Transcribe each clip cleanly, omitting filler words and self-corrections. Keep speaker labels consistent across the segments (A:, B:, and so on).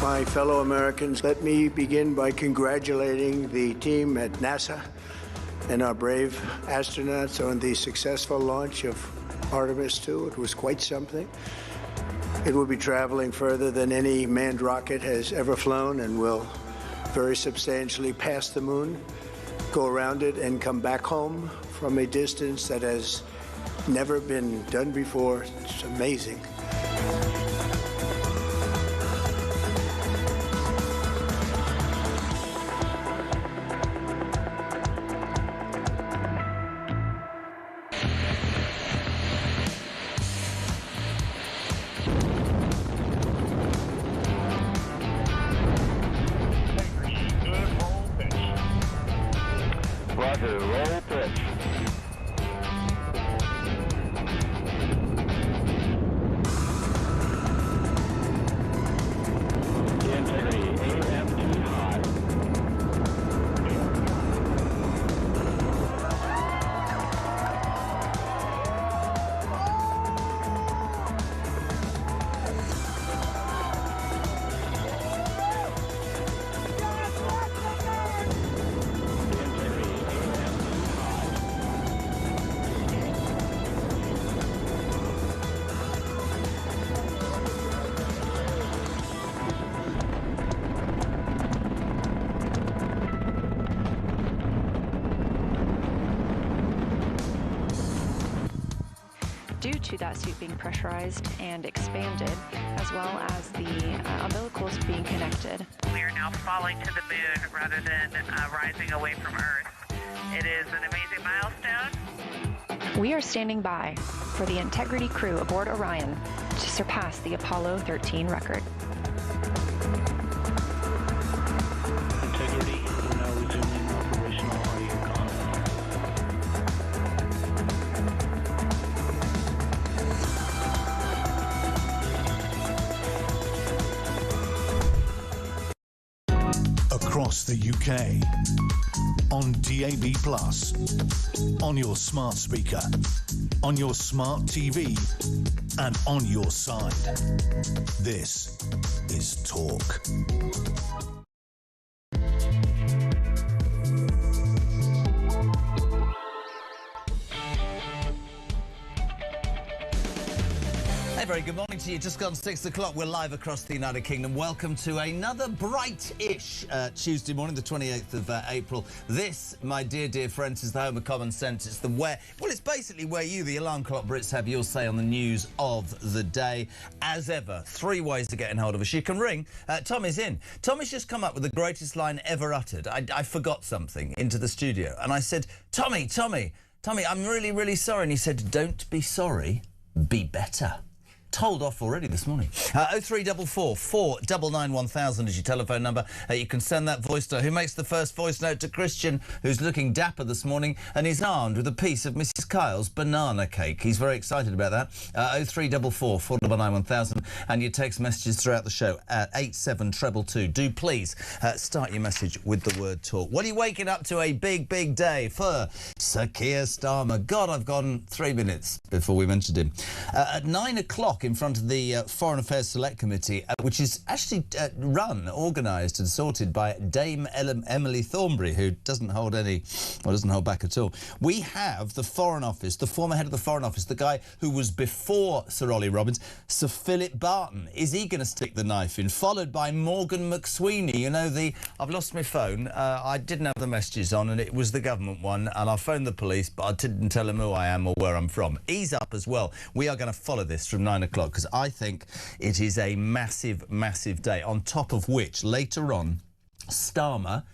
A: My fellow Americans, let me begin by congratulating the team at NASA and our brave astronauts on the successful launch of Artemis II. It was quite something. It will be traveling further than any manned rocket has ever flown and will very substantially pass the moon, go around it, and come back home from a distance that has never been done before. It's amazing.
B: Roger, roll pitch. Integrity, AMT high.
C: Due to that suit being pressurized and expanded, as well as the umbilicals being connected.
D: We are now falling to the moon rather than rising away from Earth. It is an amazing milestone.
C: We are standing by for the Integrity crew aboard Orion to surpass the Apollo 13 record.
B: Integrity, we're now resuming operational audio contact.
E: Across the UK, on DAB+, on your smart speaker, on your smart TV, and on your side. This is Talk.
F: Very good morning to you. Just gone 6 o'clock. We're live across the United Kingdom. Welcome to another bright-ish Tuesday morning, the 28th of April. This, my dear, dear friends, is the home of common sense. It's the where... Well, it's basically where you, the alarm clock Brits, have your say on the news of the day. As ever, 3 ways to get in hold of us. You can ring. Tommy's in. Tommy's just come up with the greatest line ever uttered. I forgot something into the studio. And I said, Tommy, I'm really, really sorry. And he said, don't be sorry, be better. Told off already this morning. 0344 499 1000 is your telephone number. You can send that voice note. Who makes the first voice note to Christian, who's looking dapper this morning and is armed with a piece of Mrs. Kyle's banana cake. He's very excited about that. 0344 499 1000 and your text messages throughout the show at 87222. Do please start your message with the word talk. What are you waking up to? A big, big day for Sir Keir Starmer. God, I've gone 3 minutes before we mentioned him. At 9 o'clock in front of the Foreign Affairs Select Committee, which is actually organised and sorted by Dame Emily Thornberry, who doesn't hold back at all. We have the Foreign Office, the former head of the Foreign Office, the guy who was before Sir Ollie Robbins, Sir Philip Barton. Is he going to stick the knife in? Followed by Morgan McSweeney. You know, I've lost my phone. I didn't have the messages on, and it was the government one, and I phoned the police, but I didn't tell them who I am or where I'm from. He's up as well. We are going to follow this from 9 o'clock, because I think it is a massive, massive day, on top of which, later on, Starmer,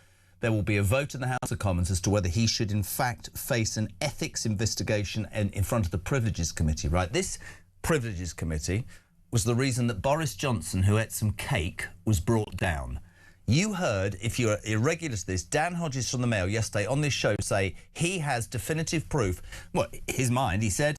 F: there will be a vote in the House of Commons as to whether he should, in fact, face an ethics investigation in front of the Privileges Committee, right? This Privileges Committee was the reason that Boris Johnson, who ate some cake, was brought down. You heard, if you're irregular to this, Dan Hodges from the Mail yesterday on this show say he has definitive proof. Well, his mind, he said,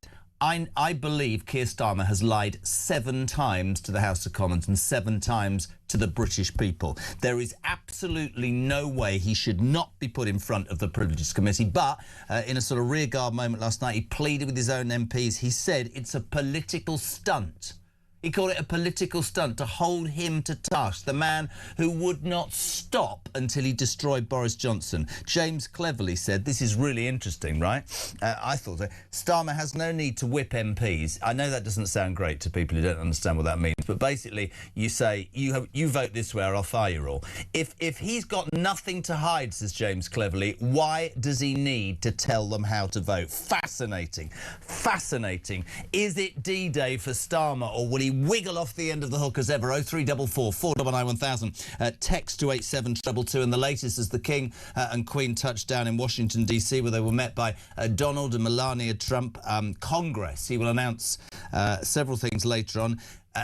F: I believe Keir Starmer has lied 7 times to the House of Commons and 7 times to the British people. There is absolutely no way he should not be put in front of the Privileges Committee. But in a sort of rearguard moment last night, he pleaded with his own MPs. He said it's a political stunt. He called it a political stunt to hold him to task, the man who would not stop until he destroyed Boris Johnson. James cleverly said, this is really interesting, right? I thought so. Starmer has no need to whip MPs. I know that doesn't sound great to people who don't understand what that means, but basically you say, you vote this way or I'll fire you all. If he's got nothing to hide, says James cleverly, why does he need to tell them how to vote? Fascinating. Fascinating. Is it D-Day for Starmer, or will he wiggle off the end of the hook as ever? 0344 499 1000. Text to 87222. And the latest is the King and Queen touched down in Washington, D.C., where they were met by Donald and Melania Trump. Congress. He will announce several things later on.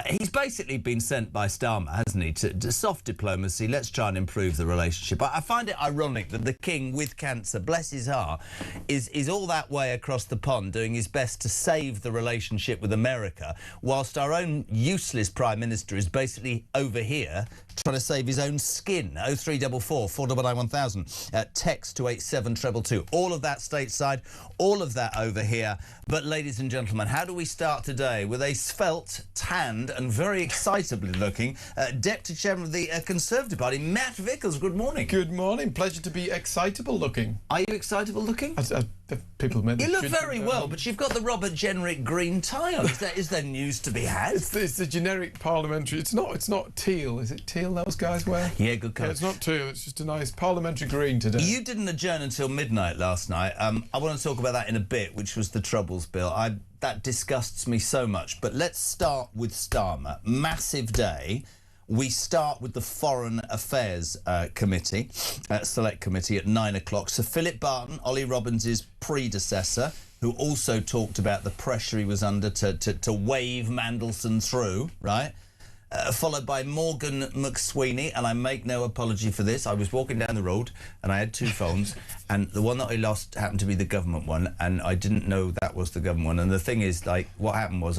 F: He's basically been sent by Starmer, hasn't he, to soft diplomacy. Let's try and improve the relationship. I find it ironic that the King, with cancer, bless his heart, is all that way across the pond doing his best to save the relationship with America, whilst our own useless Prime Minister is basically over here trying to save his own skin. 0344 499 1000. Text to 87222. All of that stateside, all of that over here. But, ladies and gentlemen, how do we start today? With a svelte, tanned and very excitably looking Deputy Chairman of the Conservative Party, Matt Vickers. Good morning.
G: Good morning. Pleasure to be excitable looking.
F: Are you excitable looking?
G: People made
F: you look very well, but you've got the Robert Jenrick green tie on. Is there news to be had?
G: It's the generic parliamentary. It's not teal. Is it teal those guys wear?
F: Yeah, good colour.
G: Yeah, it's not teal. It's just a nice parliamentary green today.
F: You didn't adjourn until midnight last night. I want to talk about that in a bit, which was the Troubles bill. That disgusts me so much. But let's start with Starmer. Massive day. We start with the Foreign Affairs Committee, Select Committee, at 9 o'clock. Sir Philip Barton, Ollie Robbins' predecessor, who also talked about the pressure he was under to wave Mandelson through, right? Followed by Morgan McSweeney, and I make no apology for this. I was walking down the road and I had two phones, and the one that I lost happened to be the government one, and I didn't know that was the government one. And the thing is, like, what happened was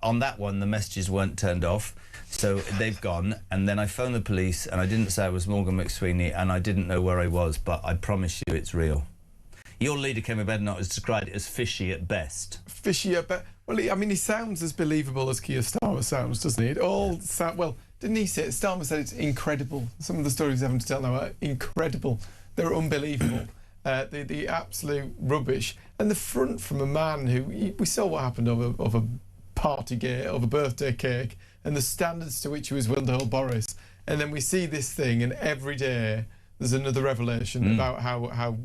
F: on that one, the messages weren't turned off, so they've gone. And then I phoned the police, and I didn't say I was Morgan McSweeney, and I didn't know where I was, but I promise you it's real. Your leader, Kevin Bednott, has described it as fishy at best.
G: Fishy at best? Well, he sounds as believable as Keir Starmer sounds, doesn't he? It all sound... Well, didn't he say it? Starmer said it's incredible. Some of the stories he's having to tell now are incredible. They're unbelievable. The absolute rubbish. And the front from a man who... We saw what happened over Partygate, over birthday cake, and the standards to which he was willing to hold Boris. And then we see this thing, and every day there's another revelation about how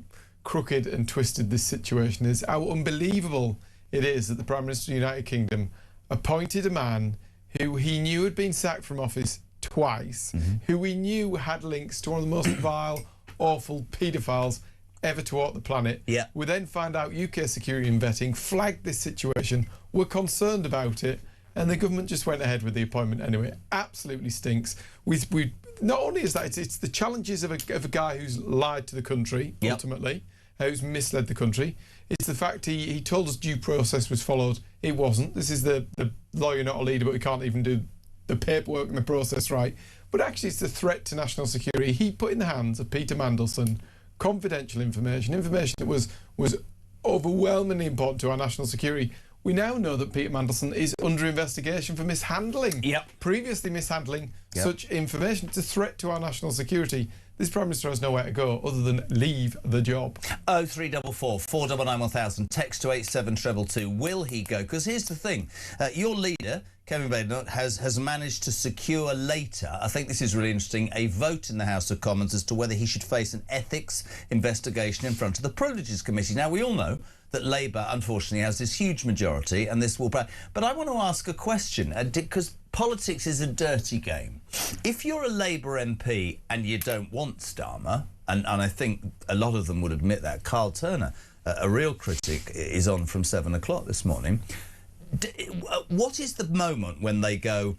G: crooked and twisted this situation is, how unbelievable it is that the Prime Minister of the United Kingdom appointed a man who he knew had been sacked from office twice, who he knew had links to one of the most vile, awful paedophiles ever to walk the planet.
F: Yeah.
G: We then find out UK security and vetting flagged this situation, were concerned about it, and the government just went ahead with the appointment anyway. Absolutely stinks. We not only is that, it's the challenges of a guy who's lied to the country, ultimately, who's misled the country. It's the fact he told us due process was followed. It wasn't. This is the lawyer, not a leader, but we can't even do the paperwork and the process right. But actually, it's the threat to national security. He put in the hands of Peter Mandelson confidential information that was overwhelmingly important to our national security. We now know that Peter Mandelson is under investigation for mishandling. Previously mishandling such information. It's a threat to our national security. This Prime Minister has nowhere to go other than leave the job.
F: 0344 499 1000. Text to 87222. Will he go? Because here's the thing. Your leader, Kevin Bednott, has managed to secure later, I think this is really interesting, a vote in the House of Commons as to whether he should face an ethics investigation in front of the Privileges Committee. Now, we all know that Labour, unfortunately, has this huge majority, and this will... But I want to ask a question, because politics is a dirty game. If you're a Labour MP and you don't want Starmer, and I think a lot of them would admit that, Carl Turner, a real critic, is on from 7 o'clock this morning... What is the moment when they go,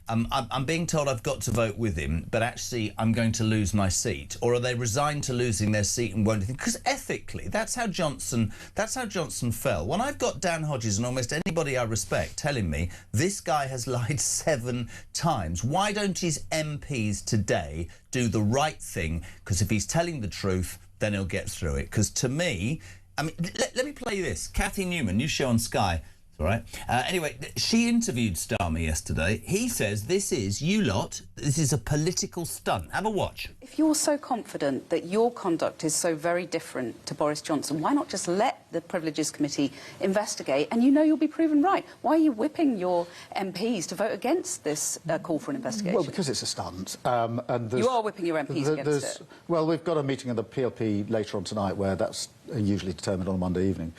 F: I'm being told I've got to vote with him, but actually I'm going to lose my seat? Or are they resigned to losing their seat and won't? Because ethically, that's how Johnson fell. When I've got Dan Hodges and almost anybody I respect telling me this guy has lied 7 times, why don't his MPs today do the right thing? Because if he's telling the truth, then he'll get through it. Because to me, I mean, let me play you this. Cathy Newman, new show on Sky. All right. Anyway, she interviewed Starmer yesterday. He says this is a political stunt. Have a watch.
H: If you're so confident that your conduct is so very different to Boris Johnson, why not just let the Privileges Committee investigate and you know you'll be proven right? Why are you whipping your MPs to vote against this call for an investigation?
I: Well, because it's a stunt.
H: You are whipping your MPs against it.
I: Well, we've got a meeting of the PLP later on tonight where that's usually determined on a Monday evening.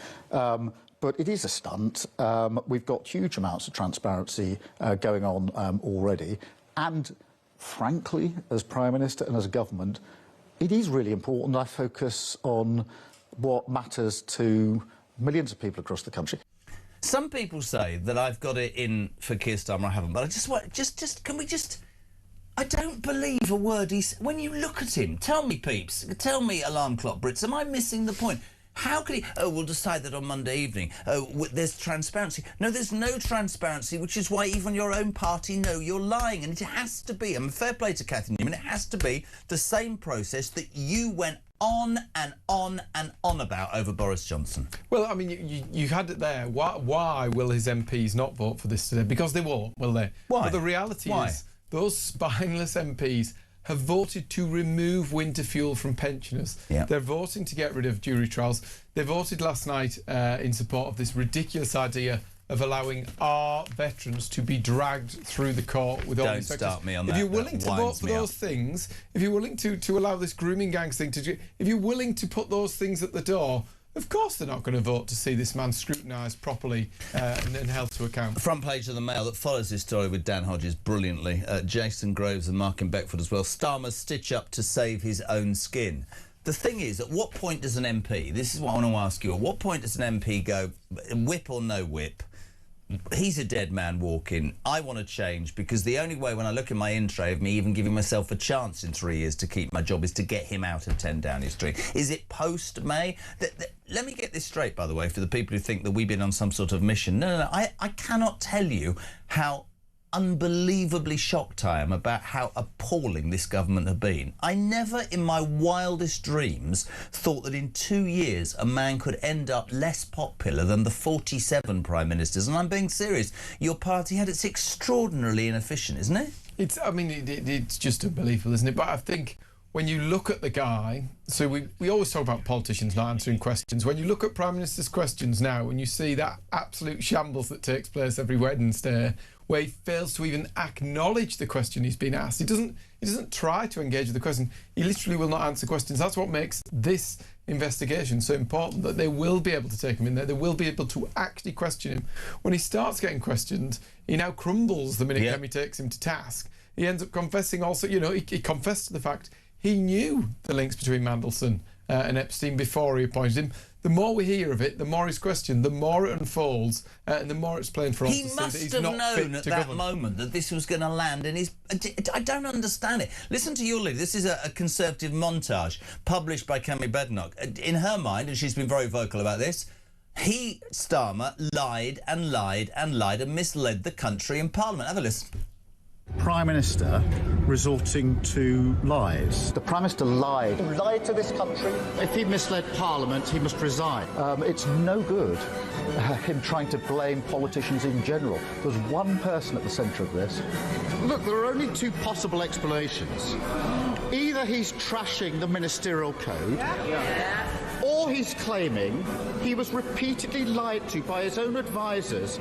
I: But it is a stunt. We've got huge amounts of transparency going on already. And frankly, as Prime Minister and as a government, it is really important I focus on what matters to millions of people across the country.
F: Some people say that I've got it in for Keir Starmer. I haven't, but I just want, can we just... I don't believe a word he's... When you look at him, tell me, peeps, tell me, alarm clock Brits, am I missing the point? How could he... Oh, we'll decide that on Monday evening. Oh, there's transparency. No, there's no transparency, which is why even your own party know you're lying. And it has to be, and fair play to Cathy Newman, it has to be the same process that you went on and on and on about over Boris Johnson.
G: Well, I mean, you had it there. Why will his MPs not vote for this today? Because they won't, will they?
F: Why?
G: But the reality is those spineless MPs have voted to remove winter fuel from pensioners.
F: Yep.
G: They're voting to get rid of jury trials. They voted last night in support of this ridiculous idea of allowing our veterans to be dragged through the court with all these factors.
F: Don't start me on that.
G: If you're willing to vote for those things, if you're willing to allow this grooming gangs thing to do, if you're willing to put those things at the door, of course they're not going to vote to see this man scrutinised properly and held to account.
F: Front page of the Mail that follows this story with Dan Hodges brilliantly. Jason Groves and Mark in Beckford as well. Starmer stitch up to save his own skin. The thing is, at what point does an MP, this is what I want to ask you, at what point does an MP go, whip or no whip? He's a dead man walking. I want to change because the only way when I look at my in tray of me even giving myself a chance in 3 years to keep my job is to get him out of 10 Downing Street. Is it post-May? Let me get this straight, by the way, for the people who think that we've been on some sort of mission. No. I cannot tell you how unbelievably shocked I am about how appalling this government have been. I never in my wildest dreams thought that in 2 years a man could end up less popular than the 47 prime ministers, and I'm being serious. Your party had it's extraordinarily inefficient, isn't it?
G: It's just unbelievable, isn't it? But I think when you look at the guy, so we always talk about politicians not answering questions. When you look at Prime Minister's questions now and you see that absolute shambles that takes place every Wednesday, where he fails to even acknowledge the question he's been asked. He doesn't try to engage with the question. He literally will not answer questions. That's what makes this investigation so important, that they will be able to take him in there. They will be able to actually question him. When he starts getting questioned, he now crumbles the minute Kemi takes him to task. He ends up confessing also, he confessed to the fact he knew the links between Mandelson and Epstein before he appointed him. The more we hear of it, the more he's questioned, the more it unfolds, and the more it's plain for all to see that he's not fit to govern. He must have known at that
F: moment that this was going to land in his... I don't understand it. Listen to your lead. This is a Conservative montage published by Cami Badenoch. In her mind, and she's been very vocal about this, Starmer, lied and lied and lied and misled the country and Parliament. Have a listen.
I: Prime Minister resorting to lies. The Prime Minister lied. He lied to this country. If he misled Parliament, he must resign. It's no good him trying to blame politicians in general. There's one person at the centre of this. Look, there are only two possible explanations. Either he's trashing the ministerial code, or he's claiming he was repeatedly lied to by his own advisers.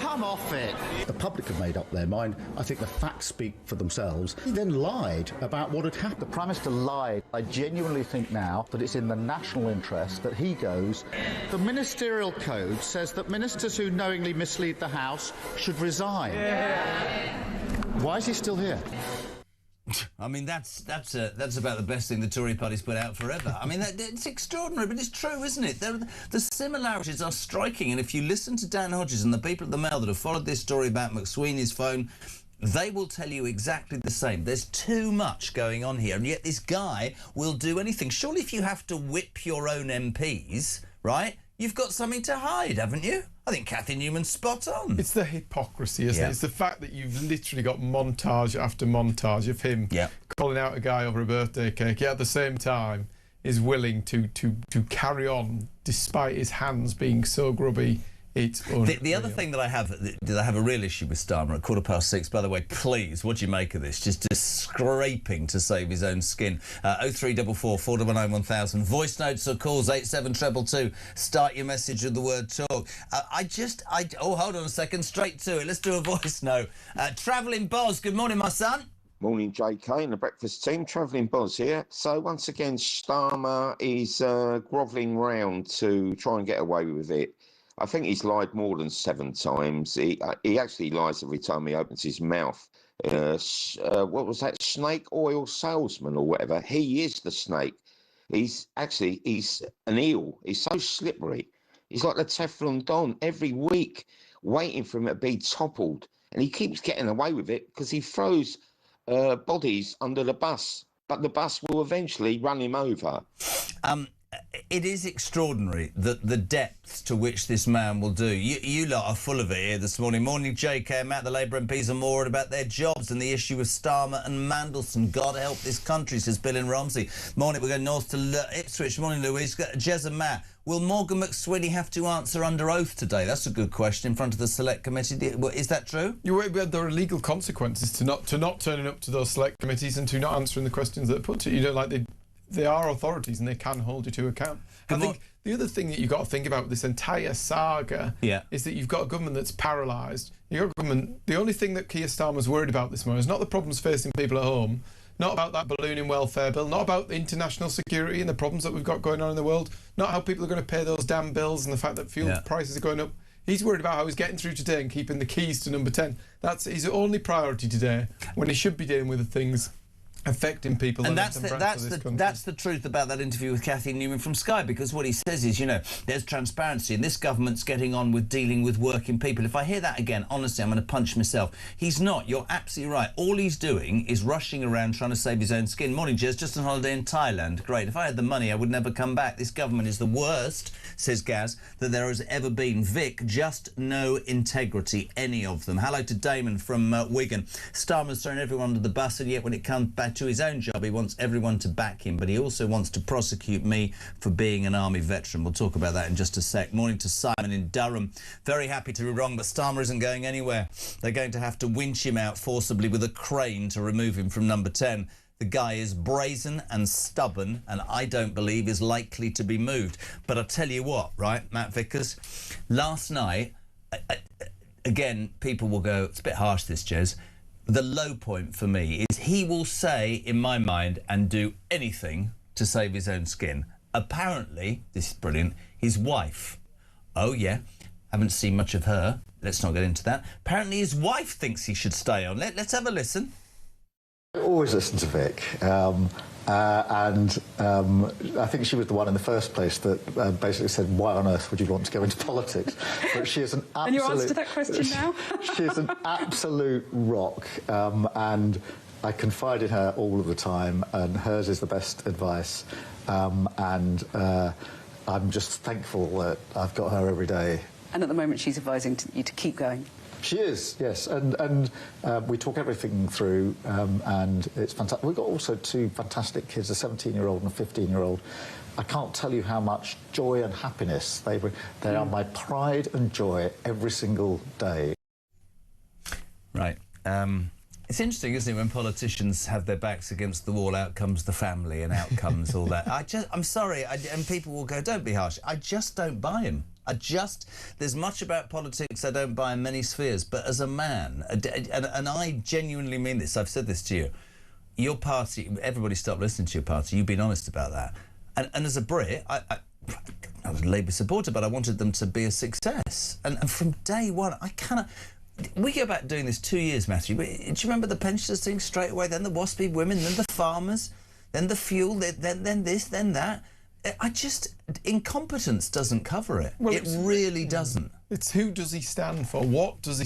I: Come off it. The public have made up their mind. I think the facts speak for themselves. He then lied about what had happened. The Prime Minister lied. I genuinely think now that it's in the national interest that he goes. The ministerial code says that ministers who knowingly mislead the House should resign. Why is he still here?
F: I mean, that's about the best thing the Tory party's put out forever. I mean, it's extraordinary, but it's true, isn't it? The similarities are striking, and if you listen to Dan Hodges and the people at the Mail that have followed this story about McSweeney's phone, they will tell you exactly the same. There's too much going on here, and yet this guy will do anything. Surely if you have to whip your own MPs, right, you've got something to hide, haven't you? I think Cathy Newman's spot on.
G: It's the hypocrisy, isn't it? It's the fact that you've literally got montage after montage of him calling out a guy over a birthday cake, yet at the same time is willing to carry on despite his hands being so grubby It's
F: the other thing that I have a real issue with Starmer at 6:15. By the way, please, what do you make of this? Just scraping to save his own skin. 0344 499 1000. Voice notes or calls 87222. Start your message with the word talk. Oh, hold on a second. Straight to it. Let's do a voice note. Travelling Boz. Good morning, my son.
J: Morning, JK and the breakfast team. Travelling Boz here. So once again, Starmer is grovelling round to try and get away with it. I think he's lied more than 7 times. He actually lies every time he opens his mouth. What was that? Snake oil salesman or whatever. He is the snake. He's an eel. He's so slippery. He's like the Teflon Don every week, waiting for him to be toppled. And he keeps getting away with it because he throws bodies under the bus, but the bus will eventually run him over.
F: It is extraordinary the depths to which this man will do. You lot are full of it here this morning. Morning, JK. Matt, the Labour MPs are more about their jobs and the issue of Starmer and Mandelson. God help this country, says Bill in Romsey. Morning, we're going north to Ipswich. Morning, Louise. Jez and Matt. Will Morgan McSweeney have to answer under oath today? That's a good question in front of the Select Committee. Is that true?
G: There are legal consequences to not turning up to those Select Committees and to not answering the questions that are put to you. They are authorities and they can hold you to account. I think the other thing that you've got to think about with this entire saga is that you've got a government that's paralysed. You've got a government. The only thing that Keir Starmer's worried about this morning is not the problems facing people at home, not about that ballooning welfare bill, not about the international security and the problems that we've got going on in the world, not how people are going to pay those damn bills and the fact that fuel prices are going up. He's worried about how he's getting through today and keeping the keys to number 10. That's his only priority today, when he should be dealing with the things affecting people.
F: And that's the truth about that interview with Cathy Newman from Sky, because what he says is, there's transparency and this government's getting on with dealing with working people. If I hear that again, honestly, I'm going to punch myself. He's not. You're absolutely right. All he's doing is rushing around trying to save his own skin. Morning, Jez. Just on holiday in Thailand. Great. If I had the money, I would never come back. This government is the worst, says Gaz, that there has ever been. Vic, just no integrity, any of them. Hello to Damon from Wigan. Starmer's thrown everyone under the bus, and yet when it comes back to his own job, he wants everyone to back him, but he also wants to prosecute me for being an army veteran. We'll talk about that in just a sec. Morning to Simon in Durham. Very happy to be wrong, but Starmer isn't going anywhere. They're going to have to winch him out forcibly with a crane to remove him from number 10. The guy is brazen and stubborn, and I don't believe is likely to be moved. But I'll tell you what, right, Matt Vickers, last night, again, people will go, it's a bit harsh this, Jez. The low point for me is he will say, in my mind, and do anything to save his own skin. Apparently, this is brilliant, his wife. Oh, yeah, haven't seen much of her. Let's not get into that. Apparently, his wife thinks he should stay on. Let's have a listen.
I: I always listen to Vic. I think she was the one in the first place that basically said, why on earth would you want to go into politics? But she is an absolute...
H: And your answer to that question now?
I: She is an absolute rock, and I confide in her all of the time, and hers is the best advice. I'm just thankful that I've got her every day.
H: And at the moment she's advising you to keep going.
I: She is, yes, and we talk everything through, and it's fantastic. We've got also 2 fantastic kids, a 17-year-old and a 15-year-old. I can't tell you how much joy and happiness they bring. They are my pride and joy every single day.
F: Right. It's interesting, isn't it, when politicians have their backs against the wall, out comes the family and out comes all that. I'm sorry, and people will go, don't be harsh. I just don't buy him. There's much about politics I don't buy in many spheres, but as a man, and I genuinely mean this, I've said this to you, your party, everybody stopped listening to your party, you've been honest about that. And as a Brit, I was a Labour supporter, but I wanted them to be a success. And from day one, I cannot... We go back doing this 2 years, Matthew. Do you remember the pensioners thing straight away? Then the waspy women, then the farmers, then the fuel, then this, then that. Incompetence doesn't cover it. Well, it really doesn't.
G: It's who does he stand for? What does he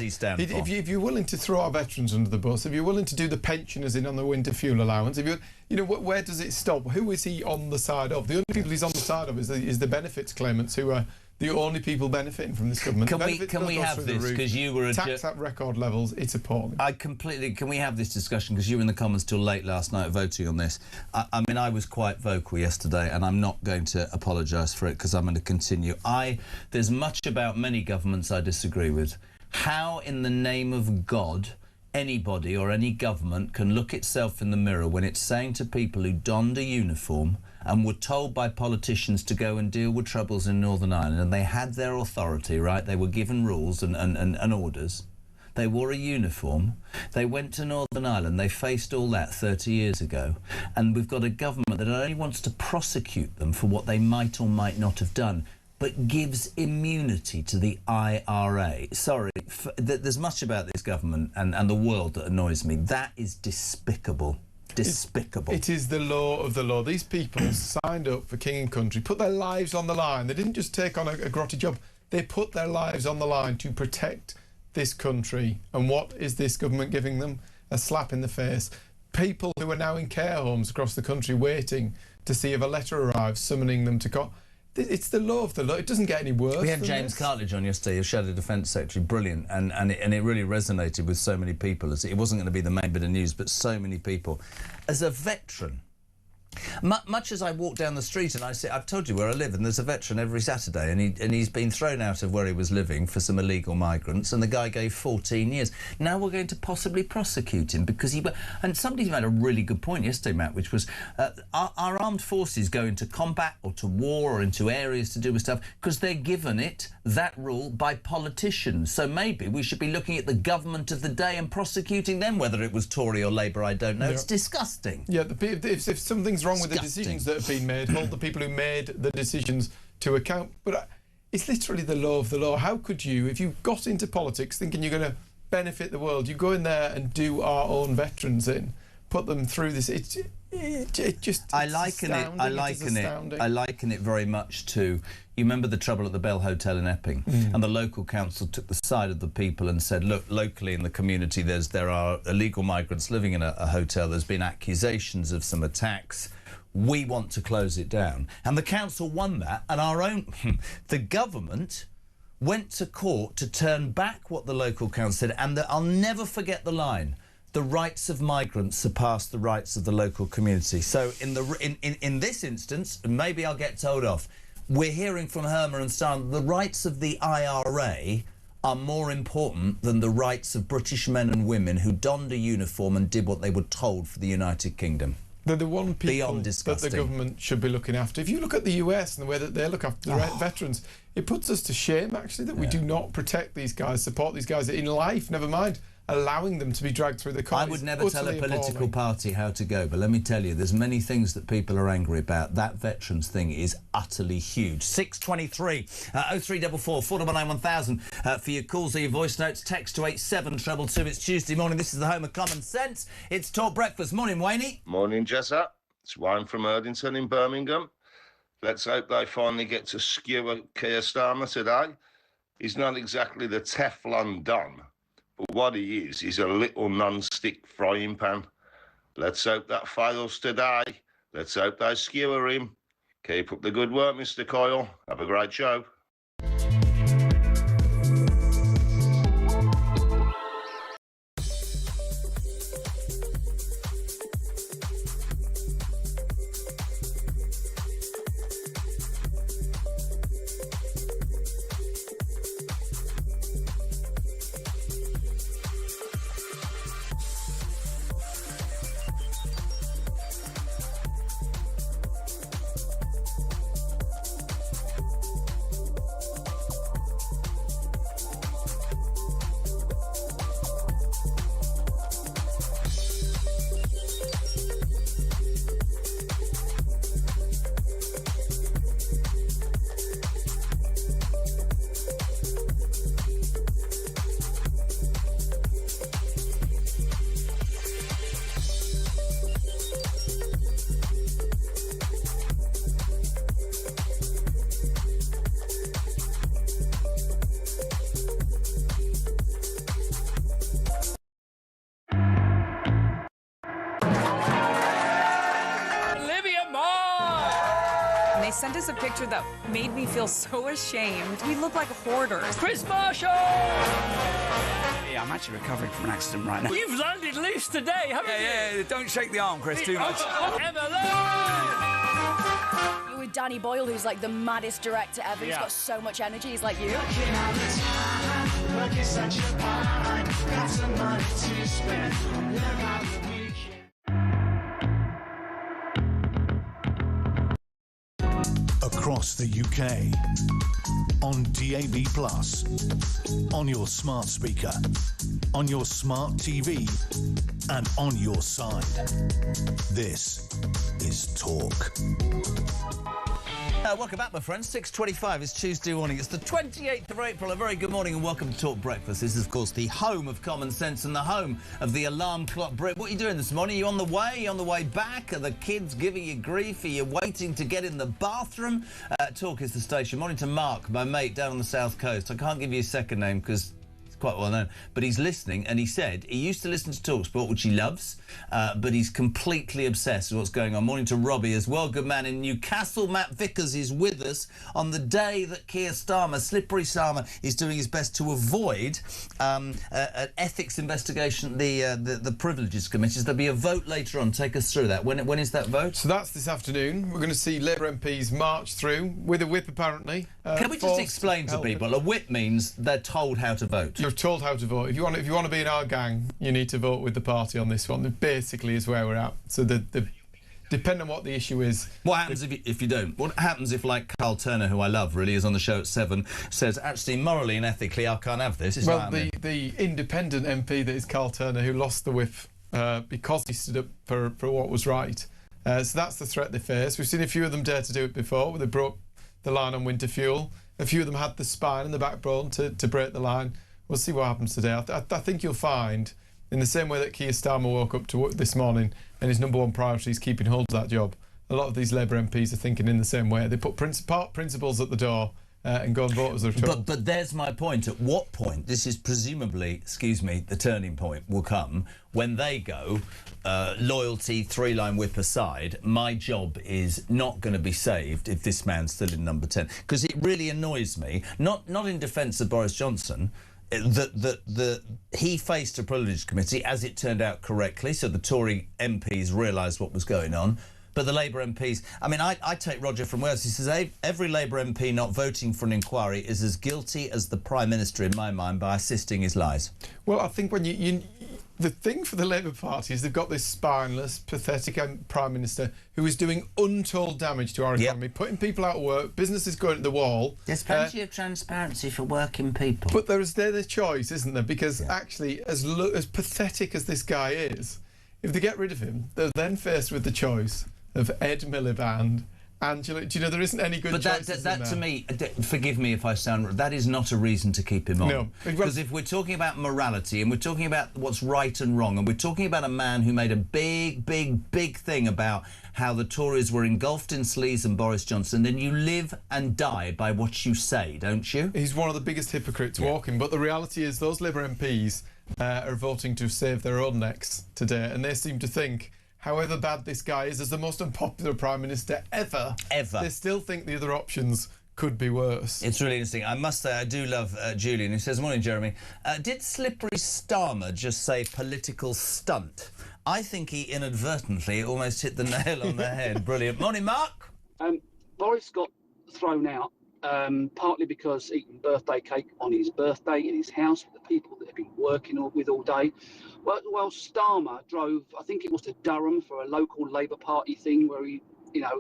G: stand for? If you're willing to throw our veterans under the bus, if you're willing to do the pensioners in on the winter fuel allowance, if where does it stop? Who is he on the side of? The only people he's on the side of is the benefits claimants who are the only people benefiting from this government.
F: Can we have this? Because you were
G: tax at record levels. It's appalling.
F: Can we have this discussion? Because you were in the Commons till late last night voting on this. I mean, I was quite vocal yesterday, and I'm not going to apologise for it because I'm going to continue. There's much about many governments I disagree with. How, in the name of God, anybody or any government can look itself in the mirror when it's saying to people who donned a uniform and were told by politicians to go and deal with troubles in Northern Ireland, and they had their authority, right? They were given rules and orders. They wore a uniform. They went to Northern Ireland. They faced all that 30 years ago. And we've got a government that not only wants to prosecute them for what they might or might not have done, but gives immunity to the IRA. Sorry, there's much about this government and the world that annoys me. That is despicable. Despicable.
G: It is the law of the law. These people signed up for king and country, put their lives on the line. They didn't just take on a grotty job. They put their lives on the line to protect this country. And what is this government giving them? A slap in the face. People who are now in care homes across the country waiting to see if a letter arrives summoning them to court. It's the law of the law. It doesn't get any worse.
F: We had James Cartledge on yesterday, your Shadow Defence Secretary, brilliant, and it really resonated with so many people. It wasn't going to be the main bit of news, but so many people. As a veteran, much as I walk down the street and I say, I've told you where I live, and there's a veteran every Saturday, and he's been thrown out of where he was living for some illegal migrants, and the guy gave 14 years. Now we're going to possibly prosecute him because he... And somebody made a really good point yesterday, Matt, which was our armed forces go into combat or to war or into areas to do with stuff because they're given that rule by politicians. So maybe we should be looking at the government of the day and prosecuting them, whether it was Tory or Labour, I don't know. Yeah. It's disgusting.
G: Yeah, if something's wrong with the decisions that have been made, hold the people who made the decisions to account. But it's literally the law of the law. How could you, if you got into politics thinking you're going to benefit the world, you go in there and do our own veterans in, put them through this. I liken it very much to, you remember the trouble at the Bell Hotel in Epping, and the local council took the side of the people and said, look, locally in the community there are illegal migrants living in a hotel. There's been accusations of some attacks. We want to close it down. And the council won that, and the government went to court to turn back what the local council said, and I'll never forget the line. The rights of migrants surpass the rights of the local community. So in this instance, maybe I'll get told off, we're hearing from Hermer and Starn, the rights of the IRA are more important than the rights of British men and women who donned a uniform and did what they were told for the United Kingdom. They're the one people that the government should be looking after. If you look at the US and the way that they look after the veterans, it puts us to shame, actually, that we do not protect these guys, support these guys in life, never mind allowing them to be dragged through the court.
F: I would never tell a political party how to go, but let me tell you, there's many things that people are angry about. That veterans thing is utterly huge. 623 0344 499 1000 for your calls or your voice notes. Text to 87222. It's Tuesday morning. This is the home of common sense. It's Talk Breakfast. Morning, Wayne.
J: Morning, Jessa. It's Wayne from Erdington in Birmingham. Let's hope they finally get to skewer Keir Starmer today. He's not exactly the Teflon Don, but what he is a little non-stick frying pan. Let's hope that fails today. Let's hope they skewer him. Keep up the good work, Mr. Coyle. Have a great show.
K: sent us a picture that made me feel so ashamed. We look like hoarders.
L: Chris Marshall!
M: Yeah, I'm actually recovering from an accident right now.
L: You've landed loose today, haven't you?
M: Yeah, don't shake the arm, Chris, too much.
N: You're with Danny Boyle, who's like the maddest director ever. He's got so much energy. He's like you.
E: Across the UK, on DAB+, on your smart speaker, on your smart TV, and on your side. This is Talk.
F: Welcome back, my friends. 6:25 is Tuesday morning. It's the 28th of April. A very good morning and welcome to Talk Breakfast. This is, of course, the home of common sense and the home of the alarm clock Brit. What are you doing this morning? Are you on the way? Are you on the way back? Are the kids giving you grief? Are you waiting to get in the bathroom? Talk is the station. Morning to Mark, my mate down on the south coast. I can't give you his second name because quite well known, but he's listening, and he said he used to listen to TalkSport, which he loves, but he's completely obsessed with what's going on. Morning to Robbie as well, good man in Newcastle. Matt Vickers is with us on the day that Keir Starmer, Slippery Starmer, is doing his best to avoid an ethics investigation, the Privileges Committees. There'll be a vote later on. Take us through that. When is that vote?
G: So that's this afternoon. We're going to see Labour MPs march through with a whip, apparently.
F: Can we just explain to people, a whip means they're told how to vote.
G: You're told how to vote. If you want to be in our gang, you need to vote with the party on this one. That basically is where we're at. So depending on what the issue is.
F: What happens if you don't? What happens if, like Carl Turner, who I love, really is on the show at 7, says, actually, morally and ethically, I can't have this?
G: Well, the independent MP that is Carl Turner, who lost the whip because he stood up for what was right. So that's the threat they face. We've seen a few of them dare to do it before, where they broke the line on winter fuel. A few of them had the spine and the backbone to break the line. We'll see what happens today. I think you'll find, in the same way that Keir Starmer woke up to work this morning and his number one priority is keeping hold of that job, a lot of these Labour MPs are thinking in the same way. They put principles at the door and go and vote as they're told.
F: But there's my point. At what point, this is presumably, the turning point will come when they go, loyalty, three-line whip aside, my job is not going to be saved if this man's still in number 10. Because it really annoys me, not in defence of Boris Johnson, that he faced a Privileges Committee, as it turned out correctly, so the Tory MPs realised what was going on. But the Labour MPs, I mean, I take Roger from Wales. He says every Labour MP not voting for an inquiry is as guilty as the Prime Minister, in my mind, by assisting his lies.
G: Well, I think when the thing for the Labour Party is they've got this spineless, pathetic Prime Minister who is doing untold damage to our economy, putting people out of work, businesses going to the wall.
F: There's plenty of transparency for working people.
G: But there's a choice, isn't there? Because actually, as pathetic as this guy is, if they get rid of him, they're then faced with the choice of Ed Miliband, Angela. Do you know there isn't any good choices
F: that to me, forgive me if I sound, that is not a reason to keep him on.
G: No.
F: Because if we're talking about morality and we're talking about what's right and wrong, and we're talking about a man who made a big thing about how the Tories were engulfed in sleaze and Boris Johnson, then you live and die by what you say, don't you?
G: He's one of the biggest hypocrites walking, but the reality is those Labour MPs are voting to save their own necks today, and they seem to think, however bad this guy is, as the most unpopular Prime Minister ever, they still think the other options could be worse.
F: It's really interesting. I must say, I do love Julian, who says, morning, Jeremy. Did Slippery Starmer just say political stunt? I think he inadvertently almost hit the nail on the head. Brilliant. Morning, Mark.
O: Boris got thrown out partly because eating birthday cake on his birthday in his house with the people that have been working with all day. Well, Starmer drove, I think it was to Durham for a local Labour Party thing where he,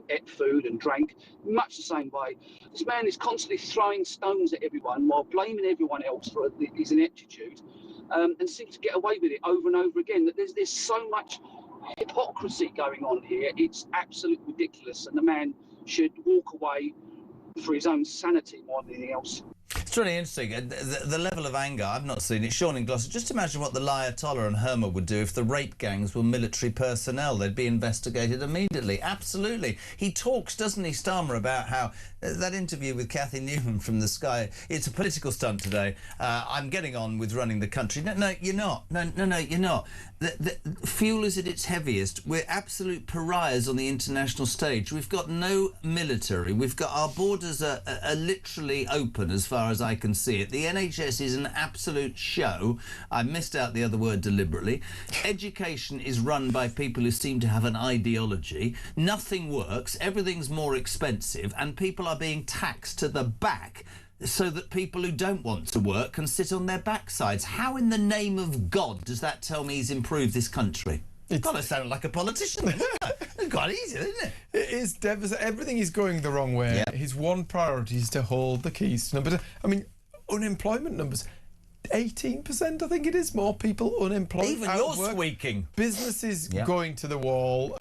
O: ate food and drank, much the same way. This man is constantly throwing stones at everyone while blaming everyone else for his ineptitude, and seems to get away with it over and over again. That there's so much hypocrisy going on here. It's absolutely ridiculous, and the man should walk away for his own sanity more than anything else.
F: It's really interesting. The level of anger, I've not seen it. Sean in Gloucester, just imagine what the Ayatollah and Herma would do if the rape gangs were military personnel. They'd be investigated immediately. Absolutely. He talks, doesn't he, Starmer, about how that interview with Cathy Newman from the Sky, it's a political stunt today. I'm getting on with running the country. No, you're not. No, you're not. The fuel is at its heaviest. We're absolute pariahs on the international stage. We've got no military. We've got our borders are literally open as far as I can see it. The NHS is an absolute show. I missed out the other word deliberately. Education is run by people who seem to have an ideology. Nothing works. Everything's more expensive, and people are being taxed to the back so that people who don't want to work can sit on their backsides. How in the name of God does that tell me he's improved this country? It's got to sound like a politician, isn't it? It's quite easy, isn't it?
G: It is devastating. Everything is going the wrong way.
F: Yeah.
G: His one priority is to hold the keys to numbers. I mean, unemployment numbers, 18%, I think it is, more people unemployed.
F: Even you're squeaking.
G: Businesses going to the wall,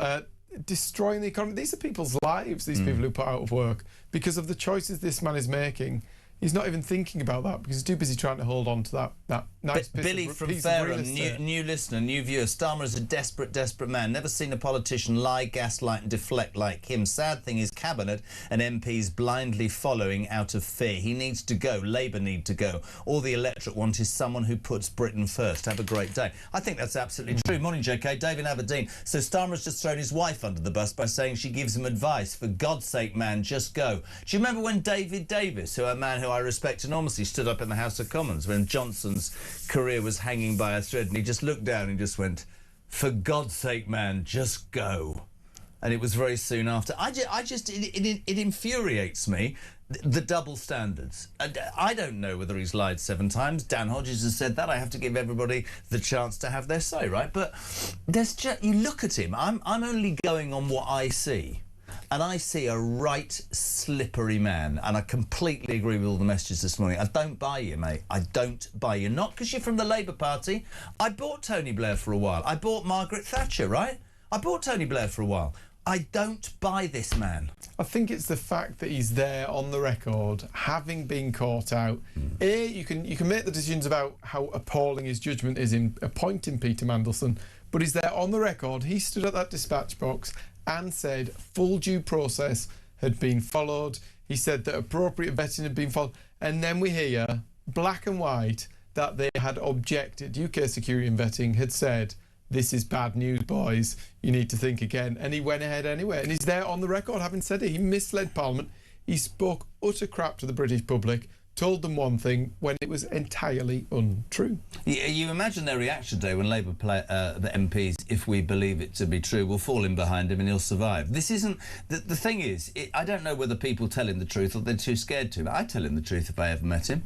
G: destroying the economy. These are people's lives, these people who put out of work, because of the choices this man is making. He's not even thinking about that because he's too busy trying to hold on to that nice
F: Billy from Fareham, new listener, new viewer. Starmer is a desperate, desperate man. Never seen a politician lie, gaslight and deflect like him. Sad thing is Cabinet and MPs blindly following out of fear. He needs to go. Labour need to go. All the electorate want is someone who puts Britain first. Have a great day. I think that's absolutely true. Morning, JK. David Aberdeen. So Starmer's just thrown his wife under the bus by saying she gives him advice. For God's sake, man, just go. Do you remember when David Davis, a man who I respect enormously, stood up in the House of Commons when Johnson's career was hanging by a thread, and he just looked down and just went, for God's sake, man, just go. And it was very soon after. It infuriates me, the double standards. I don't know whether he's lied 7 times. Dan Hodges has said that. I have to give everybody the chance to have their say, right? But there's just, you look at him, I'm only going on what I see. And I see a right slippery man, and I completely agree with all the messages this morning. I don't buy you, mate. I don't buy you. Not because you're from the Labour Party. I bought Tony Blair for a while. I bought Margaret Thatcher, right? I bought Tony Blair for a while. I don't buy this man.
G: I think it's the fact that he's there on the record, having been caught out. You can make the decisions about how appalling his judgment is in appointing Peter Mandelson, but he's there on the record. He stood at that dispatch box and said full due process had been followed. He said that appropriate vetting had been followed. And then we hear, black and white, that they had objected. UK Security and Vetting had said, this is bad news, boys. You need to think again. And he went ahead anyway. And he's there on the record having said it. He misled Parliament. He spoke utter crap to the British public, told them one thing when it was entirely untrue.
F: You imagine their reaction today when Labour the MPs, if we believe it to be true, will fall in behind him and he'll survive. This isn't... The thing is, I don't know whether people tell him the truth or they're too scared to. I tell him the truth if I ever met him.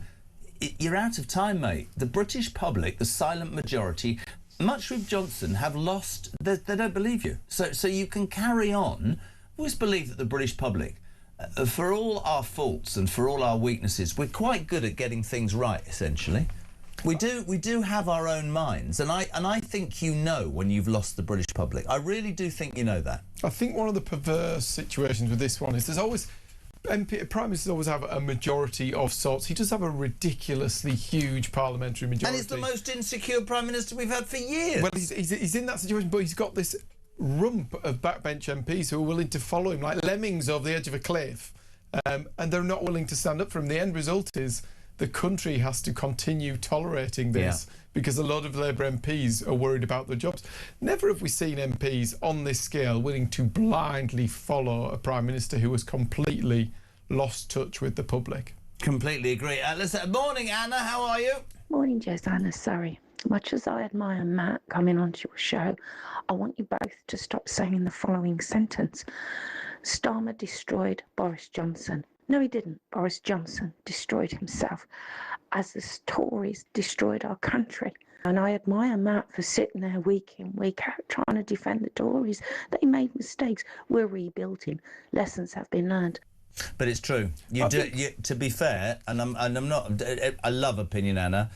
F: You're out of time, mate. The British public, the silent majority, much with Johnson, have lost... They don't believe you. So you can carry on. I always believe that the British public... for all our faults and for all our weaknesses, we're quite good at getting things right, essentially. We do have our own minds, and I think you know when you've lost the British public. I really do think you know that.
G: I think one of the perverse situations with this one is there's always... Prime Ministers always have a majority of sorts. He does have a ridiculously huge parliamentary majority.
F: And he's the most insecure Prime Minister we've had for years.
G: Well, he's in that situation, but he's got this rump of backbench MPs who are willing to follow him like lemmings over the edge of a cliff, and they're not willing to stand up for him. The end result is the country has to continue tolerating this because a lot of Labour MPs are worried about their jobs. Never have we seen MPs on this scale willing to blindly follow a Prime Minister who has completely lost touch with the public.
F: Completely agree. Listen, morning, Anna. How are you?
P: Morning, Jess. Anna, sorry. Much as I admire Matt coming onto your show, I want you both to stop saying the following sentence. Starmer destroyed Boris Johnson. No, he didn't. Boris Johnson destroyed himself as the Tories destroyed our country. And I admire Matt for sitting there week in, week out, trying to defend the Tories. They made mistakes. We're rebuilding. Lessons have been learned.
F: But it's true. To be fair, and I'm not... I love opinion, Anna.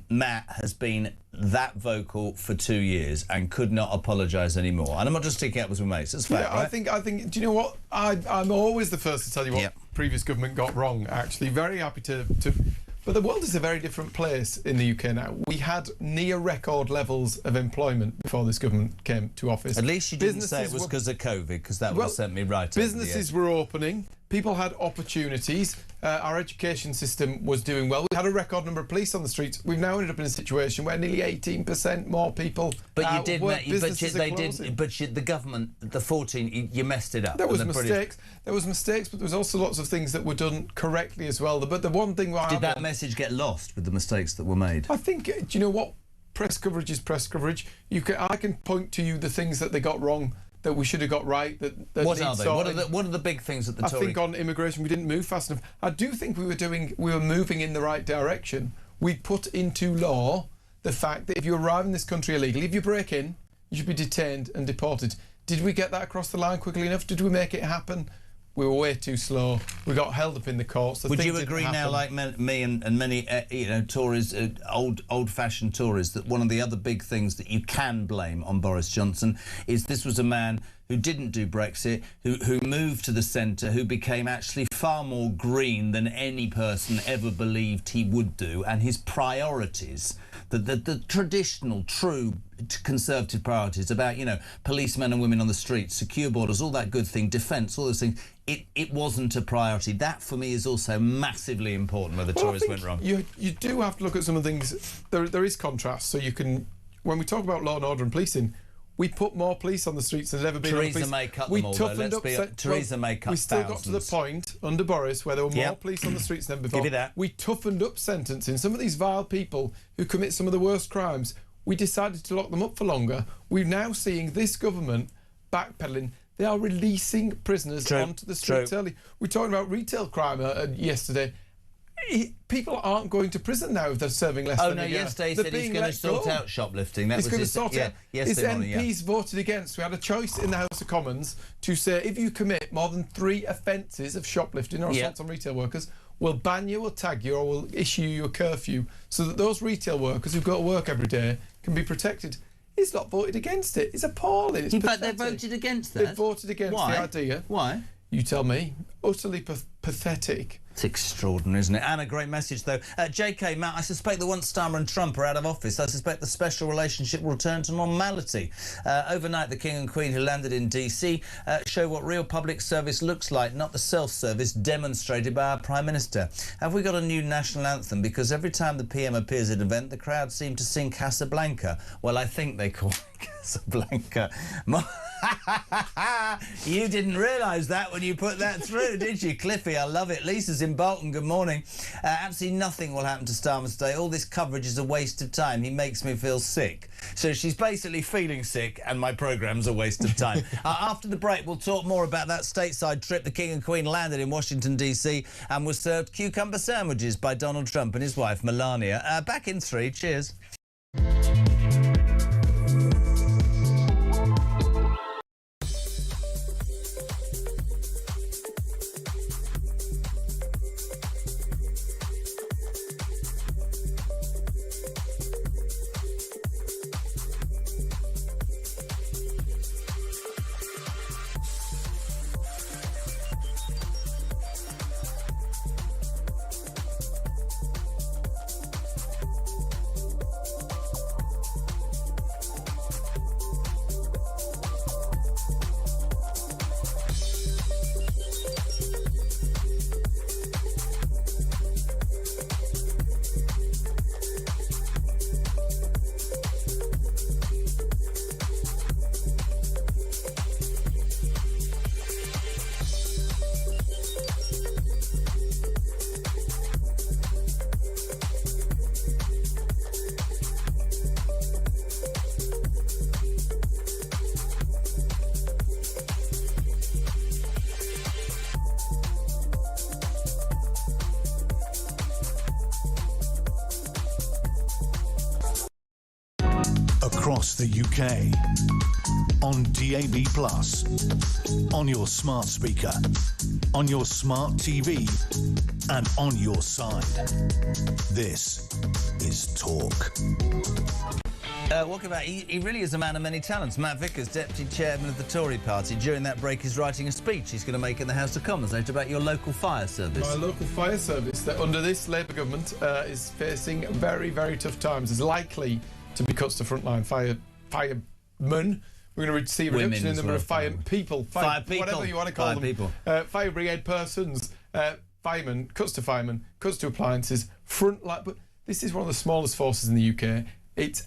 F: Matt has been that vocal for 2 years and could not apologise anymore. And I'm not just sticking up with my mates. It's fair, right?
G: I think. Do you know what? I'm always the first to tell you what previous government got wrong. Actually, very happy to But the world is a very different place in the UK now. We had near record levels of employment before this government came to office.
F: At least you didn't say it was because of COVID, because that would have sent me right over the edge.
G: Businesses were opening. People had opportunities. Our education system was doing well. We had a record number of police on the streets. We've now ended up in a situation where nearly 18% more people.
F: But you did, but the government, the 14, you messed it up.
G: There was mistakes. There was mistakes, but there was also lots of things that were done correctly as well. But the one thing
F: did that message get lost with the mistakes that were made?
G: I think. Do you know what? Press coverage is press coverage. I can point to you the things that they got wrong, that we should have got right.
F: What are they? What are the big things that the Tory...
G: I think on immigration we didn't move fast enough. I do think we were moving in the right direction. We put into law the fact that if you arrive in this country illegally, if you break in, you should be detained and deported. Did we get that across the line quickly enough? Did we make it happen? We were way too slow. We got held up in the courts.
F: Would you agree now, like me and many, Tories, old-fashioned Tories, that one of the other big things that you can blame on Boris Johnson is this was a man who didn't do Brexit, who moved to the centre, who became actually far more green than any person ever believed he would do, and his priorities, the traditional, true Conservative priorities about, policemen and women on the streets, secure borders, all that good thing, defence, all those things, it wasn't a priority. That, for me, is also massively important where the Tories went wrong.
G: You do have to look at some of the things. There is contrast, so you can... When we talk about law and order and policing, we put more police on the streets than there's ever been.
F: Theresa May cut them all, Theresa May cut thousands.
G: We still got to the point under Boris where there were more police on the streets than before.
F: Give you that.
G: We toughened up sentencing. Some of these vile people who commit some of the worst crimes, we decided to lock them up for longer. We're now seeing this government backpedaling. They are releasing prisoners onto the streets early. We're talking about retail crime yesterday. People aren't going to prison now if they're serving less than a year.
F: Yesterday he said he's going to sort out shoplifting.
G: He's going to sort it out. His
F: morning,
G: MPs voted against. We had a choice in the House of Commons to say if you commit more than 3 offences of shoplifting or assaults on retail workers, we'll ban you, we'll tag you, or we'll issue you a curfew so that those retail workers who go to work every day can be protected. He's not voted against it. It's appalling. It's pathetic.
F: They voted against that?
G: They voted against the idea.
F: Why?
G: You tell me. Utterly pathetic.
F: It's extraordinary, isn't it? And a great message, though. JK, Matt, I suspect that once Starmer and Trump are out of office, I suspect the special relationship will return to normality. Overnight, the King and Queen, who landed in D.C., show what real public service looks like, not the self-service demonstrated by our Prime Minister. Have we got a new national anthem? Because every time the PM appears at an event, the crowd seem to sing Casablanca. Well, I think they call it Casablanca. You didn't realise that when you put that through, did you? Cliffy, I love it. Lisa's in Bolton, good morning. Absolutely nothing will happen to Starmer today. All this coverage is a waste of time. He makes me feel sick. So she's basically feeling sick and my programme's a waste of time. After the break, we'll talk more about that stateside trip. The King and Queen landed in Washington, D.C. and was served cucumber sandwiches by Donald Trump and his wife, Melania. Back in 3. Cheers.
E: Across the UK, on DAB+, on your smart speaker, on your smart TV, and on your side. This is Talk.
F: Welcome back. He really is a man of many talents. Matt Vickers, Deputy Chairman of the Tory Party. During that break, he's writing a speech he's going to make in the House of Commons later about your local fire service.
G: My local fire service, that under this Labour government, is facing very, very tough times. Is likely to be cuts to frontline firemen. We're going to see a reduction in the number of fire people, whatever you want to call them. Fire brigade persons, firemen, cuts to appliances, frontline. But this is one of the smallest forces in the UK. It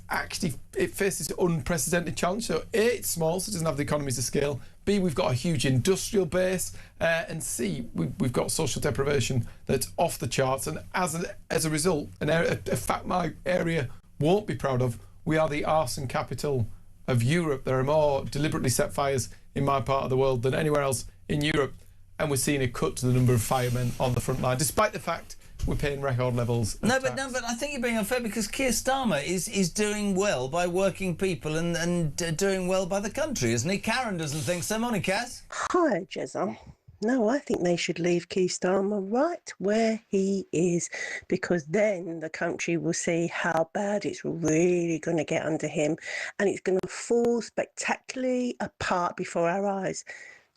G: faces unprecedented challenge. So A, it's small, so it doesn't have the economies of scale. B, we've got a huge industrial base, and C, we've got social deprivation that's off the charts. And as a result, a fact my area won't be proud of, we are the arson capital of Europe. There are more deliberately set fires in my part of the world than anywhere else in Europe, and we're seeing a cut to the number of firemen on the front line, despite the fact we're paying record levels.
F: No, but I think you're being unfair, because Keir Starmer is doing well by working people and doing well by the country, isn't he? Karen doesn't think so. Morning, Cass.
Q: Hi, Jezza. No, I think they should leave Keir Starmer right where he is, because then the country will see how bad it's really going to get under him, and it's going to fall spectacularly apart before our eyes.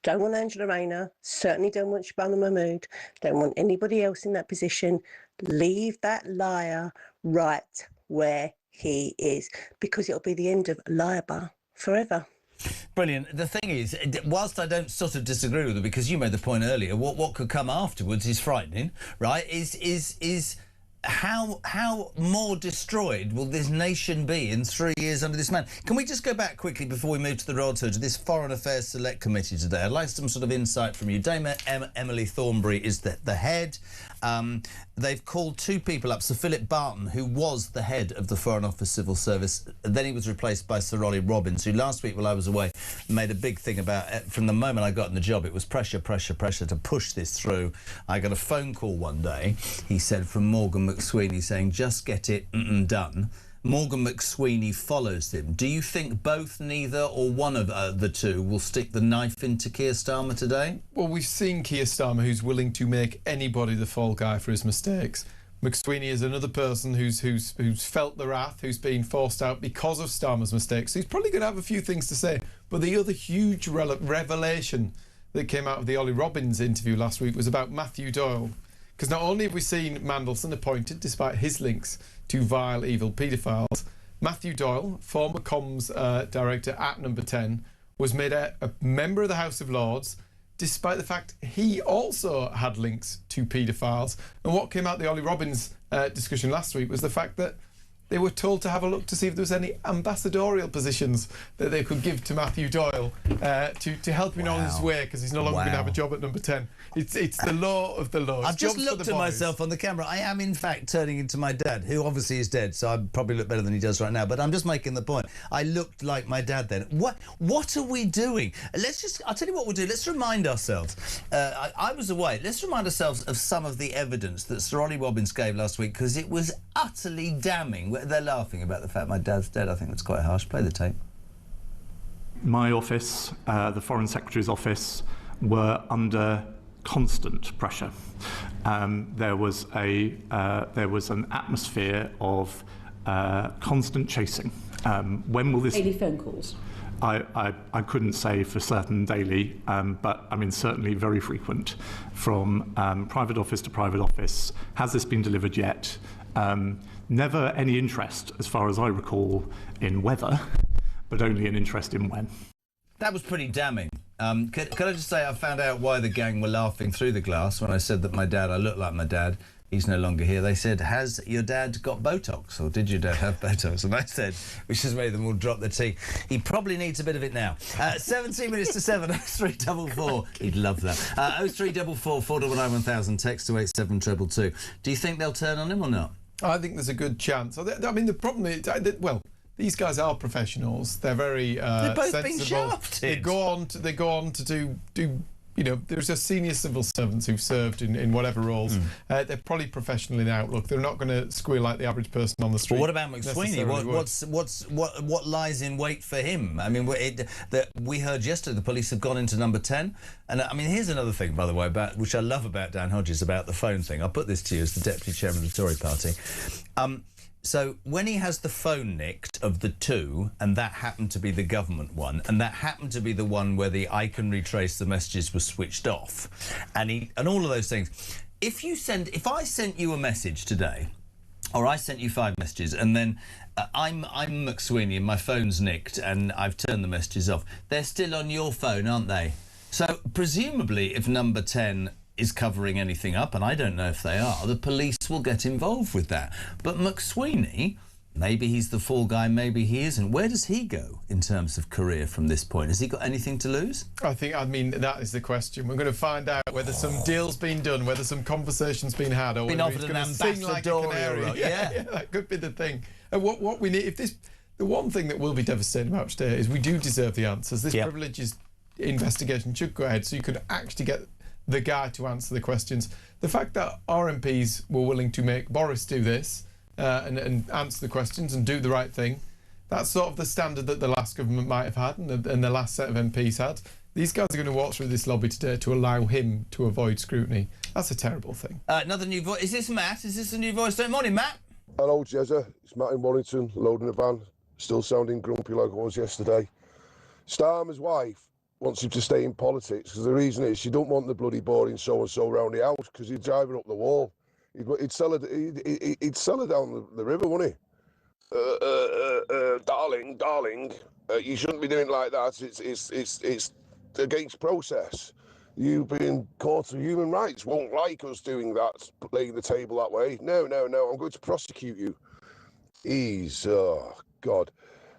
Q: Don't want Angela Rayner, certainly don't want Shabana Mahmood, don't want anybody else in that position. Leave that liar right where he is, because it'll be the end of Liar forever.
F: Brilliant. The thing is, whilst I don't sort of disagree with her, because you made the point earlier, what could come afterwards is frightening, right? Is how more destroyed will this nation be in 3 years under this man? Can we just go back quickly before we move to the Royal Tour to this Foreign Affairs Select Committee today? I'd like some sort of insight from you. Dame Emily Thornberry is the head. They've called two people up. Sir Philip Barton, who was the head of the Foreign Office Civil Service, then he was replaced by Sir Ollie Robbins, who last week while I was away made a big thing about it. From the moment I got in the job, it was pressure to push this through. I got a phone call one day, he said, from Morgan McSweeney saying, just get it done. Morgan McSweeney follows him. Do you think both, neither, or one of the two will stick the knife into Keir Starmer today?
G: Well, we've seen Keir Starmer who's willing to make anybody the fall guy for his mistakes. McSweeney is another person who's felt the wrath, who's been forced out because of Starmer's mistakes. He's probably going to have a few things to say. But the other huge revelation that came out of the Ollie Robbins interview last week was about Matthew Doyle. Because not only have we seen Mandelson appointed, despite his links to vile, evil paedophiles, Matthew Doyle, former comms director at Number 10, was made a member of the House of Lords, despite the fact he also had links to paedophiles. And what came out of the Ollie Robbins discussion last week was the fact that they were told to have a look to see if there was any ambassadorial positions that they could give to Matthew Doyle to help him on his way, because he's no longer going to have a job at Number 10. It's the law of the law.
F: I've just looked at myself on the camera. I am, in fact, turning into my dad, who obviously is dead, so I probably look better than he does right now. But I'm just making the point. I looked like my dad then. What are we doing? I'll tell you what we'll do. Let's remind ourselves. I was away. Let's remind ourselves of some of the evidence that Sir Ollie Robbins gave last week, because it was utterly damning. They're laughing about the fact my dad's dead. I think that's quite harsh. Play the tape.
R: My office, the Foreign Secretary's office, were under constant pressure. There was an atmosphere of constant chasing. When will this?
S: Daily phone calls.
R: I couldn't say for certain daily, but I mean certainly very frequent, from private office to private office. Has this been delivered yet? Never any interest, as far as I recall, in whether, but only an interest in when.
F: That was pretty damning. Could I just say I found out why the gang were laughing through the glass when I said that I look like my dad. He's no longer here. They said, has your dad got Botox, or did your dad have Botox? And I said, which has made them all drop their tea, he probably needs a bit of it now. 17 minutes to 7, 0344. He'd love that. 0344 499 1000, text to 87222. Do you think they'll turn on him or not?
G: I think there's a good chance. I mean, the problem is, well, these guys are professionals. They're very
F: they're both
G: sensible.
F: being shafted.
G: They go on to do. You know, there's just senior civil servants who've served in whatever roles. They're probably professional in outlook. They're not going to squeal like the average person on the street.
F: Well, what about McSweeney? What lies in wait for him? I mean, we heard yesterday the police have gone into Number 10. And I mean, here's another thing, by the way, which I love about Dan Hodges, about the phone thing. I'll put this to you as the Deputy Chairman of the Tory Party. So when he has the phone nicked of the two, and that happened to be the government one, and that happened to be the one where the I can retrace the messages was switched off, and all of those things. If I sent you a message today, or I sent you 5 messages, and then I'm McSweeney and my phone's nicked and I've turned the messages off, they're still on your phone, aren't they? So presumably if number 10 is covering anything up, and I don't know if they are, the police will get involved with that. But McSweeney, maybe he's the fall guy, maybe he isn't. Where does he go in terms of career from this point? Has he got anything to lose?
G: I mean, that is the question. We're going to find out whether some deal's been done, whether some conversation's been had, or
F: been
G: whether
F: offered
G: he's
F: an
G: going to sing like a canary.
F: Yeah,
G: that could be the thing. And what we need, the one thing that will be devastating about today is we do deserve the answers. This privileges investigation should go ahead, so you could actually get the guy to answer the questions. The fact that our MPs were willing to make Boris do this and answer the questions and do the right thing, that's sort of the standard that the last government might have had and the last set of MPs had. These guys are going to walk through this lobby today to allow him to avoid scrutiny. That's a terrible thing.
F: Another new voice. Is this Matt? Is this a new voice? Good morning, Matt.
S: Hello, Jezza. It's Matt in Warrington, loading a van. Still sounding grumpy like I was yesterday. Starmer's wife wants him to stay in politics because the reason is she don't want the bloody boring so-and-so round the house because he'd drive her up the wall. He'd sell her down the river, wouldn't he? Darling, you shouldn't be doing it like that. It's against process. You being court of human rights won't like us doing that, laying the table that way. No, I'm going to prosecute you. Oh, God.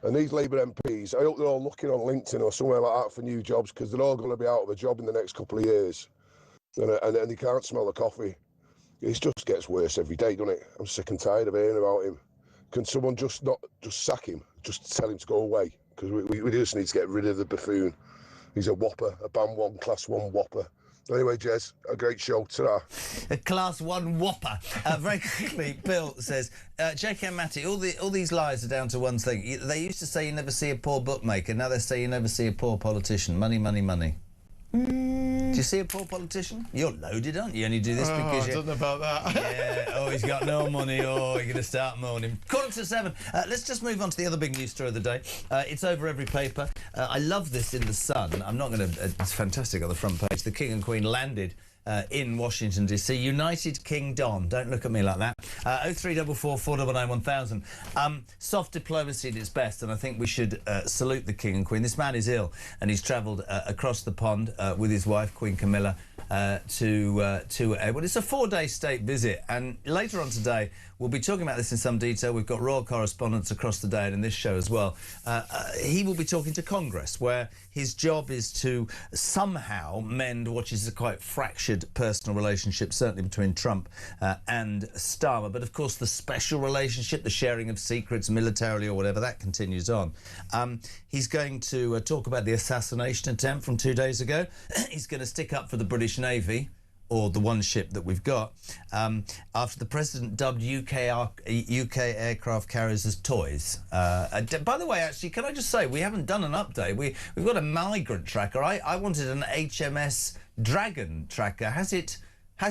S: And these Labour MPs, I hope they're all looking on LinkedIn or somewhere like that for new jobs because they're all going to be out of a job in the next couple of years. And they can't smell the coffee. It just gets worse every day, doesn't it? I'm sick and tired of hearing about him. Can someone just sack him? Just tell him to go away? Because we just need to get rid of the buffoon. He's a whopper, a Band 1, Class 1 whopper. Anyway, Jez, a great show. Ta-ra.
F: A Class 1 whopper. Very quickly, Bill says, JK and Matty, all these lies are down to one thing. They used to say you never see a poor bookmaker. Now they say you never see a poor politician. Money, money, money. Do you see a poor politician? You're loaded, aren't you? You only do this because
G: I don't know about that.
F: Yeah, oh, he's got no money. Oh, you're going to start moaning. 6:45. Let's just move on to the other big news story of the day. It's over every paper. I love this in The Sun. I'm not going to... it's fantastic on the front page. The King and Queen landed in Washington, D.C. United Kingdom. Don't look at me like that. 0344 499 1000. Soft diplomacy at its best, and I think we should salute the King and Queen. This man is ill, and he's travelled across the pond with his wife, Queen Camilla, to well, it's a 4-day state visit, and later on today we'll be talking about this in some detail. We've got royal correspondents across the day and in this show as well. He will be talking to Congress, where his job is to somehow mend what is a quite fractured personal relationship, certainly between Trump and Starmer. But of course, the special relationship, the sharing of secrets militarily or whatever, that continues on. He's going to talk about the assassination attempt from 2 days ago. He's going to stick up for the British Navy, or the one ship that we've got, after the president dubbed UK aircraft carriers as toys. By the way, actually, can I just say, we haven't done an update. We've got a migrant tracker. I wanted an HMS Dragon tracker. Has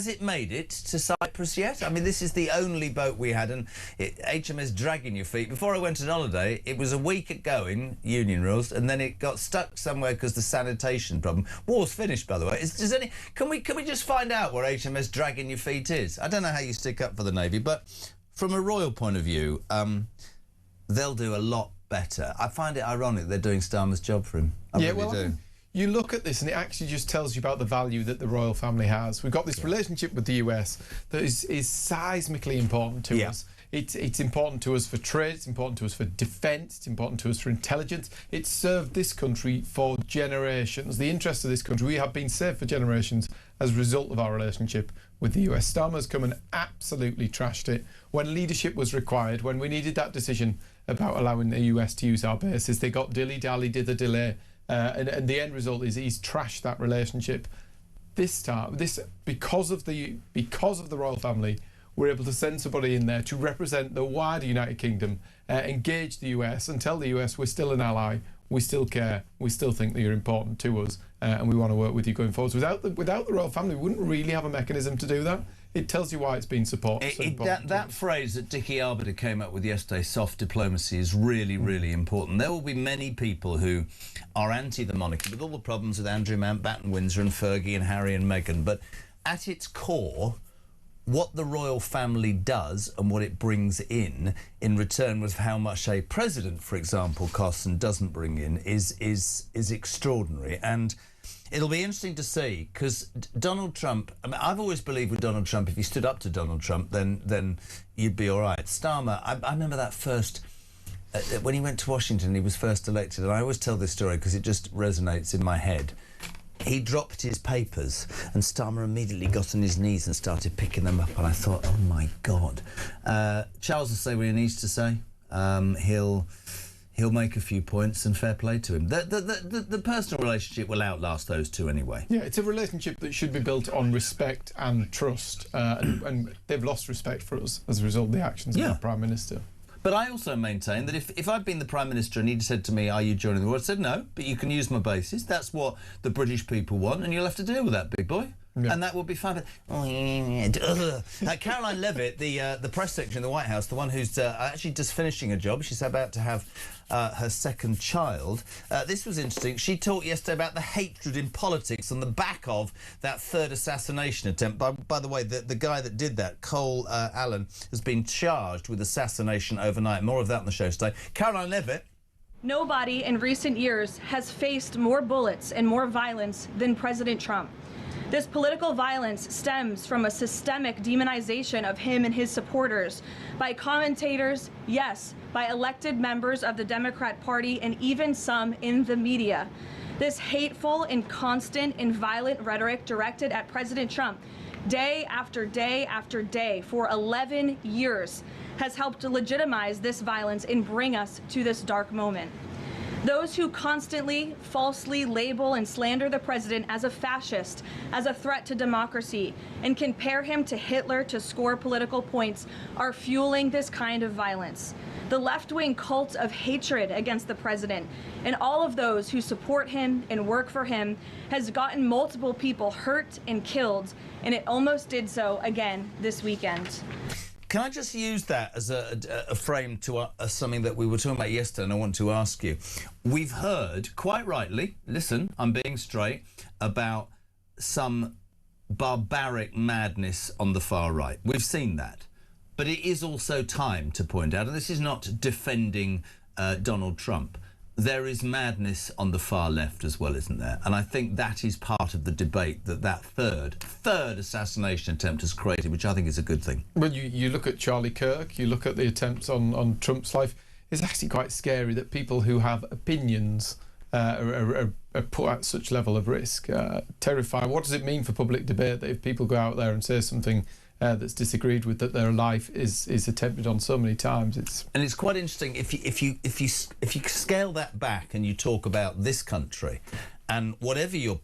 F: it made it to Cyprus yet? I mean, this is the only boat we had, and HMS dragging your feet. Before I went on holiday, it was a week at going, union rules, and then it got stuck somewhere because the sanitation problem. War's finished, by the way. Can we just find out where HMS dragging your feet is? I don't know how you stick up for the Navy, but from a royal point of view, they'll do a lot better. I find it ironic they're doing Starmer's job for him. I really do.
G: You look at this and it actually just tells you about the value that the royal family has. We've got this relationship with the US that is seismically important to us. It's important to us for trade, it's important to us for defence, it's important to us for intelligence. It's served this country for generations. The interests of this country, we have been saved for generations as a result of our relationship with the US. Starmer's come and absolutely trashed it. When leadership was required, when we needed that decision about allowing the US to use our bases, they got dilly-dally, did the delay. And the end result is he's trashed that relationship. This time, because of the royal family, we're able to send somebody in there to represent the wider United Kingdom, engage the US and tell the US we're still an ally, we still care, we still think that you're important to us, and we want to work with you going forward. Without the royal family, we wouldn't really have a mechanism to do that. it tells you why it's been supported.
F: That phrase that Dickie Arbiter came up with yesterday, soft diplomacy, is really, really important. There will be many people who are anti the monarchy, with all the problems with Andrew Mountbatten Windsor and Fergie and Harry and Meghan, but at its core, what the royal family does and what it brings in return with how much a president, for example, costs and doesn't bring in is extraordinary. And it'll be interesting to see, because Donald Trump, I mean, I've always believed with Donald Trump, if you stood up to Donald Trump, then you'd be all right. Starmer, I remember that first, when he went to Washington, he was first elected, and I always tell this story because it just resonates in my head. He dropped his papers and Starmer immediately got on his knees and started picking them up, and I thought, oh my God. Charles will say what he needs to say. He'll make a few points, and fair play to him. The personal relationship will outlast those two anyway.
G: Yeah, it's a relationship that should be built on respect and trust, and they've lost respect for us as a result of the actions of our Prime Minister.
F: But I also maintain that if I'd been the Prime Minister and he'd said to me, are you joining the war? I said, no, but you can use my bases. That's what the British people want, and you'll have to deal with that, big boy. Yeah. And that would be fun. Caroline Levitt, the press secretary in the White House, the one who's actually just finishing a job, she's about to have her second child. This was interesting. She talked yesterday about the hatred in politics on the back of that third assassination attempt. By the way, the guy that did that, Cole Allen, has been charged with assassination overnight. More of that on the show today. Caroline Levitt.
T: Nobody in recent years has faced more bullets and more violence than President Trump. This political violence stems from a systemic demonization of him and his supporters by commentators, yes, by elected members of the Democrat Party, and even some in the media. This hateful and constant and violent rhetoric directed at President Trump day after day after day for 11 years has helped to legitimize this violence and bring us to this dark moment. Those who constantly falsely label and slander the president as a fascist, as a threat to democracy, and compare him to Hitler to score political points are fueling this kind of violence. The left-wing cult of hatred against the president and all of those who support him and work for him has gotten multiple people hurt and killed, and it almost did so again this weekend.
F: Can I just use that as a frame to something that we were talking about yesterday, and I want to ask you. We've heard, quite rightly, listen, I'm being straight, about some barbaric madness on the far right. We've seen that. But it is also time to point out, and this is not defending Donald Trump, there is madness on the far left as well, isn't there? And I think that is part of the debate that third assassination attempt has created, which I think is a good thing.
G: Well, you look at Charlie Kirk, you look at the attempts on Trump's life. It's actually quite scary that people who have opinions are put at such level of risk. Terrifying. What does it mean for public debate that if people go out there and say something that's disagreed with, that their life is attempted on so many times?
F: And it's quite interesting if you scale that back and you talk about this country and whatever your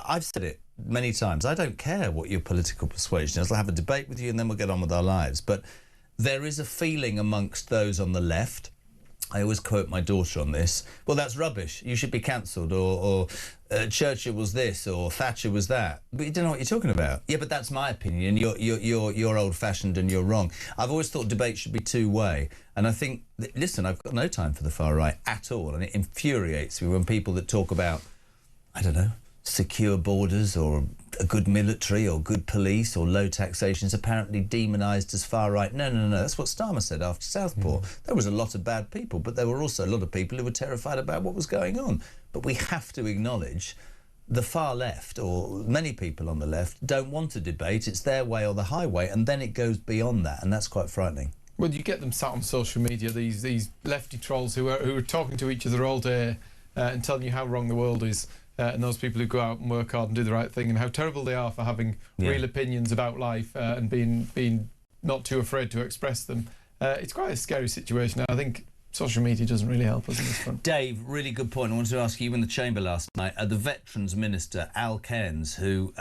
F: I've said it many times, I don't care what your political persuasion is. I'll have a debate with you and then we'll get on with our lives. But there is a feeling amongst those on the left, I always quote my daughter on this, well, that's rubbish, you should be cancelled, or Churchill was this, or Thatcher was that. But you don't know what you're talking about. Yeah, but that's my opinion. You're old-fashioned and you're wrong. I've always thought debate should be two-way. And I think, listen, I've got no time for the far right at all. And it infuriates me when people that talk about, I don't know, secure borders or a good military or good police or low taxation is apparently demonised as far right. No. That's what Starmer said after Southport. There was a lot of bad people, but there were also a lot of people who were terrified about what was going on. But we have to acknowledge the far left, or many people on the left, don't want to debate. It's their way or the highway, and then it goes beyond that, and that's quite frightening.
G: Well, you get them sat on social media, these lefty trolls who are talking to each other all day and telling you how wrong the world is. And those people who go out and work hard and do the right thing, and how terrible they are for having real opinions about life and being not too afraid to express them. It's quite a scary situation. I think social media doesn't really help us in this front.
F: Dave, really good point. I wanted to ask you in the chamber last night, the Veterans Minister, Al Cairns, who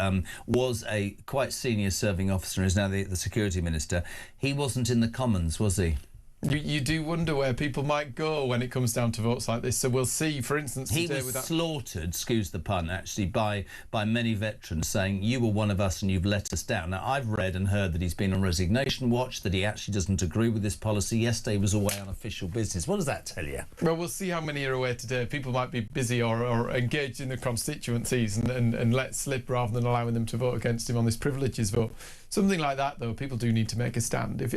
F: was a quite senior serving officer and is now the Security Minister, he wasn't in the Commons, was he?
G: You do wonder where people might go when it comes down to votes like this. So we'll see, for instance,
F: he
G: today
F: was
G: with that...
F: slaughtered, excuse the pun, actually, by many veterans saying, you were one of us and you've let us down. Now, I've read and heard that he's been on resignation watch, that he actually doesn't agree with this policy. Yesterday he was away on official business. What does that tell you?
G: Well, we'll see how many are away today. People might be busy or engaged in the constituencies and let slip rather than allowing them to vote against him on this privileges vote. Something like that, though, people do need to make a stand. If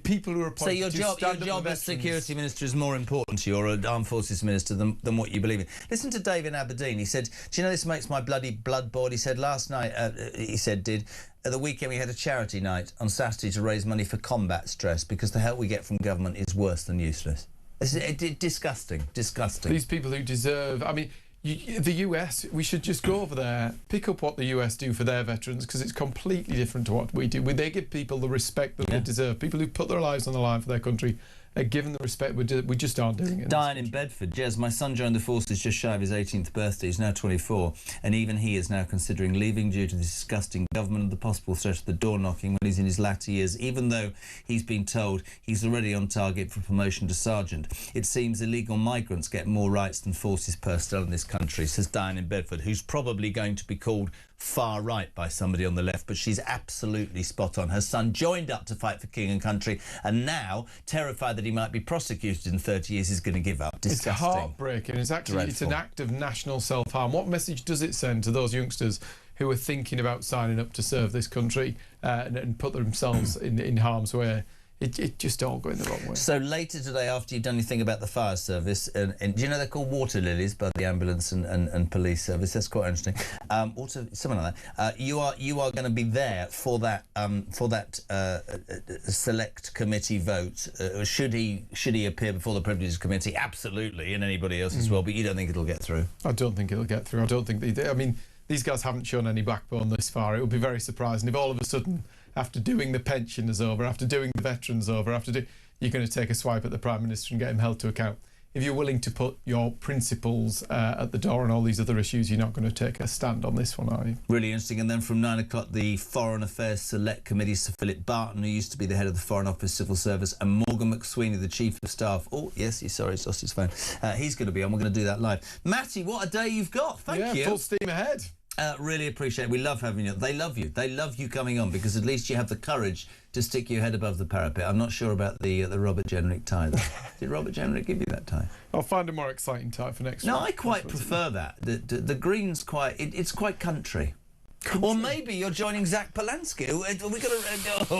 G: people who are appointed
F: so your job as security minister is more important to you, or an armed forces minister, than what you believe in. Listen to Dave in Aberdeen. He said, do you know, this makes my bloody blood boil? He said last night, at the weekend we had a charity night on Saturday to raise money for combat stress, because the help we get from government is worse than useless. It's disgusting.
G: These people who deserve... I mean... the US, we should just go over there, pick up what the US do for their veterans, because it's completely different to what we do. They give people the respect that they deserve. People who put their lives on the line for their country are given the respect. We just aren't doing it.
F: Diane in Bedford. Jez, my son joined the forces just shy of his 18th birthday. He's now 24, and even he is now considering leaving due to the disgusting government and the possible threat of the door knocking when he's in his latter years, even though he's been told he's already on target for promotion to sergeant. It seems illegal migrants get more rights than forces personnel in this country, says Diane in Bedford, who's probably going to be called far right by somebody on the left, but she's absolutely spot on. Her son joined up to fight for king and country, and now, terrified that he might be prosecuted in 30 years, is going to give up. Disgusting.
G: It's heartbreaking. It's actually it's an act of national self-harm. What message does it send to those youngsters who are thinking about signing up to serve this country and put themselves in harm's way? It just all going the wrong way.
F: So later today, after you've done your thing about the fire service, and do you know they're called water lilies by the ambulance and police service? That's quite interesting. Something like that. You are going to be there for that select committee vote. Should he appear before the privileges committee? Absolutely, and anybody else as well. But you don't think it'll get through? I don't think it'll get through. I don't think I mean, these guys haven't shown any backbone this far. It would be very surprising if all of a sudden, after doing the pensioners over, after doing the veterans over, you're going to take a swipe at the Prime Minister and get him held to account. If you're willing to put your principles at the door on all these other issues, you're not going to take a stand on this one, are you? Really interesting. And then from 9 o'clock, the Foreign Affairs Select Committee, Sir Philip Barton, who used to be the head of the Foreign Office Civil Service, and Morgan McSweeney, the Chief of Staff. Oh, yes, he's lost his phone. He's going to be on. We're going to do that live. Matty, what a day you've got. Thank you. Full steam ahead. Really appreciate it. We love having you. They love you. They love you coming on, because at least you have the courage to stick your head above the parapet. I'm not sure about the Robert Jenrick tie, though. Did Robert Jenrick give you that tie? I'll find a more exciting tie for next week. No, I quite prefer that. The green's quite... It's quite country. Or maybe you're joining Zach Polanski. We got to.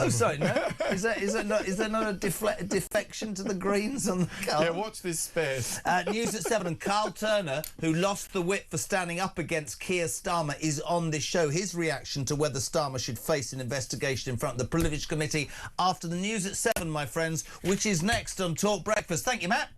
F: Oh, sorry. No, is there not a defection to the Greens on the car? Yeah, watch this space. News at 7, and Carl Turner, who lost the whip for standing up against Keir Starmer, is on this show. His reaction to whether Starmer should face an investigation in front of the Privilege Committee after the news at 7, my friends, which is next on Talk Breakfast. Thank you, Matt.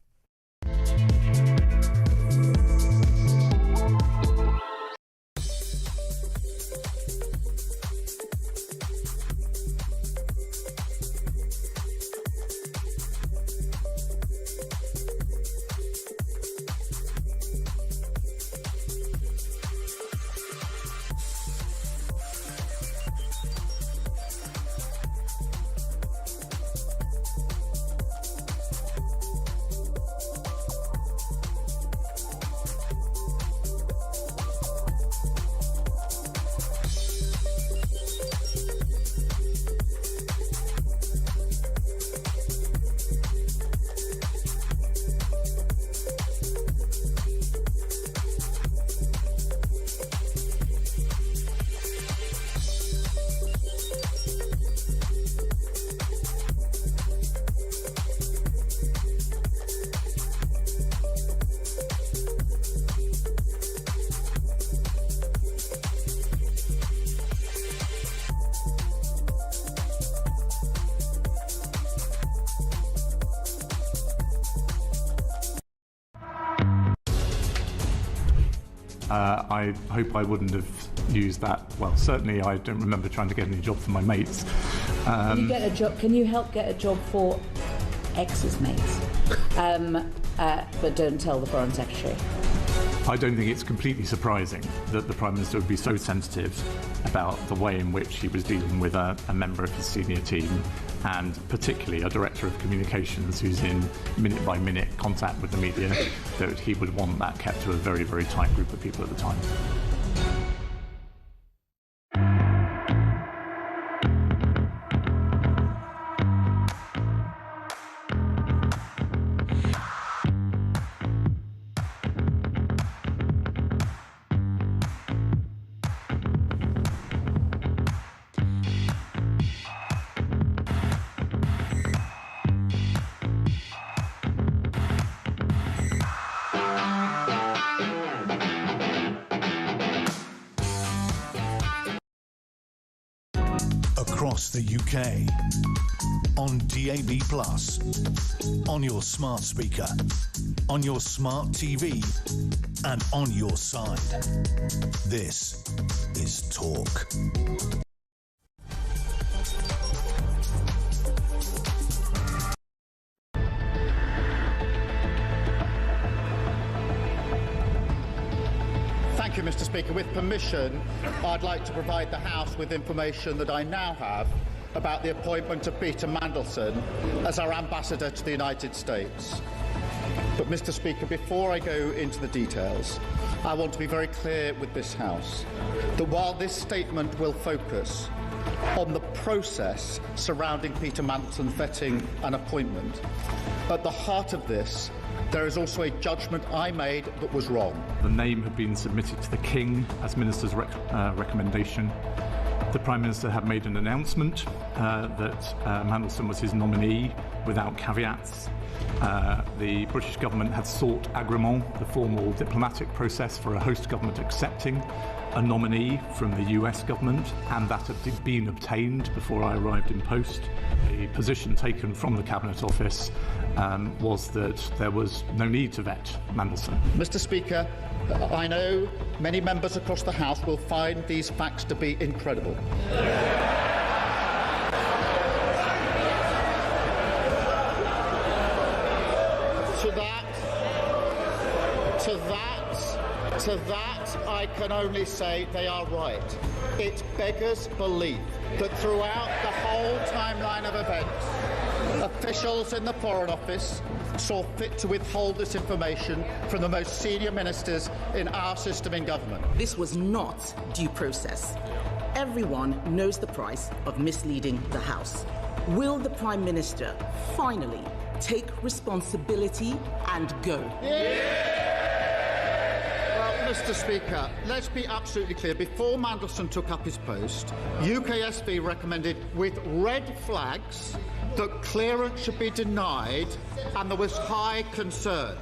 R: I hope I wouldn't have used that. Well, certainly I don't remember trying to get any job for my mates.
U: Can you get a job? Can you help get a job for ex's mates? But don't tell the Foreign Secretary.
R: I don't think it's completely surprising that the Prime Minister would be so sensitive about the way in which he was dealing with a member of his senior team, and particularly a director of communications who's in minute-by-minute contact with the media, that he would want that kept to a very, very tight group of people at the time.
E: Across the UK, on DAB+, on your smart speaker, on your smart TV, and on your side. This is Talk.
I: Thank you, Mr. Speaker. With permission, I'd like to provide the House with information that I now have about the appointment of Peter Mandelson as our ambassador to the United States. But, Mr. Speaker, before I go into the details, I want to be very clear with this House that while this statement will focus on the process surrounding Peter Mandelson's vetting and appointment, at the heart of this, there is also a judgment I made that was wrong.
R: The name had been submitted to the King as Minister's recommendation. The Prime Minister had made an announcement that Mandelson was his nominee without caveats. The British government had sought agrément, the formal diplomatic process for a host government accepting a nominee from the US government, and that had been obtained before I arrived in post. The position taken from the Cabinet Office was that there was no need to vet Mandelson.
I: Mr. Speaker, I know many members across the House will find these facts to be incredible. To that, I can only say they are right. It beggars belief that throughout the whole timeline of events, officials in the Foreign Office saw fit to withhold this information from the most senior ministers in our system in government.
A: This was not due process. Everyone knows the price of misleading the House. Will the Prime Minister finally take responsibility and go?
I: Yeah! Mr. Speaker, let's be absolutely clear. Before Mandelson took up his post, UKSV recommended with red flags that clearance should be denied, and there was high concern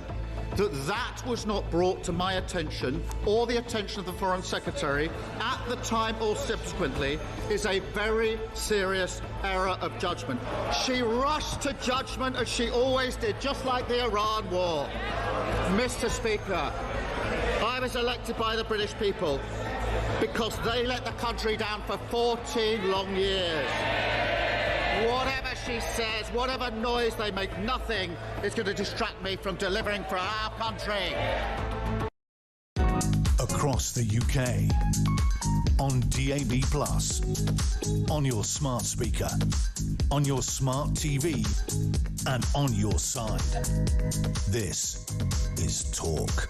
I: that was not brought to my attention or the attention of the Foreign Secretary at the time or subsequently is a very serious error of judgment. She rushed to judgment as she always did, just like the Iran war. Mr. Speaker, I was elected by the British people because they let the country down for 14 long years. Whatever she says, whatever noise they make, nothing is going to distract me from delivering for our country.
E: Across the UK, on DAB+, on your smart speaker, on your smart TV, and on your side. This is Talk.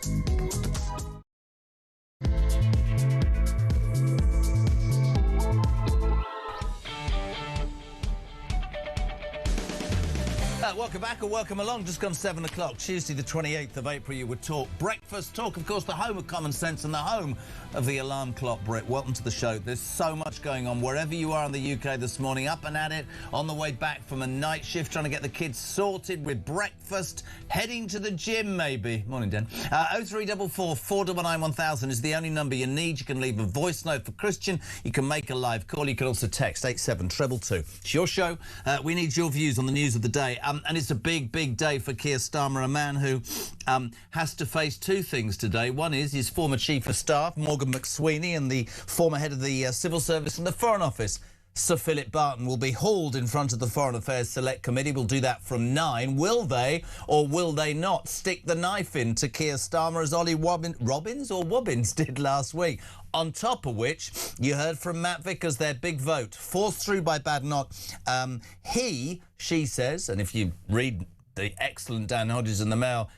F: Welcome back or welcome along. Just gone 7 o'clock, Tuesday the 28th of April. You would Talk Breakfast Talk, of course, the home of common sense and the home of the alarm clock. Brett, welcome to the show. There's so much going on wherever you are in the UK this morning, up and at it, on the way back from a night shift, trying to get the kids sorted with breakfast, heading to the gym maybe. Morning, Dan. 0344 499 1000 is the only number you need. You can leave a voice note for Christian. You can make a live call. You can also text 87222. It's your show. We need your views on the news of the day. And it's a big, big day for Keir Starmer, a man who has to face two things today. One is his former Chief of Staff, Morgan McSweeney, and the former head of the Civil Service and the Foreign Office, Sir Philip Barton will be hauled in front of the Foreign Affairs Select Committee. We'll do that from 9. Will they, or will they not, stick the knife into Keir Starmer as Ollie Wobbins did last week? On top of which, you heard from Matt Vickers, their big vote, forced through by Badenoch. She says, and if you read the excellent Dan Hodges in the Mail,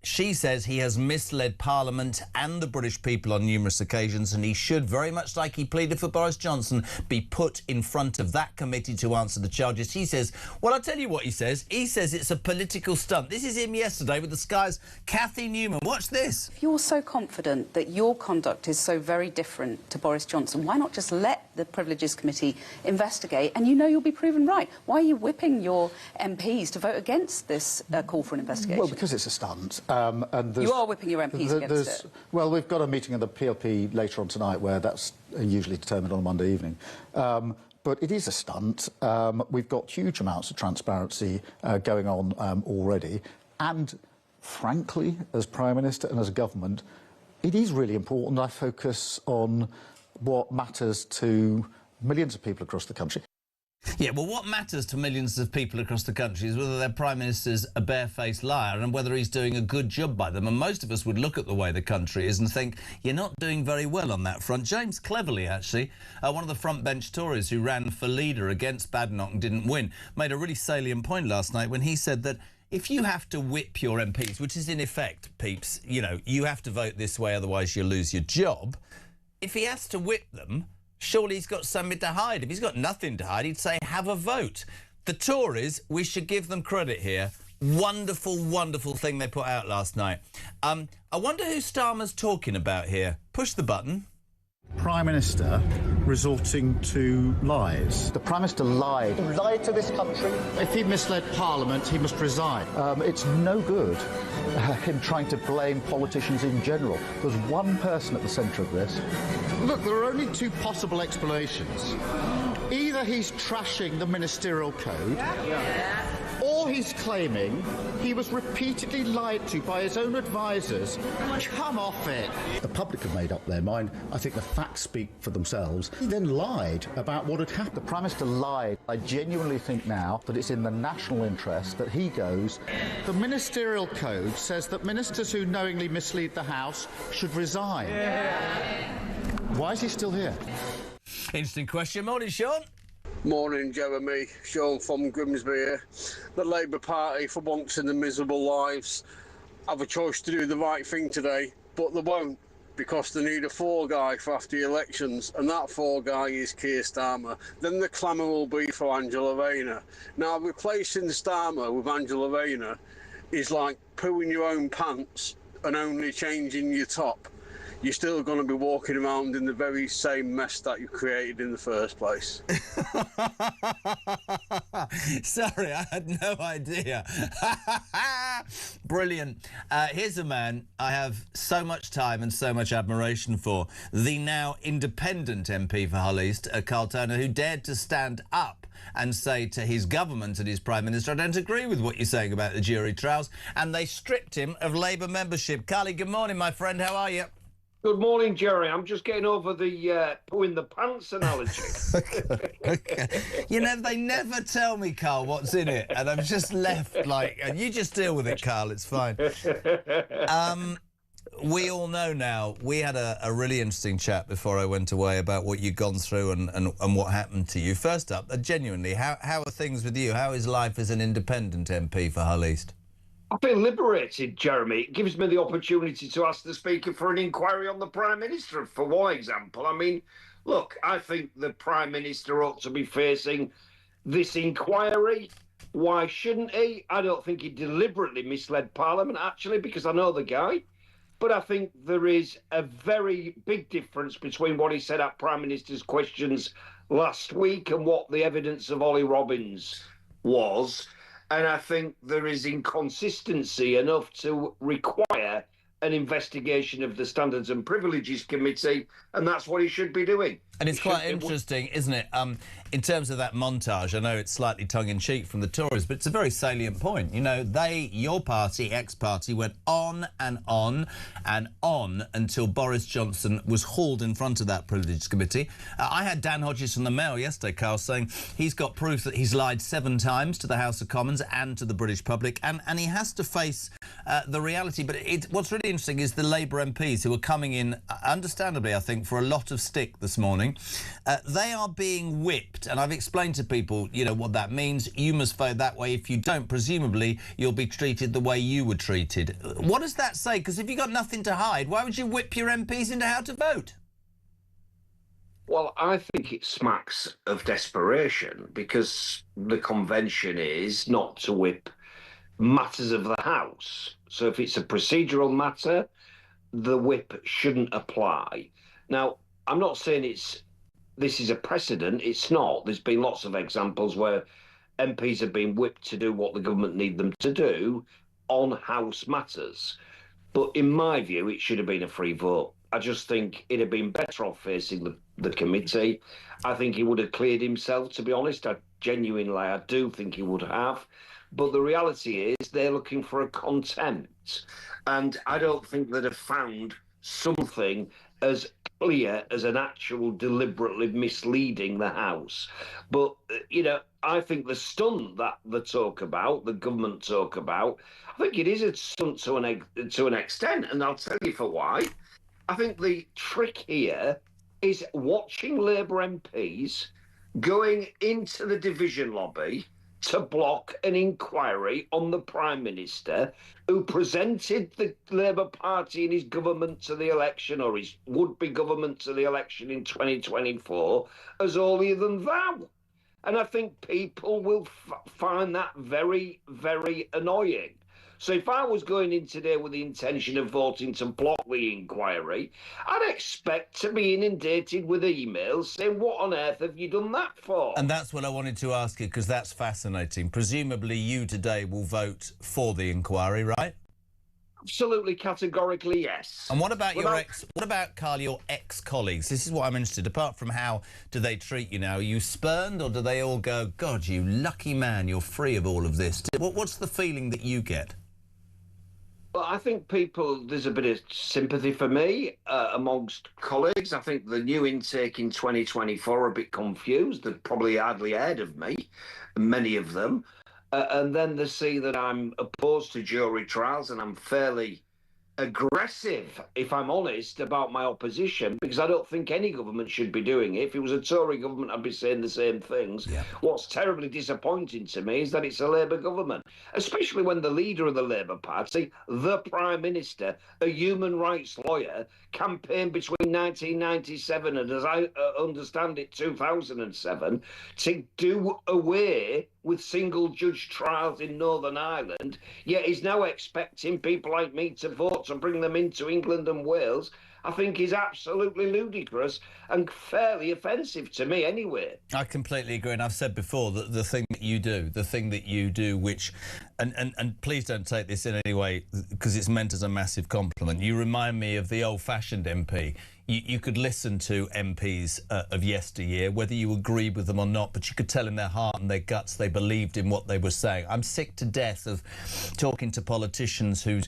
F: she says he has misled Parliament and the British people on numerous occasions, and he should, very much like he pleaded for Boris Johnson, be put in front of that committee to answer the charges. He says, well, I'll tell you what he says. He says it's a political stunt. This is him yesterday with the Sky's Cathy Newman. Watch this.
H: If you're so confident that your conduct is so very different to Boris Johnson, why not just let the Privileges Committee investigate, and you know you'll be proven right? Why are you whipping your MPs to vote against this call for an investigation?
I: Well, because it's a stunt. And
H: you are whipping your MPs against it.
I: Well, we've got a meeting of the PLP later on tonight where that's usually determined on a Monday evening. But it is a stunt. We've got huge amounts of transparency going on already. And frankly, as Prime Minister and as a government, it is really important I focus on what matters to millions of people across the country.
F: Yeah, well, what matters to millions of people across the country is whether their Prime Minister's a barefaced liar and whether he's doing a good job by them. And most of us would look at the way the country is and think, you're not doing very well on that front. James Cleverly, actually, one of the front bench Tories who ran for leader against Badenoch and didn't win, made a really salient point last night when he said that if you have to whip your MPs, which is in effect, peeps, you know, you have to vote this way, otherwise you'll lose your job. If he has to whip them, surely he's got something to hide. If he's got nothing to hide, he'd say, have a vote. The Tories, we should give them credit here. Wonderful, wonderful thing they put out last night. I wonder who Starmer's talking about here. Push the button.
I: Prime Minister resorting to lies. The Prime Minister lied. He lied to this country. If he misled Parliament, he must resign. It's no good him trying to blame politicians in general. There's one person at the centre of this. Look, there are only two possible explanations. Either he's trashing the ministerial code, or he's claiming he was repeatedly lied to by his own advisers. Come off it. The public have made up their mind. I think the facts speak for themselves. He then lied about what had happened. The Prime Minister lied. I genuinely think now that it's in the national interest that he goes. The ministerial code says that ministers who knowingly mislead the House should resign. Why is he still here?
F: Interesting question. Morning, Sean.
D: Morning, Jeremy. Sean from Grimsby here. The Labour Party, for once in their miserable lives, have a choice to do the right thing today, but they won't, because they need a fall guy for after the elections, and that fall guy is Keir Starmer. Then the clamour will be for Angela Rayner. Now, replacing Starmer with Angela Rayner is like pooing your own pants and only changing your top. You're still going to be walking around in the very same mess that you created in the first place.
F: Sorry, I had no idea. Brilliant. Here's a man I have so much time and so much admiration for. The now independent MP for Hull East, Carl Turner, who dared to stand up and say to his government and his Prime Minister, I don't agree with what you're saying about the jury trials, and they stripped him of Labour membership. Carly, good morning, my friend. How are you?
V: Good morning, Jerry. I'm just getting over the pooing the pants analogy.
F: Okay. You know, they never tell me, Carl, what's in it, and I'm just left like, and you just deal with it, Carl, it's fine. We all know now, we had a really interesting chat before I went away about what you'd gone through and what happened to you. First up, genuinely, how are things with you? How is life as an independent MP for Hull East?
V: I feel liberated, Jeremy. It gives me the opportunity to ask the Speaker for an inquiry on the Prime Minister, for one example. I mean, look, I think the Prime Minister ought to be facing this inquiry. Why shouldn't he? I don't think he deliberately misled Parliament, actually, because I know the guy. But I think there is a very big difference between what he said at Prime Minister's questions last week and what the evidence of Ollie Robbins was. And I think there is inconsistency enough to require an investigation of the Standards and Privileges Committee, and that's what he should be doing.
F: And it's quite interesting, isn't it? In terms of that montage, I know it's slightly tongue-in-cheek from the Tories, but it's a very salient point. You know, your party, ex-party, went on and on and on until Boris Johnson was hauled in front of that Privileges Committee. I had Dan Hodges from the Mail yesterday, Carl, saying he's got proof that he's lied 7 times to the House of Commons and to the British public, and he has to face the reality. But what's really interesting is the Labour MPs who are coming in, understandably, I think, for a lot of stick this morning. They are being whipped, and I've explained to people, you know, what that means. You must vote that way. If you don't, presumably, you'll be treated the way you were treated. What does that say? Because if you've got nothing to hide, why would you whip your MPs into how to vote?
V: Well, I think it smacks of desperation, because the convention is not to whip matters of the House. So if it's a procedural matter, the whip shouldn't apply. Now, I'm not saying this is a precedent. It's not. There's been lots of examples where MPs have been whipped to do what the government need them to do on House matters. But in my view, it should have been a free vote. I just think it'd have been better off facing the committee. I think he would have cleared himself, to be honest. I do think he would have. But the reality is they're looking for a contempt. And I don't think they'd have found something as clear as an actual deliberately misleading the House. But, you know, I think the stunt that the government talk about, I think it is a stunt to an extent, and I'll tell you for why. I think the trick here is watching Labour MPs going into the division lobby to block an inquiry on the Prime Minister, who presented the Labour Party and his government to the election, or his would-be government to the election in 2024, as holier than thou. And I think people will find that very, very annoying. So if I was going in today with the intention of voting to block the inquiry, I'd expect to be inundated with emails saying, what on earth have you done that for?
F: And that's what I wanted to ask you, because that's fascinating. Presumably you today will vote for the inquiry, right?
V: Absolutely, categorically, yes.
F: And what about Carl, your ex-colleagues? This is what I'm interested. Apart from how do they treat you now? Are you spurned, or do they all go, God, you lucky man, you're free of all of this? What's the feeling that you get?
V: Well, I think there's a bit of sympathy for me amongst colleagues. I think the new intake in 2024 are a bit confused. They've probably hardly heard of me, many of them. And then they see that I'm opposed to jury trials, and I'm fairly aggressive, if I'm honest, about my opposition, because I don't think any government should be doing it. If it was a Tory government, I'd be saying the same things. Yeah. What's terribly disappointing to me is that it's a Labour government, especially when the leader of the Labour Party, the Prime Minister, a human rights lawyer, campaigned between 1997 and, as I understand it, 2007, to do away with single judge trials in Northern Ireland, yet he's now expecting people like me to vote to bring them into England and Wales. I think is absolutely ludicrous and fairly offensive to me anyway.
F: I completely agree, and I've said before that the thing that you do, which, and please don't take this in any way because it's meant as a massive compliment, you remind me of the old-fashioned MP. You could listen to MPs of yesteryear, whether you agreed with them or not, but you could tell in their heart and their guts they believed in what they were saying. I'm sick to death of talking to politicians who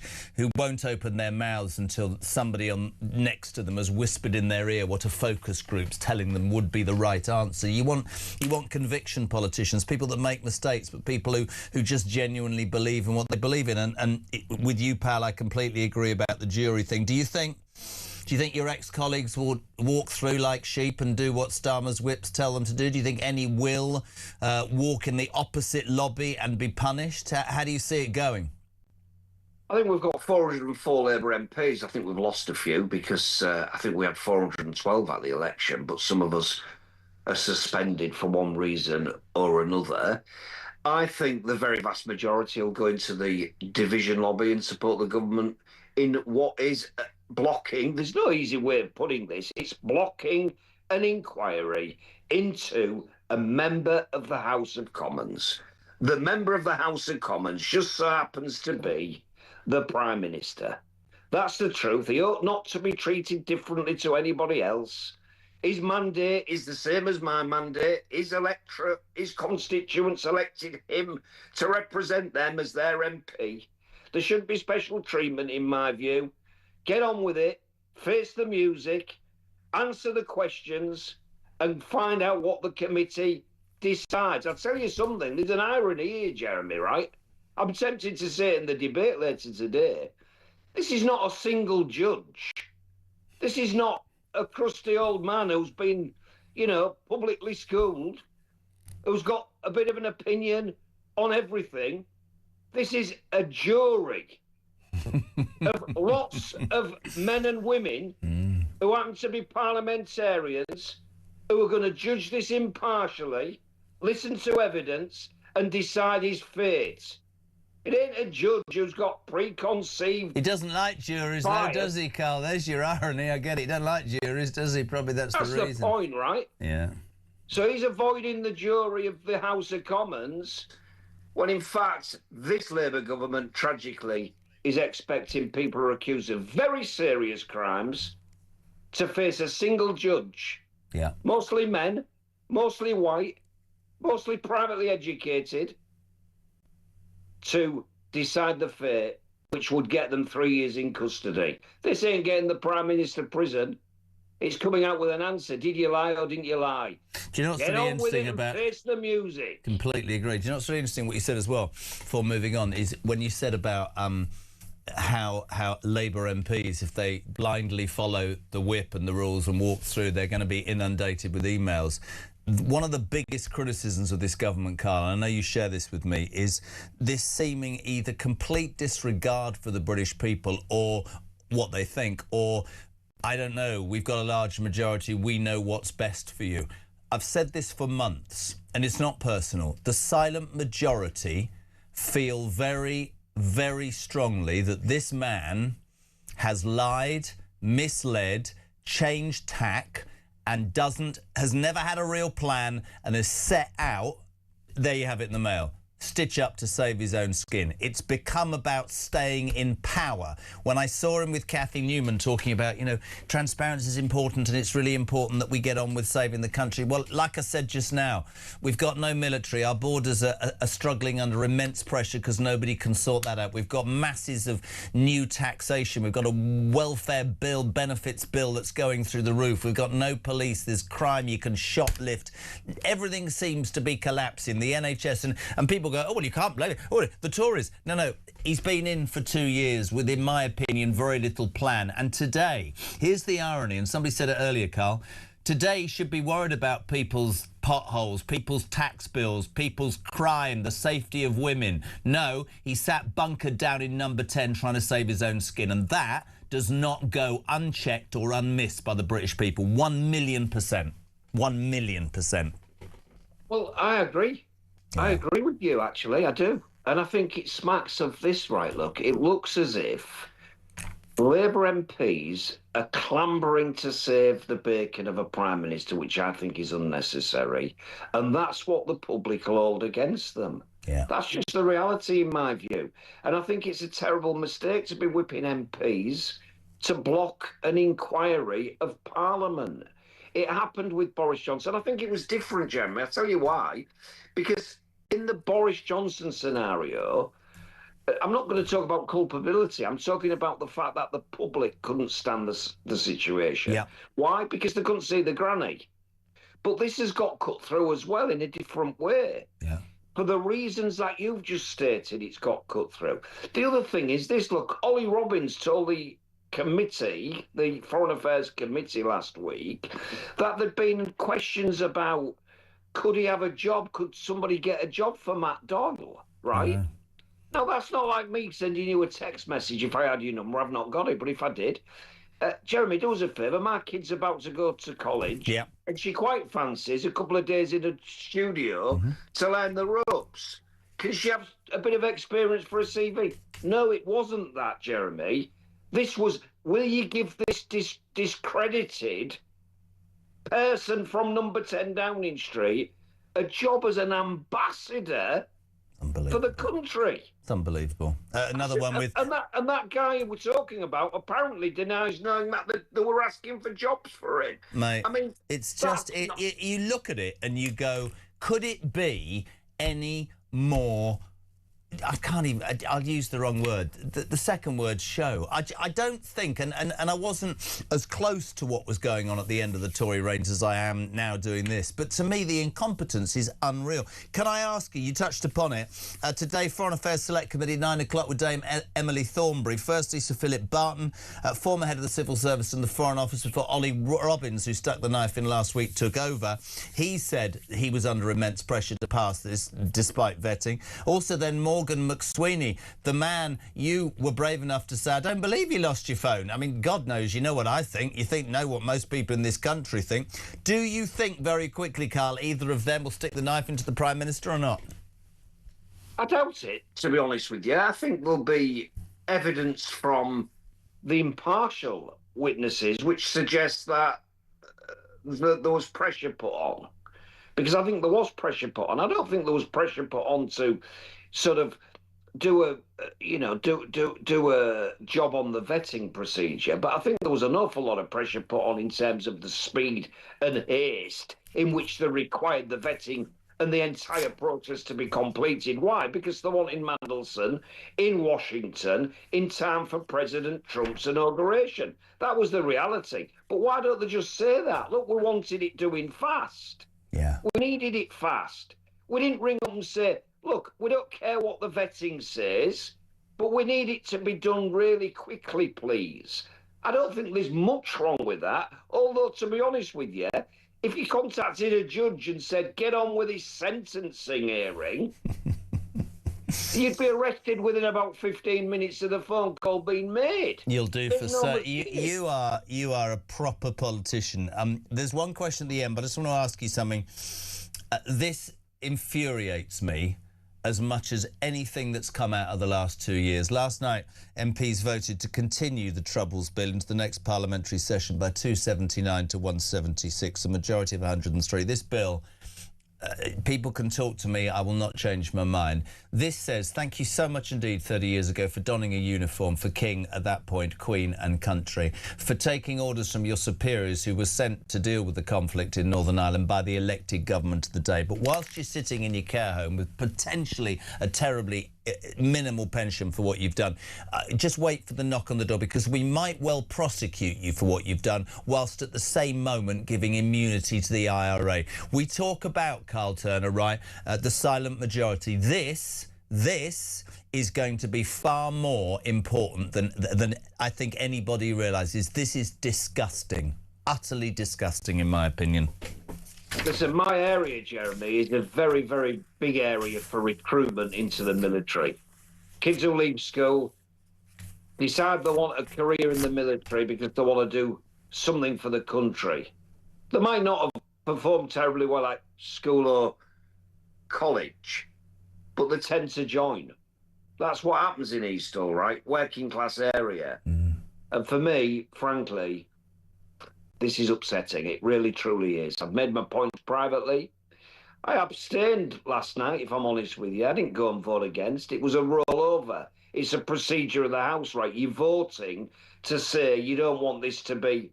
F: won't open their mouths until somebody next to them has whispered in their ear what a focus group's telling them would be the right answer. You want conviction politicians, people that make mistakes, but people who just genuinely believe in what they believe in. And with you, pal, I completely agree about the jury thing. Do you think your ex-colleagues will walk through like sheep and do what Starmer's whips tell them to do? Do you think any will walk in the opposite lobby and be punished? How do you see it going?
V: I think we've got 404 Labour MPs. I think we've lost a few because I think we had 412 at the election, but some of us are suspended for one reason or another. I think the very vast majority will go into the division lobby and support the government in what is blocking, there's no easy way of putting this, it's blocking an inquiry into a member of the House of Commons. The member of the House of Commons just so happens to be the Prime Minister. That's the truth. He ought not to be treated differently to anybody else. His mandate is the same as my mandate. His electorate, his constituents elected him to represent them as their MP. There shouldn't be special treatment, in my view. Get on with it, face the music, answer the questions, and find out what the committee decides. I'll tell you something, there's an irony here, Jeremy, right? I'm tempted to say it in the debate later today. This is not a single judge. This is not a crusty old man who's been, you know, publicly schooled, who's got a bit of an opinion on everything. This is a jury of lots of men and women who happen to be parliamentarians who are going to judge this impartially, listen to evidence, and decide his fate. It ain't a judge who's got preconceived...
F: He doesn't like juries, though, does he, Carl? There's your irony. I get it. He doesn't like juries, does he? Probably that's the reason.
V: That's the point, right?
F: Yeah.
V: So he's avoiding the jury of the House of Commons when, in fact, this Labour government, tragically, is expecting people who are accused of very serious crimes to face a single judge.
F: Yeah.
V: Mostly men, mostly white, mostly privately educated, to decide the fate, which would get them 3 years in custody. This ain't getting the Prime Minister prison. It's coming out with an answer. Did you lie or didn't you lie?
F: Do you know what's
V: Get
F: really
V: on with
F: interesting
V: it and
F: about...
V: face the music.
F: Completely agree. Do you know what's really interesting, what you said as well, before moving on, is when you said about how Labour MPs, if they blindly follow the whip and the rules and walk through, they're going to be inundated with emails. One of the biggest criticisms of this government, Carl, and I know you share this with me, is this seeming either complete disregard for the British people or what they think, or, I don't know, we've got a large majority, we know what's best for you. I've said this for months, and it's not personal. The silent majority feel very, very strongly that this man has lied, misled, changed tack, and has never had a real plan and has set out, there you have it in the mail, stitch up to save his own skin. It's become about staying in power. When I saw him with Cathy Newman talking about, you know, transparency is important and it's really important that we get on with saving the country. Well, like I said just now, we've got no military. Our borders are struggling under immense pressure because nobody can sort that out. We've got masses of new taxation. We've got a welfare bill, benefits bill that's going through the roof. We've got no police. There's crime. You can shoplift. Everything seems to be collapsing. The NHS and people go, oh, well, you can't blame it. Oh, the Tories. No, he's been in for 2 years with, in my opinion, very little plan. And today, here's the irony, and somebody said it earlier, Carl, today he should be worried about people's potholes, people's tax bills, people's crime, the safety of women. No, he sat bunkered down in number 10 trying to save his own skin, and that does not go unchecked or unmissed by the British people. 1,000,000%. 1,000,000%.
V: Well, I agree. I agree with you, actually, I do. And I think it smacks of this, right, look, it looks as if Labour MPs are clambering to save the bacon of a Prime Minister, which I think is unnecessary, and that's what the public will hold against them.
F: Yeah.
V: That's just the reality, in my view. And I think it's a terrible mistake to be whipping MPs to block an inquiry of Parliament. It happened with Boris Johnson. I think it was different, Jeremy. I'll tell you why. Because in the Boris Johnson scenario, I'm not going to talk about culpability. I'm talking about the fact that the public couldn't stand the situation.
F: Yeah.
V: Why? Because they couldn't see the granny. But this has got cut through as well in a different way.
F: Yeah.
V: For the reasons that you've just stated, it's got cut through. The other thing is this, look, Ollie Robbins told the committee, the Foreign Affairs Committee last week, that there'd been questions about could he have a job? Could somebody get a job for Matt Doyle, right? Now, that's not like me sending you a text message if I had your number. I've not got it, but if I did. Jeremy, do us a favour. My kid's about to go to college.
F: Yeah.
V: And she quite fancies a couple of days in a studio to learn the ropes. Can she have a bit of experience for a CV? No, it wasn't that, Jeremy. This was, will you give this discredited person from number 10 Downing Street a job as an ambassador for the country.
F: It's unbelievable. Another one with...
V: And that guy we're talking about apparently denies knowing that they were asking for jobs for it.
F: Mate,
V: I mean...
F: it's just... you look at it and you go, could it be any more... I can't even... I'll use the wrong word. The second word, show. I don't think, and I wasn't as close to what was going on at the end of the Tory reigns as I am now doing this, but to me the incompetence is unreal. Can I ask you touched upon it, today Foreign Affairs Select Committee, 9 o'clock with Dame Emily Thornberry. Firstly, Sir Philip Barton, former head of the Civil Service and the Foreign Office before Ollie Robbins, who stuck the knife in last week, took over. He said he was under immense pressure to pass this, despite vetting. Also then Morgan McSweeney, the man you were brave enough to say, I don't believe you lost your phone. I mean, God knows, you know what I think. You know what most people in this country think. Do you think, very quickly, Carl, either of them will stick the knife into the Prime Minister or not?
V: I doubt it, to be honest with you. I think there'll be evidence from the impartial witnesses which suggests that there was pressure put on. Because I think there was pressure put on. I don't think there was pressure put on to sort of do a job on the vetting procedure, but I think there was an awful lot of pressure put on in terms of the speed and haste in which they required the vetting and the entire process to be completed. Why? Because they wanted Mandelson in Washington in time for President Trump's inauguration. That was the reality. But why don't they just say that? Look, we wanted it doing fast.
F: Yeah.
V: We needed it fast. We didn't ring up and say, look, we don't care what the vetting says, but we need it to be done really quickly, please. I don't think there's much wrong with that. Although, to be honest with you, if you contacted a judge and said, get on with his sentencing hearing, you'd be arrested within about 15 minutes of the phone call being made.
F: You'll do for certain. You are a proper politician. There's one question at the end, but I just want to ask you something. This infuriates me as much as anything that's come out of the last 2 years. Last night, MPs voted to continue the Troubles Bill into the next parliamentary session by 279 to 176, a majority of 103. This bill, people can talk to me, I will not change my mind. This says, thank you so much indeed 30 years ago for donning a uniform for King, at that point, Queen and country, for taking orders from your superiors who were sent to deal with the conflict in Northern Ireland by the elected government of the day. But whilst you're sitting in your care home with potentially a terribly minimal pension for what you've done, just wait for the knock on the door, because we might well prosecute you for what you've done whilst at the same moment giving immunity to the IRA. We talk about, Carl Turner, right, the silent majority. This is going to be far more important than I think anybody realises. This is disgusting, utterly disgusting in my opinion.
V: Listen, my area, Jeremy, is a very, very big area for recruitment into the military. Kids who leave school decide they want a career in the military because they want to do something for the country. They might not have performed terribly well at school or college, but they tend to join. That's what happens in Eastall, right? Working class area. And for me, frankly, this is upsetting. It really, truly is. I've made my points privately. I abstained last night, if I'm honest with you. I didn't go and vote against. It was a rollover. It's a procedure of the House, right? You're voting to say you don't want this to be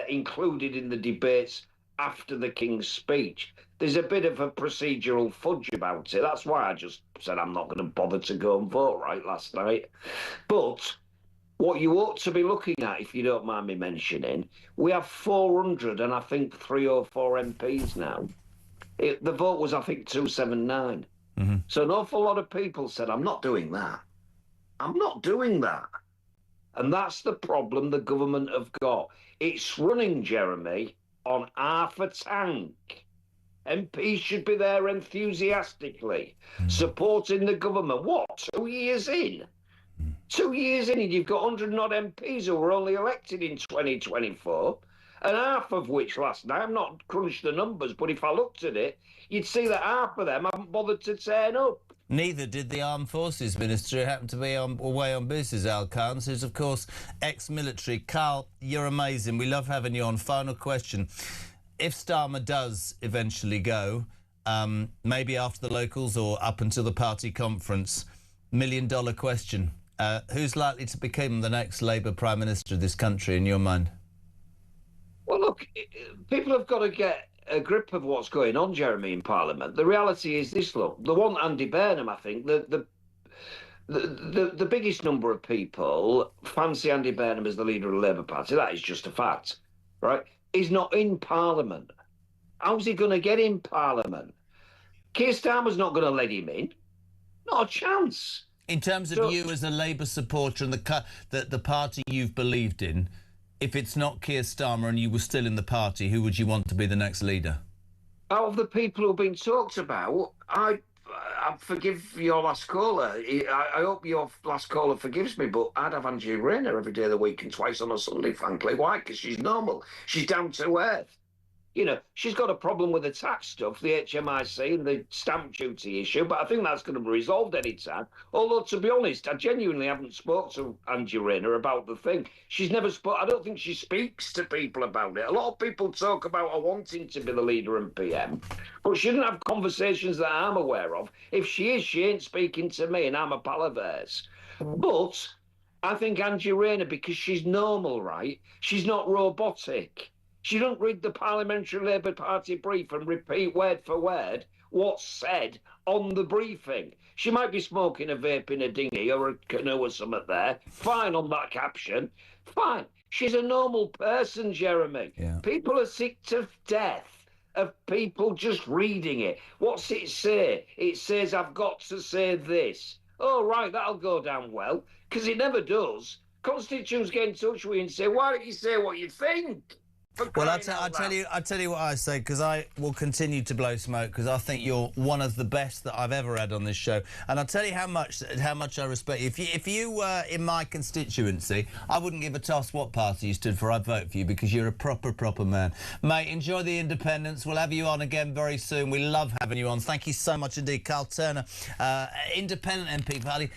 V: included in the debates after the King's speech. There's a bit of a procedural fudge about it. That's why I just said I'm not going to bother to go and vote right last night. But what you ought to be looking at, if you don't mind me mentioning, we have 400 and I think 3 or 4 MPs now. The vote was, I think, 279. So an awful lot of people said, I'm not doing that. I'm not doing that. And that's the problem the government have got. It's running, Jeremy, on half a tank. MPs should be there enthusiastically, supporting the government. What, 2 years in? 2 years in, and you've got 100 and odd MPs who were only elected in 2024, and half of which last night, I've not crunched the numbers, but if I looked at it, you'd see that half of them haven't bothered to turn up.
F: Neither did the Armed Forces Minister, who happened to be away on business, Al Khan, who's, of course, ex-military. Carl, you're amazing. We love having you on. Final question. If Starmer does eventually go, maybe after the locals or up until the party conference. $1 million question. Who's likely to become the next Labour Prime Minister of this country, in your mind?
V: Well, look, people have got to get a grip of what's going on, Jeremy, in Parliament. The reality is this, look, they want Andy Burnham, I think. The biggest number of people fancy Andy Burnham as the leader of the Labour Party. That is just a fact, right? He's not in Parliament. How's he going to get in Parliament? Keir Starmer's not going to let him in. Not a chance.
F: In terms of you as a Labour supporter and the party you've believed in, if it's not Keir Starmer and you were still in the party, who would you want to be the next leader?
V: Out of the people who've been talked about, I forgive your last caller. I hope your last caller forgives me, but I'd have Angie Rayner every day of the week and twice on a Sunday, frankly. Why? Because she's normal. She's down to earth. You know, she's got a problem with the tax stuff, the HMIC and the stamp duty issue, but I think that's going to be resolved any time. Although, to be honest, I genuinely haven't spoke to Angie Rayner about the thing. She's never spoke. I don't think she speaks to people about it. A lot of people talk about her wanting to be the leader and PM, but she didn't have conversations that I'm aware of. If she is, she ain't speaking to me, and I'm a pal of hers. But I think Angie Rayner, because she's normal, right? She's not robotic. She doesn't read the Parliamentary Labour Party brief and repeat word for word what's said on the briefing. She might be smoking a vape in a dinghy or a canoe or something there. Fine on that caption. Fine. She's a normal person, Jeremy.
F: Yeah.
V: People are sick to death of people just reading it. What's it say? It says, I've got to say this. Oh, right, that'll go down well. Because it never does. Constituents get in touch with you and say, why don't you say what you think?
F: Well, I tell you what I say, because I will continue to blow smoke, because I think you're one of the best that I've ever had on this show, and I'll tell you how much I respect you. If you were in my constituency, I wouldn't give a toss what party you stood for. I'd vote for you because you're a proper man, mate. Enjoy the independence. We'll have you on again very soon. We love having you on. Thank you so much indeed, Carl Turner, independent MP party.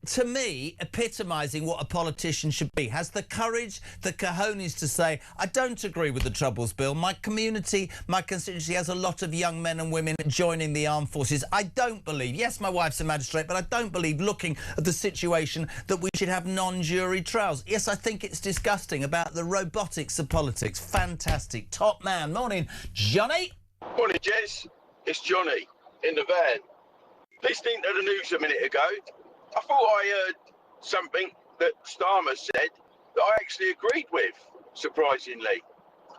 F: To me, epitomising what a politician should be. Has the courage, the cojones to say, I don't agree with the Troubles Bill. My community, my constituency has a lot of young men and women joining the armed forces. I don't believe, yes, my wife's a magistrate, but I don't believe, looking at the situation, that we should have non-jury trials. Yes, I think it's disgusting about the robotics of politics. Fantastic. Top man. Morning, Johnny.
B: Morning, Jez. It's Johnny in the van. Listening to the news a minute ago, I thought I heard something that Starmer said that I actually agreed with, surprisingly.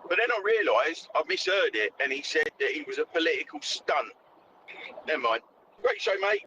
B: But then I realised I misheard it, and he said that he was a political stunt. Never mind. Great show, mate.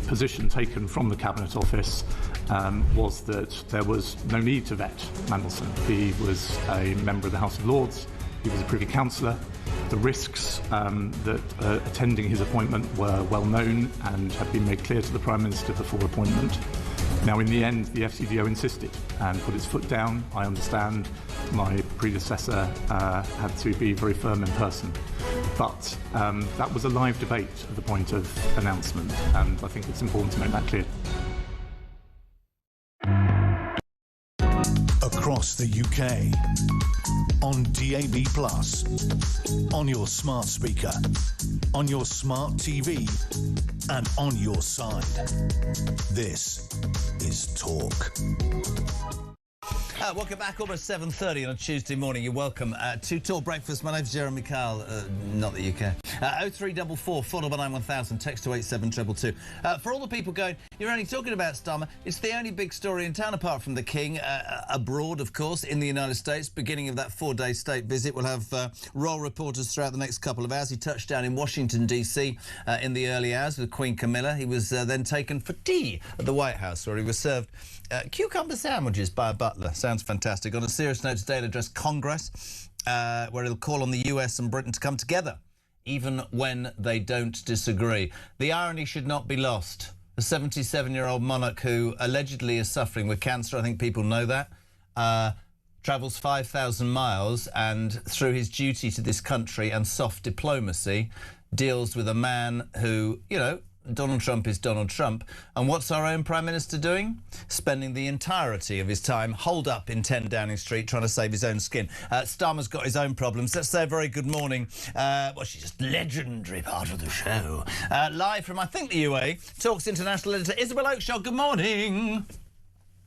R: Position taken from the Cabinet Office was that there was no need to vet Mandelson. He was a member of the House of Lords, he was a Privy Councillor. The risks that attending his appointment were well known and had been made clear to the Prime Minister before appointment. Now, in the end, the FCDO insisted and put its foot down. I understand my predecessor had to be very firm in person. But that was a live debate at the point of announcement, and I think it's important to make that clear.
E: Across the UK, on DAB+, on your smart speaker, on your smart TV, and on your side. This is Talk.
F: Welcome back, almost 7:30 on a Tuesday morning. You're welcome to Talk Breakfast. My name's Jeremy Kyle, not that you care. 0344 499 1000, text to 87222. For all the people going, you're only talking about Starmer, it's the only big story in town apart from the King, abroad, of course, in the United States. Beginning of that 4-day state visit. We'll have royal reporters throughout the next couple of hours. He touched down in Washington, D.C. In the early hours with Queen Camilla. He was then taken for tea at the White House, where he was served cucumber sandwiches by a butler. Sounds fantastic. On a serious note, today he'll address Congress, where he'll call on the US and Britain to come together, even when they don't disagree. The irony should not be lost. A 77-year-old monarch who allegedly is suffering with cancer, I think people know that, travels 5,000 miles and, through his duty to this country and soft diplomacy, deals with a man who, you know, Donald Trump is Donald Trump. And what's our own Prime Minister doing? Spending the entirety of his time holed up in 10 Downing Street trying to save his own skin. Starmer's got his own problems. Let's say a very good morning. Well, she's just legendary part of the show. Live from, I think, the UA, Talk's international editor, Isabel Oakeshott. Good morning.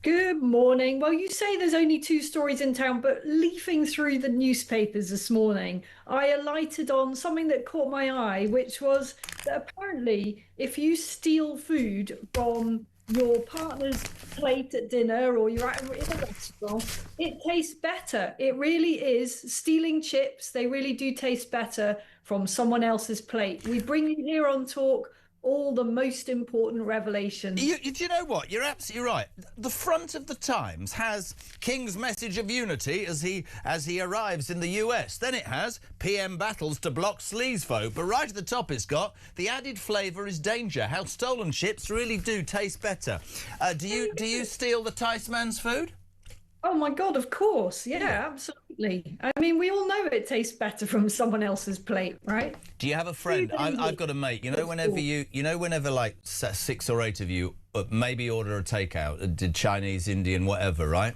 C: Good morning. Well, you say there's only 2 stories in town, but leafing through the newspapers this morning, I alighted on something that caught my eye, which was that apparently if you steal food from your partner's plate at dinner or you're in a restaurant, it tastes better. It really is. Stealing chips, they really do taste better from someone else's plate. We bring you here on Talk all the most important revelations.
F: Do you know what? You're absolutely right. The front of the Times has King's message of unity as he arrives in the US. Then it has PM battles to block sleaze vote. But right at the top it's got the added flavour is danger. How stolen chips really do taste better. Do you steal the Tice man's food?
C: Oh my God, of course. Yeah, absolutely. I mean, we all know it tastes better from someone else's plate, right?
F: Do you have a friend? I've got a mate. You know, whenever like 6 or 8 of you maybe order a takeout, did Chinese, Indian, whatever, right?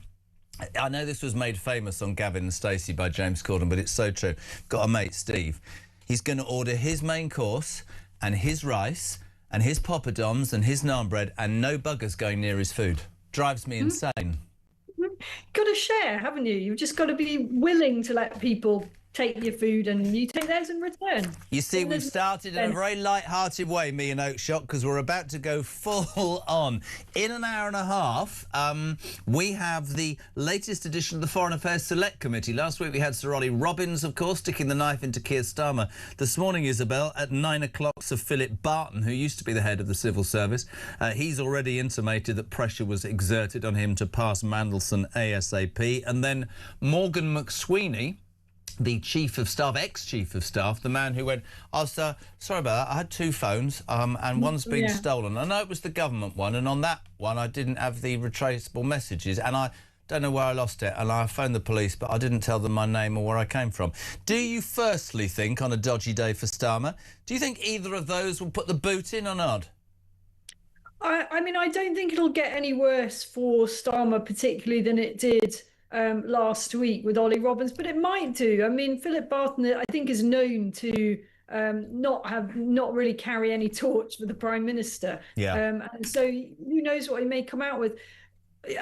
F: I know this was made famous on Gavin and Stacey by James Corden, but it's so true. Got a mate, Steve. He's going to order his main course and his rice and his poppadoms and his naan bread, and no buggers going near his food. Drives me insane.
C: Got to share, haven't you? You've just got to be willing to let people take your food and you take theirs in return.
F: You see, we've started in a very light-hearted way, me and Oakeshott, because we're about to go full on. In an hour and a half, we have the latest edition of the Foreign Affairs Select Committee. Last week we had Sir Ollie Robbins, of course, sticking the knife into Keir Starmer. This morning, Isabel, at 9 o'clock, Sir Philip Barton, who used to be the head of the civil service, he's already intimated that pressure was exerted on him to pass Mandelson ASAP. And then Morgan McSweeney, the Chief of Staff, ex-Chief of Staff, the man who went, oh, sir, sorry about that, I had 2 phones and one's been stolen. I know it was the government one, and on that one I didn't have the retraceable messages, and I don't know where I lost it, and I phoned the police, but I didn't tell them my name or where I came from. Do you firstly think, on a dodgy day for Starmer, do you think either of those will put the boot in or not?
C: I mean, I don't think it'll get any worse for Starmer particularly than it did last week with Ollie Robbins, but it might do. I mean, Philip Barton, I think, is known to not really carry any torch for the Prime Minister. Yeah. And so who knows what he may come out with.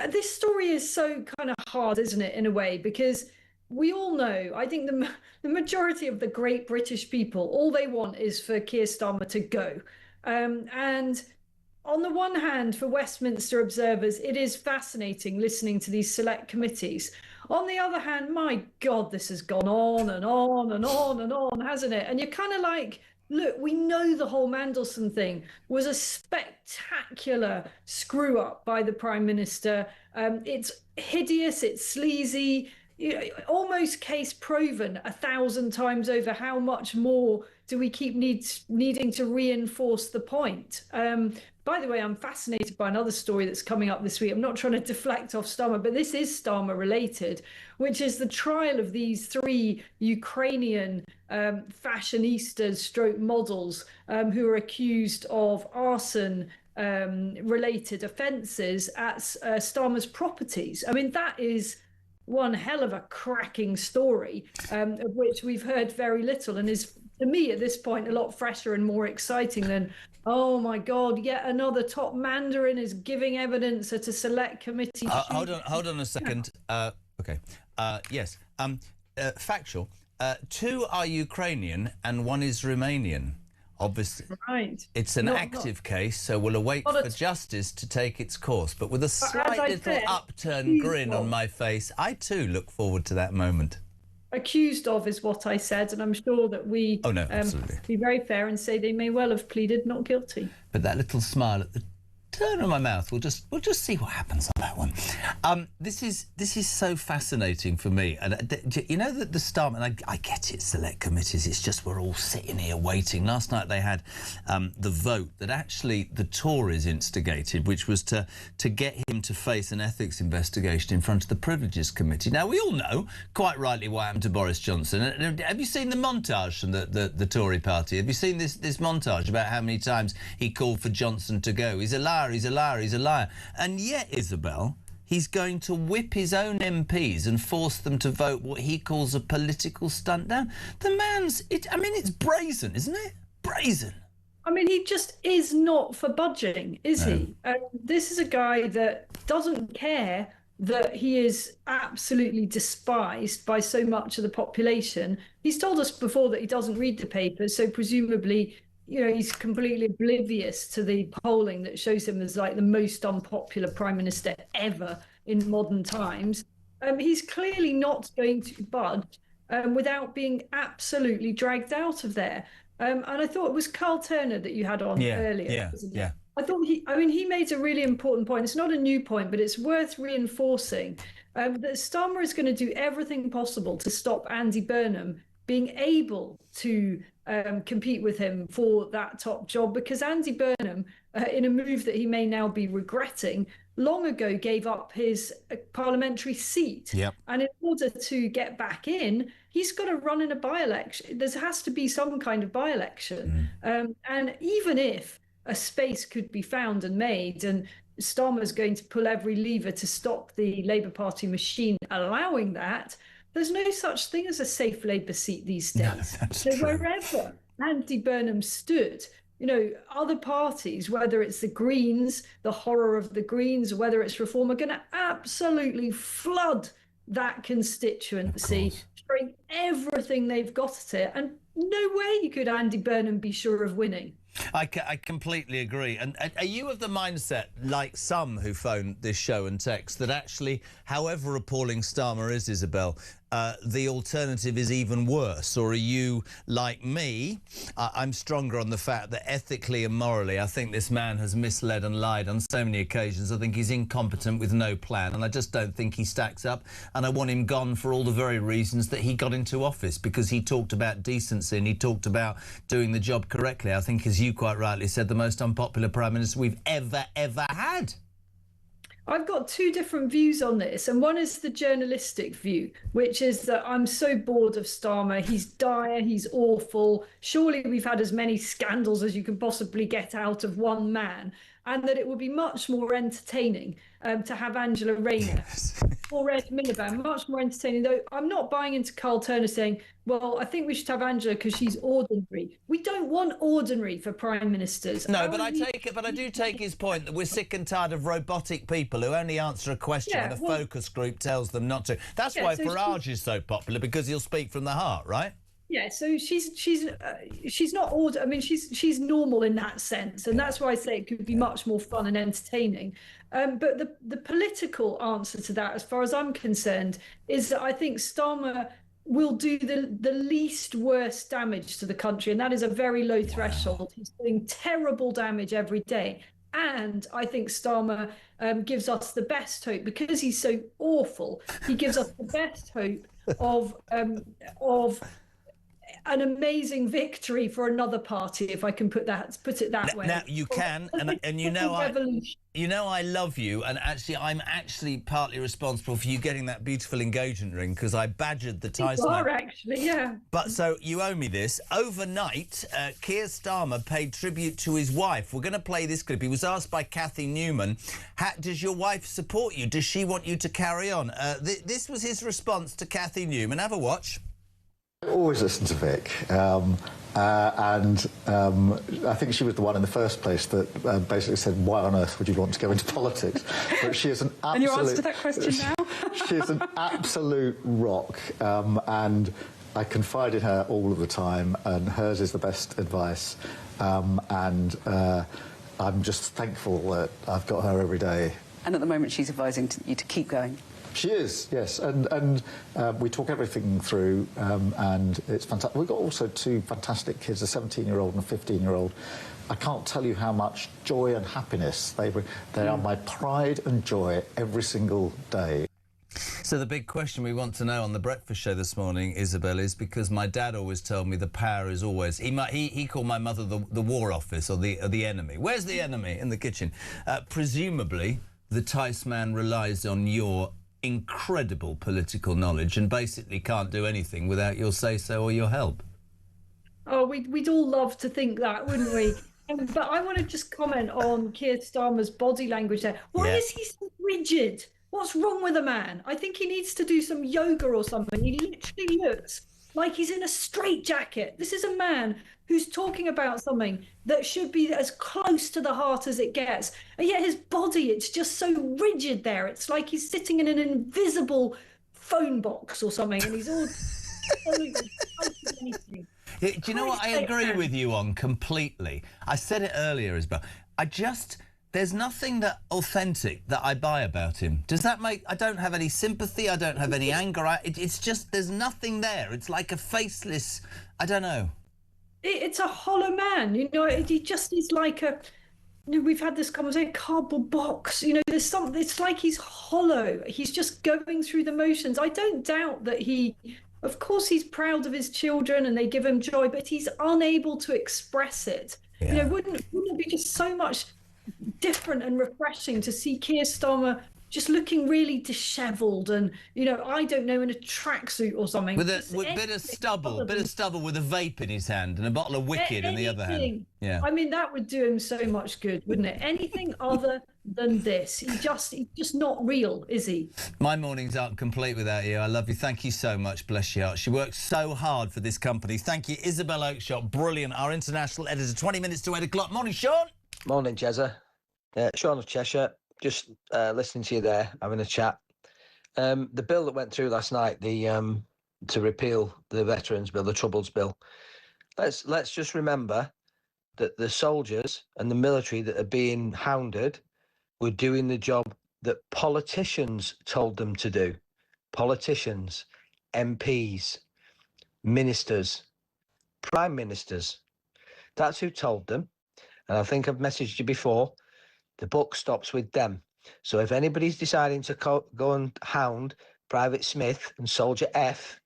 C: This story is so kind of hard, isn't it, in a way, because we all know, I think the majority of the great British people, all they want is for Keir Starmer to go. And on the one hand, for Westminster observers, it is fascinating listening to these select committees. On the other hand, my God, this has gone on and on and on and on, hasn't it? And you're kind of like, look, we know the whole Mandelson thing was a spectacular screw up by the Prime Minister. It's hideous, it's sleazy, almost case proven 1,000 times over. How much more do we keep needing to reinforce the point? By the way, I'm fascinated by another story that's coming up this week. I'm not trying to deflect off Starmer, but this is Starmer related, which is the trial of these 3 Ukrainian fashionistas stroke models who are accused of arson related offences at Starmer's properties. I mean, that is one hell of a cracking story of which we've heard very little, and is, to me at this point, a lot fresher and more exciting than, oh my God, yet another top Mandarin is giving evidence at a select committee.
F: Hold on a second. Okay. Yes. Factual. 2 are Ukrainian and 1 is Romanian. Obviously,
C: right.
F: It's an active case, so we'll await for justice to take its course. But with a slight little upturned grin on my face, I too look forward to that moment.
C: Accused of is what I said, and I'm sure that we
F: absolutely.
C: be very fair and say they may well have pleaded not guilty.
F: But that little smile at the turn of my mouth, we'll just see what happens on that one. This is so fascinating for me, and you know that the Starmer, and I get it, select committees, it's just we're all sitting here waiting. Last night they had the vote that actually the Tories instigated, which was to get him to face an ethics investigation in front of the Privileges Committee. Now we all know quite rightly what happened to Boris Johnson. Have you seen the montage from the Tory party? Have you seen this montage about how many times he called for Johnson to go? He's a liar, he's a liar, he's a liar. And yet, Isabel, he's going to whip his own MPs and force them to vote what he calls a political stunt down. The man's, it's brazen, isn't it? Brazen.
C: I mean, he just is not for budging, is he? This is a guy that doesn't care that he is absolutely despised by so much of the population. He's told us before that he doesn't read the papers, so presumably, he's completely oblivious to the polling that shows him as like the most unpopular prime minister ever in modern times. He's clearly not going to budge without being absolutely dragged out of there. And I thought it was Carl Turner that you had on earlier.
F: Yeah.
C: I thought he made a really important point. It's not a new point, but it's worth reinforcing that Starmer is going to do everything possible to stop Andy Burnham being able to compete with him for that top job, because Andy Burnham, in a move that he may now be regretting, long ago gave up his parliamentary seat.
F: Yep.
C: And in order to get back in, he's got to run in a by-election. There has to be some kind of by-election. And even if a space could be found and made, and Starmer's going to pull every lever to stop the Labour Party machine allowing that, there's no such thing as a safe Labour seat these days.
F: No, so true.
C: Wherever Andy Burnham stood, other parties, whether it's the Greens, the horror of the Greens, whether it's Reform, are going to absolutely flood that constituency, throwing everything they've got at it. And no way could Andy Burnham be sure of winning.
F: I completely agree. And are you of the mindset, like some who phone this show and text, that actually, however appalling Starmer is, Isabel, the alternative is even worse? Or are you, like me, I'm stronger on the fact that ethically and morally, I think this man has misled and lied on so many occasions. I think he's incompetent with no plan, and I just don't think he stacks up. And I want him gone for all the very reasons that he got into office, because he talked about decency and he talked about doing the job correctly. I think, as you quite rightly said, the most unpopular Prime Minister we've ever had.
C: I've got 2 different views on this, and one is the journalistic view, which is that I'm so bored of Starmer. He's dire, he's awful. Surely we've had as many scandals as you can possibly get out of one man, and that it would be much more entertaining to have Angela Rayner or Ed Miliband, much more entertaining. Though I'm not buying into Carl Turner saying, well, I think we should have Angela because she's ordinary. We don't want ordinary for prime ministers.
F: No, but I do take his point that we're sick and tired of robotic people who only answer a question when a focus group tells them not to. That's why Farage is so popular, because he'll speak from the heart, right?
C: Yeah, so she's not order. I mean, she's normal in that sense, and that's why I say it could be much more fun and entertaining. But the political answer to that, as far as I'm concerned, is that I think Starmer will do the least worst damage to the country, and that is a very low threshold. He's doing terrible damage every day. And I think Starmer gives us the best hope, because he's so awful. He gives us the best hope of an amazing victory for another party, if I can put it that way.
F: Now you can, and you know I love you, and actually I'm actually partly responsible for you getting that beautiful engagement ring because I badgered the Tyson.
C: You are actually, yeah.
F: But so you owe me this. Overnight, Keir Starmer paid tribute to his wife. We're going to play this clip. He was asked by Kathy Newman, does your wife support you? Does she want you to carry on? This was his response to Kathy Newman. Have a watch.
I: I always listen to Vic, and I think she was the one in the first place that basically said, why on earth would you want to go into politics? But she is an absolute...
U: And your answer to that question now?
I: She is an absolute rock, and I confide in her all of the time, and hers is the best advice, and I'm just thankful that I've got her every day.
H: And at the moment she's advising you to keep going.
I: She is, yes, and we talk everything through, and it's fantastic. We've got also two fantastic kids, a 17-year-old and a 15-year-old. I can't tell you how much joy and happiness they bring. They are my pride and joy every single day.
F: So the big question we want to know on the breakfast show this morning, Isabel, is because my dad always told me the power is always... He called my mother the War Office or the enemy. Where's the enemy? In the kitchen. Presumably, the Tice man relies on your incredible political knowledge and basically can't do anything without your say-so or your help.
C: Oh, we'd all love to think that, wouldn't we? But I want to just comment on Keir Starmer's body language there. Why is he so rigid? What's wrong with the man? I think he needs to do some yoga or something. He literally looks like he's in a straitjacket. This is a man who's talking about something that should be as close to the heart as it gets. And yet his body, it's just so rigid there. It's like he's sitting in an invisible phone box or something, and he's all...
F: Do you know what I agree with you on completely? I said it earlier, Isabel. There's nothing that authentic that I buy about him. Does that make... I don't have any sympathy, I don't have any anger. It's just, there's nothing there. It's like a faceless... I don't know.
C: It's a hollow man, you know. He just is like a... You know, we've had this conversation, cardboard box. You know, there's something... It's like he's hollow. He's just going through the motions. I don't doubt that he... Of course, he's proud of his children and they give him joy, but he's unable to express it. Yeah. You know, wouldn't it be just so much different and refreshing to see Keir Starmer just looking really dishevelled and, you know, I don't know, in a tracksuit or something.
F: With a bit of stubble with a vape in his hand and a bottle of Wicked in the other hand. Yeah.
C: I mean, that would do him so much good, wouldn't it? Anything other than this. He's just not real, is he?
F: My mornings aren't complete without you. I love you. Thank you so much. Bless your heart. She works so hard for this company. Thank you, Isabel Oakeshott. Brilliant. Our international editor. 20 minutes to 8 o'clock. Morning, Sean.
J: Morning, Jezza. Sean of Cheshire. Just listening to you there, having a chat. The bill that went through last night, to repeal the Veterans Bill, the Troubles Bill. Let's just remember that the soldiers and the military that are being hounded were doing the job that politicians told them to do. Politicians, MPs, ministers, prime ministers. That's who told them. And I think I've messaged you before. The buck stops with them. So if anybody's deciding to go and hound Private Smith and Soldier F,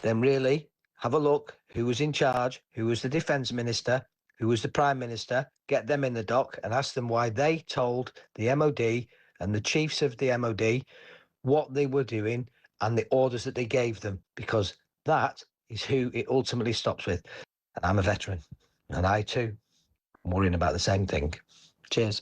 J: then really have a look who was in charge, who was the defence minister, who was the prime minister, get them in the dock and ask them why they told the MOD and the chiefs of the MOD what they were doing and the orders that they gave them, because that is who it ultimately stops with. And I'm a veteran, and I too am worrying about the same thing. Cheers.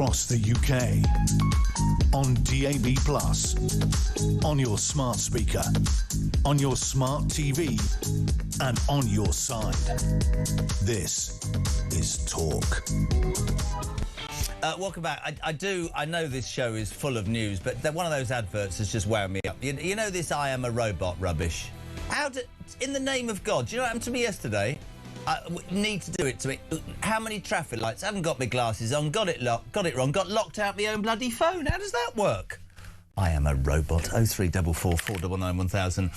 E: across the UK. On DAB+, on your smart speaker, on your smart TV, and on your side. This is Talk.
F: Welcome back. I know this show is full of news, but one of those adverts has just wound me up. You know this I am a robot rubbish? In the name of God, do you know what happened to me yesterday? I need to do it to me. How many traffic lights? I haven't got my glasses on, got it wrong, got locked out my own bloody phone. How does that work? I am a robot. 0344 499 1000.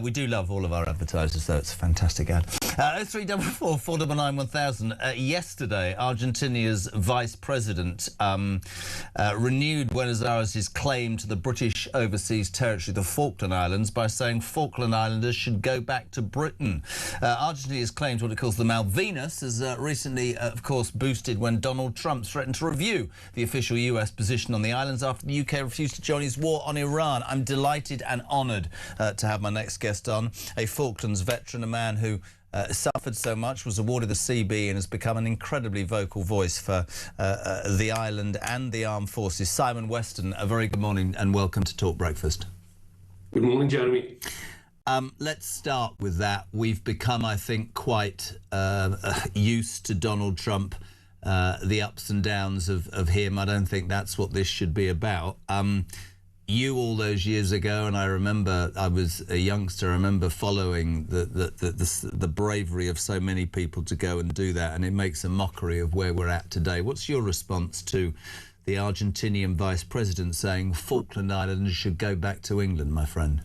F: We do love all of our advertisers, though. It's a fantastic ad. 0344 499 1000. Yesterday, Argentina's vice president renewed Buenos Aires' claim to the British overseas territory, the Falkland Islands, by saying Falkland Islanders should go back to Britain. Argentina's claim to what it calls the Malvinas has recently, of course, boosted when Donald Trump threatened to review the official US position on the islands after the UK refused to join his war on Iran. I'm delighted and honoured to have my next guest on, a Falklands veteran, a man who suffered so much, was awarded the CB and has become an incredibly vocal voice for the island and the armed forces. Simon Weston, a very good morning and welcome to Talk Breakfast.
K: Good morning, Jeremy.
F: Let's start with that. We've become, I think, quite used to Donald Trump, the ups and downs of him. I don't think that's what this should be about. You all those years ago, and I remember I was a youngster, I remember following the bravery of so many people to go and do that, and it makes a mockery of where we're at today. What's your response to the Argentinian vice president saying Falkland Islands should go back to England, my friend?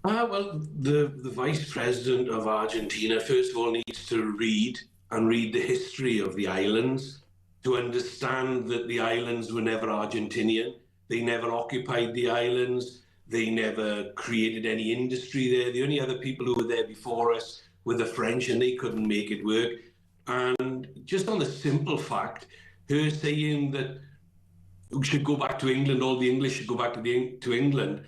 K: Well, the vice president of Argentina, first of all, needs to read the history of the islands to understand that the islands were never Argentinian. They never occupied the islands. They never created any industry there. The only other people who were there before us were the French, and they couldn't make it work. And just on the simple fact, her saying that we should go back to England, all the English should go back to England,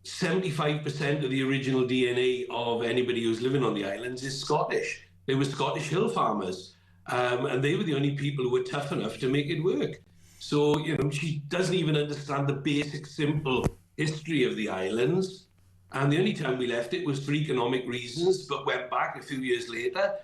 K: 75% of the original DNA of anybody who's living on the islands is Scottish. They were Scottish hill farmers, and they were the only people who were tough enough to make it work. So, she doesn't even understand the basic, simple history of the islands. And the only time we left it was for economic reasons, but went back a few years later.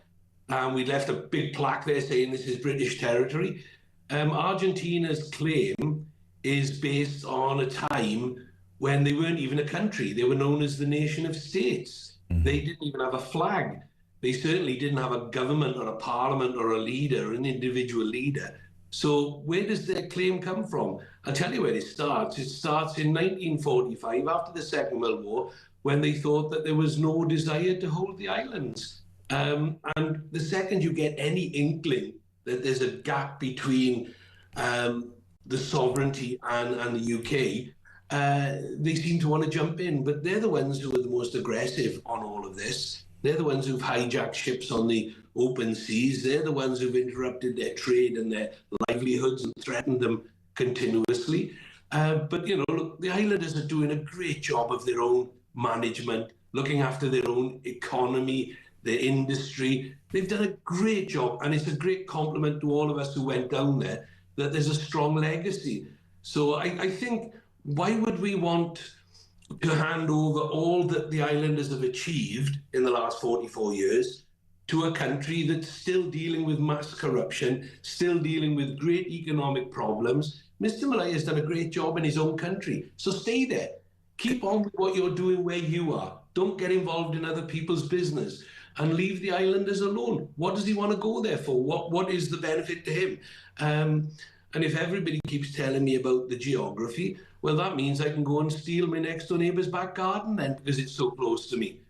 K: And we left a big plaque there saying this is British territory. Argentina's claim is based on a time when they weren't even a country. They were known as the nation of states. They didn't even have a flag. They certainly didn't have a government or a parliament or a leader, an individual leader. So where does their claim come from? I'll tell you where it starts. It starts in 1945, after the Second World War, when they thought that there was no desire to hold the islands. And the second you get any inkling that there's a gap between the sovereignty and the UK, they seem to want to jump in. But they're the ones who are the most aggressive on all of this. They're the ones who've hijacked ships on the open seas. They're the ones who've interrupted their trade and their livelihoods and threatened them continuously. But, look, the islanders are doing a great job of their own management, looking after their own economy, their industry. They've done a great job, and it's a great compliment to all of us who went down there that there's a strong legacy. So I think, why would we want to hand over all that the islanders have achieved in the last 44 years to a country that's still dealing with mass corruption, still dealing with great economic problems? Mr. Malay has done a great job in his own country, so stay there. Keep on with what you're doing where you are. Don't get involved in other people's business and leave the islanders alone. What does he want to go there for? What is the benefit to him? And if everybody keeps telling me about the geography, well, that means I can go and steal my next door neighbour's back garden then, because it's so close to me.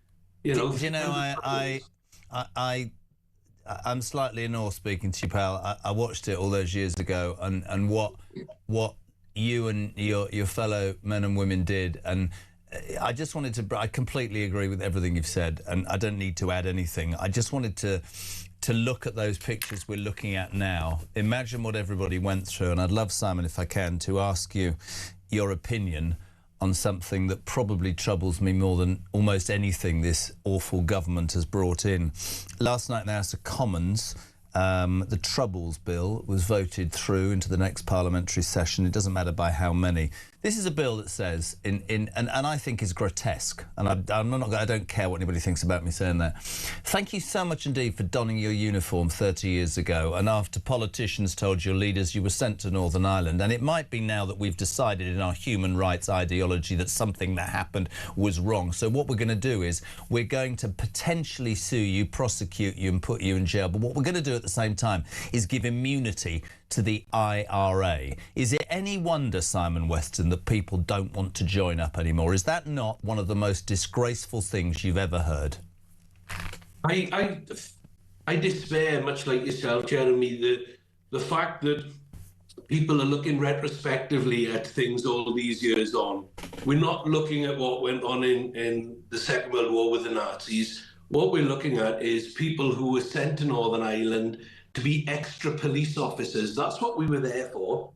F: I'm slightly in awe speaking to you, pal. I watched it all those years ago, and what you and your fellow men and women did, and I just wanted to. I completely agree with everything you've said, and I don't need to add anything. I just wanted to look at those pictures we're looking at now. Imagine what everybody went through, and I'd love, Simon, if I can, to ask you your opinion on something that probably troubles me more than almost anything this awful government has brought in. Last night in the House of Commons, The Troubles Bill was voted through into the next parliamentary session. It doesn't matter by how many. This is a bill that says, and I think is grotesque, and I don't care what anybody thinks about me saying that. Thank you so much indeed for donning your uniform 30 years ago, and after politicians told your leaders you were sent to Northern Ireland, and it might be now that we've decided in our human rights ideology that something that happened was wrong. So what we're going to do is we're going to potentially sue you, prosecute you and put you in jail, but what we're going to do at the same time is give immunity to the IRA. Is it any wonder, Simon Weston, that people don't want to join up anymore? Is that not one of the most disgraceful things you've ever heard?
K: I despair, much like yourself, Jeremy, the fact that people are looking retrospectively at things all these years on. We're not looking at what went on in the Second World War with the Nazis. What we're looking at is people who were sent to Northern Ireland to be extra police officers. That's what we were there for.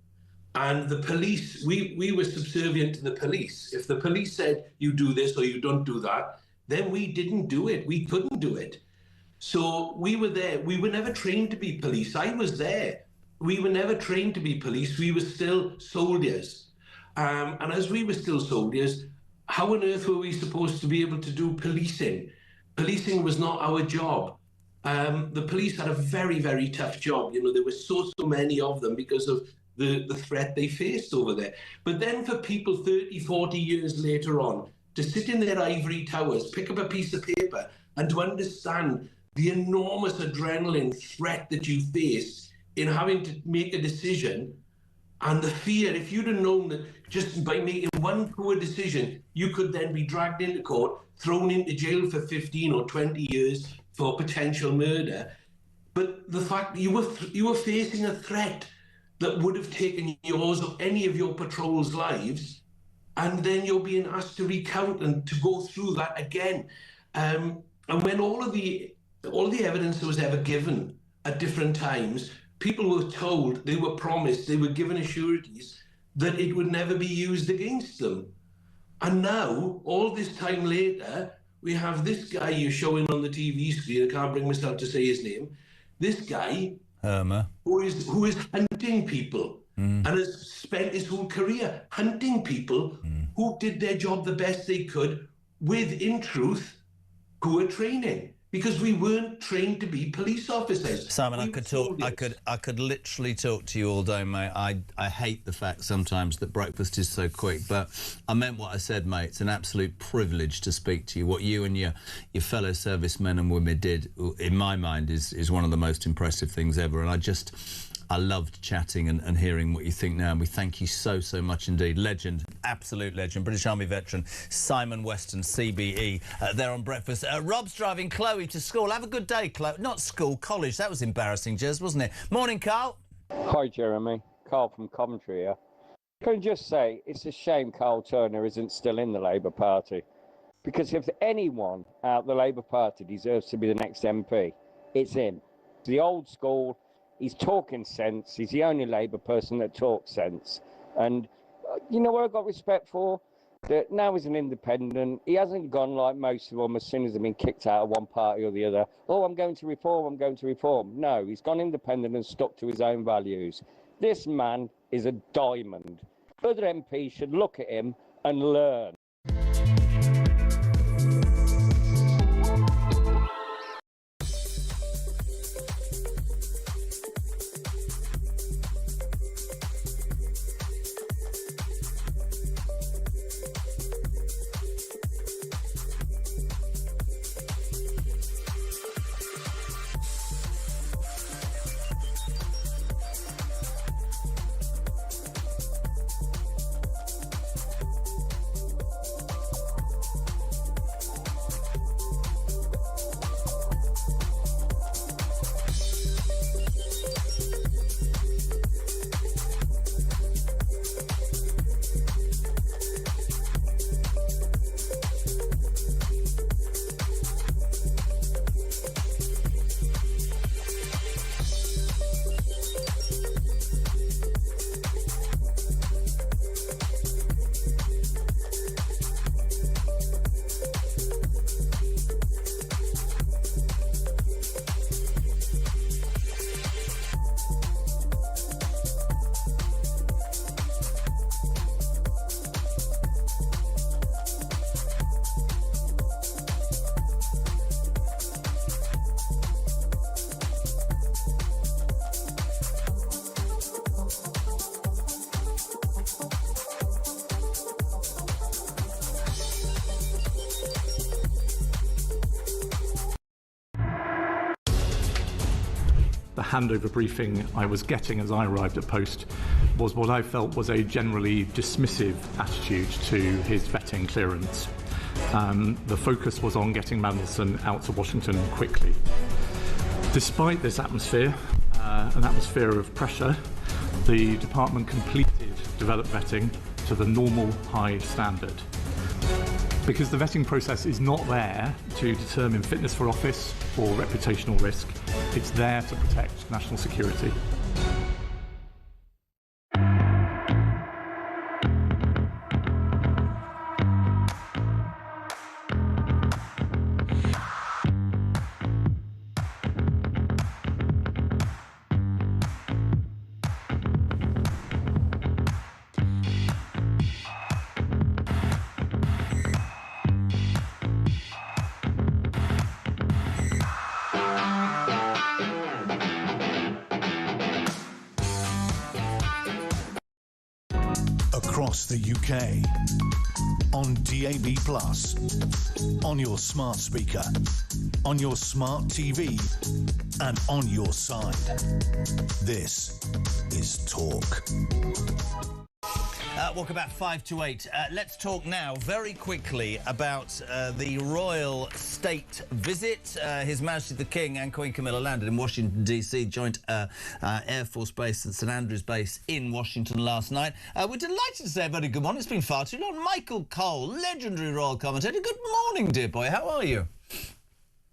K: And the police, we were subservient to the police. If the police said, you do this or you don't do that, then we didn't do it. We couldn't do it. So we were there. We were never trained to be police. I was there. We were never trained to be police. We were still soldiers. And as we were still soldiers, how on earth were we supposed to be able to do policing? Policing was not our job. The police had a very, very tough job. You know, there were so many of them because of the threat they faced over there. But then for people 30, 40 years later on to sit in their ivory towers, pick up a piece of paper and to understand the enormous adrenaline threat that you face in having to make a decision, and the fear, if you'd have known that just by making one poor decision, you could then be dragged into court, thrown into jail for 15 or 20 years for potential murder. But the fact that you were facing a threat that would have taken yours or any of your patrol's lives, and then you're being asked to recount and to go through that again. And when all of the evidence that was ever given at different times, people were told, they were promised, they were given assurities that it would never be used against them. And now, all this time later, we have this guy you're showing on the TV screen, I can't bring myself to say his name, this guy who is hunting people and has spent his whole career hunting people who did their job the best they could with, in truth, poor training. Because we weren't trained to be police officers.
F: Simon, I could literally talk to you all day, mate. I hate the fact sometimes that breakfast is so quick, but I meant what I said, mate. It's an absolute privilege to speak to you. What you and your fellow servicemen and women did, in my mind, is one of the most impressive things ever. And I loved chatting and hearing what you think now, and we thank you so much indeed. Legend, absolute legend, British Army veteran, Simon Weston, CBE, there on breakfast. Rob's driving Chloe to school. Have a good day, Chloe. Not school, college. That was embarrassing, Jez, wasn't it? Morning, Carl.
L: Hi, Jeremy. Carl from Coventry here. Can I just say, it's a shame Carl Turner isn't still in the Labour Party. Because if anyone out the Labour Party deserves to be the next MP, it's him. The old school. He's talking sense. He's the only Labour person that talks sense. And you know what I've got respect for? That now he's an independent. He hasn't gone like most of them as soon as they've been kicked out of one party or the other. Oh, I'm going to reform, I'm going to reform. No, he's gone independent and stuck to his own values. This man is a diamond. Other MPs should look at him and learn.
R: the handover briefing I was getting as I arrived at post was what I felt was a generally dismissive attitude to his vetting clearance. The focus was on getting Mandelson out to Washington quickly. Despite this atmosphere, an atmosphere of pressure, the department completed developed vetting to the normal high standard. Because the vetting process is not there to determine fitness for office or reputational risk, it's there to protect national security.
E: Across the UK, on DAB+, on your smart speaker, on your smart TV, and on your side. This is Talk.
F: Welcome back, 5 to 8. Let's talk now very quickly about the royal state visit. His Majesty the King and Queen Camilla landed in Washington, D.C., joint Air Force Base and St Andrews Base in Washington last night. We're delighted to say a very good morning. It's been far too long. Michael Cole, legendary royal commentator. Good morning, dear boy. How are you?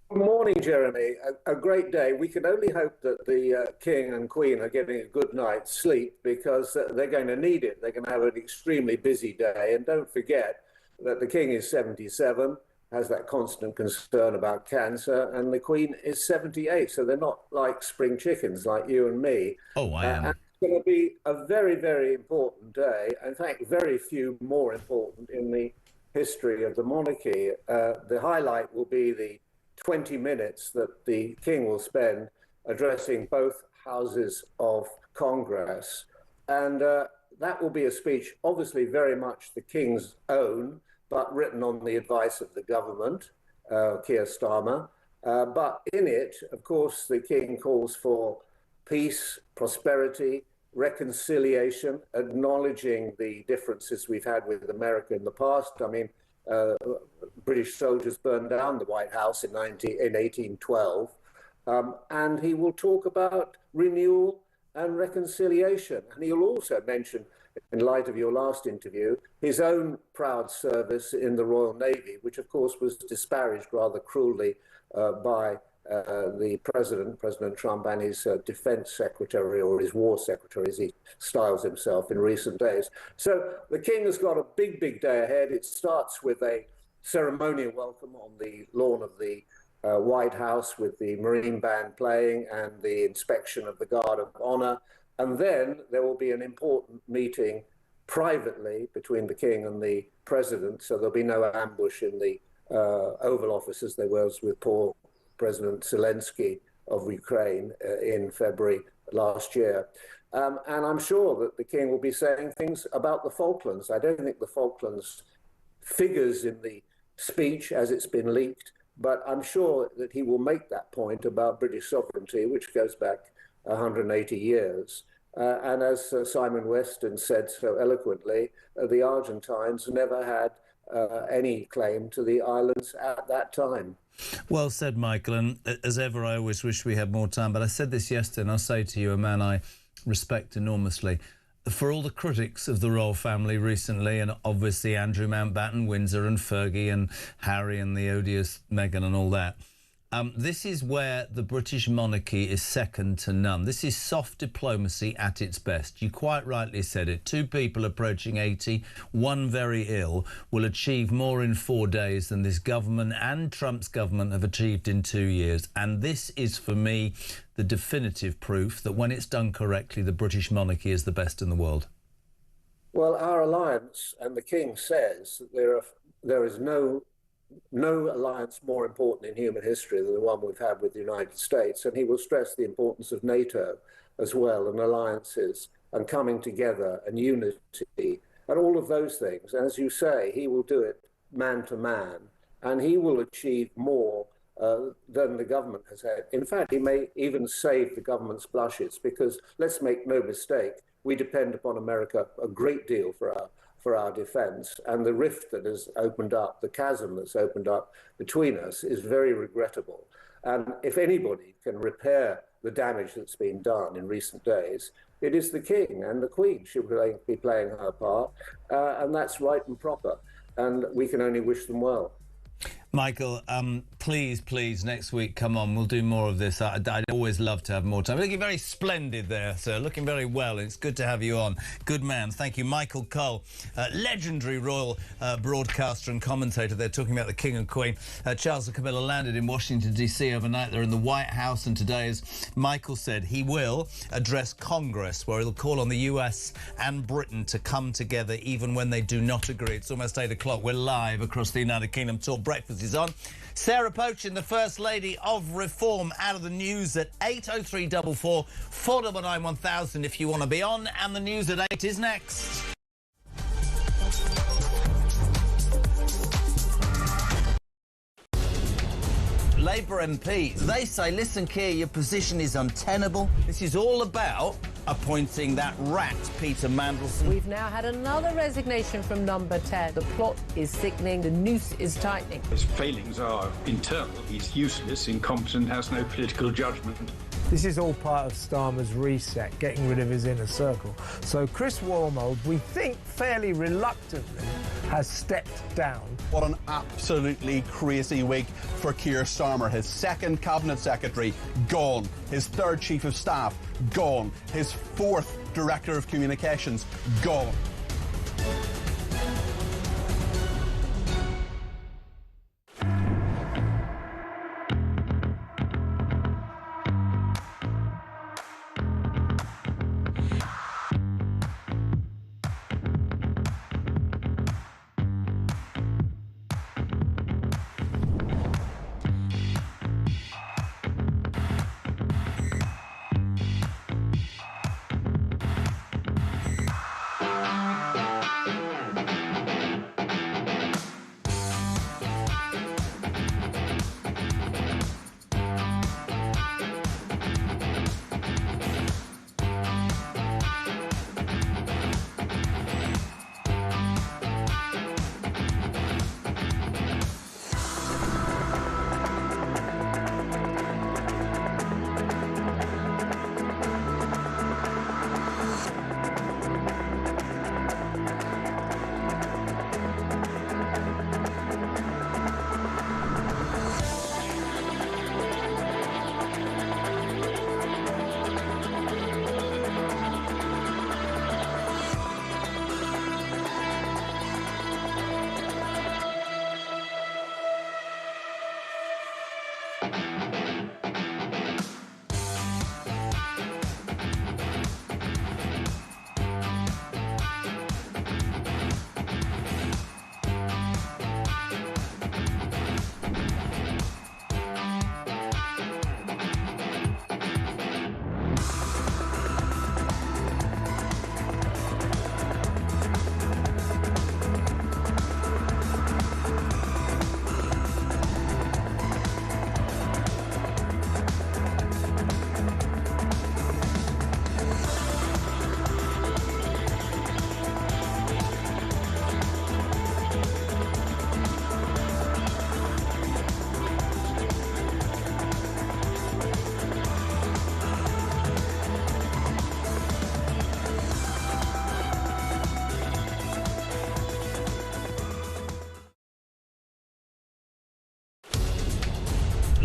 M: Good morning, Jeremy. A great day. We can only hope that the King and Queen are getting a good night's sleep, because they're going to need it. They're going to have an extremely busy day. And don't forget that the King is 77, has that constant concern about cancer, and the Queen is 78. So they're not like spring chickens like you and me.
F: Oh, I am.
M: And it's going to be a very, very important day. In fact, very few more important in the history of the monarchy. The highlight will be the 20 minutes that the King will spend addressing both houses of Congress. And that will be a speech obviously very much the King's own, but written on the advice of the government, Keir Starmer. But in it, of course, the King calls for peace, prosperity, reconciliation, acknowledging the differences we've had with America in the past. I mean, British soldiers burned down the White House in 1812, and he will talk about renewal and reconciliation. And he'll also mention, in light of your last interview, his own proud service in the Royal Navy, which of course was disparaged rather cruelly by the President Trump, and his defense secretary, or his war secretary, as he styles himself in recent days. So the King has got a big, big day ahead. It starts with a ceremonial welcome on the lawn of the White House with the Marine Band playing and the inspection of the Guard of Honor. And then there will be an important meeting privately between the King and the President. So there'll be no ambush in the Oval Office as there was with poor President Zelensky of Ukraine in February last year. And I'm sure that the King will be saying things about the Falklands. I don't think the Falklands figures in the speech as it's been leaked, but I'm sure that he will make that point about British sovereignty, which goes back 180 years. And as Simon Weston said so eloquently, the Argentines never had any claim to the islands at that time.
F: Well said, Michael, and as ever, I always wish we had more time, but I said this yesterday, and I'll say to you, a man I respect enormously, for all the critics of the royal family recently, and obviously Andrew Mountbatten, Windsor and Fergie and Harry and the odious Meghan and all that, this is where the British monarchy is second to none. This is soft diplomacy at its best. You quite rightly said it. Two people approaching 80, one very ill, will achieve more in 4 days than this government and Trump's government have achieved in 2 years. And this is, for me, the definitive proof that when it's done correctly, the British monarchy is the best in the world.
M: Well, our alliance, and the King says that there is no alliance more important in human history than the one we've had with the United States. And he will stress the importance of NATO as well, and alliances, and coming together, and unity, and all of those things. And as you say, he will do it man to man, and he will achieve more than the government has had. In fact, he may even save the government's blushes, because let's make no mistake, we depend upon America a great deal for our defence, and the rift that has opened up, the chasm that's opened up between us, is very regrettable. And if anybody can repair the damage that's been done in recent days, it is the King, and the Queen should be playing her part, and that's right and proper, and we can only wish them well.
F: Michael, please, next week, come on, we'll do more of this. I'd always love to have more time. Looking very splendid there, sir, looking very well. It's good to have you on. Good man, thank you. Michael Cole, legendary royal broadcaster and commentator. They're talking about the King and Queen. Charles and Camilla landed in Washington, D.C. overnight. They're in the White House, and today, as Michael said, he will address Congress, where he'll call on the US and Britain to come together even when they do not agree. It's almost 8 o'clock. We're live across the United Kingdom. Talk Breakfast is on. Sarah Pochin, the First Lady of Reform, out of the news at 80344 499 1000 if you want to be on, and the news at 8 is next. Labour MP, they say, listen, Keir, your position is untenable. This is all about appointing that rat, Peter Mandelson.
N: We've now had another resignation from number 10. The plot is thickening, the noose is tightening.
O: His failings are internal. He's useless, incompetent, has no political judgment.
W: This is all part of Starmer's reset, getting rid of his inner circle. So Chris Wormold, we think fairly reluctantly, has stepped down.
X: What an absolutely crazy week for Keir Starmer. His second cabinet secretary, gone. His third chief of staff, gone. His fourth director of communications, gone.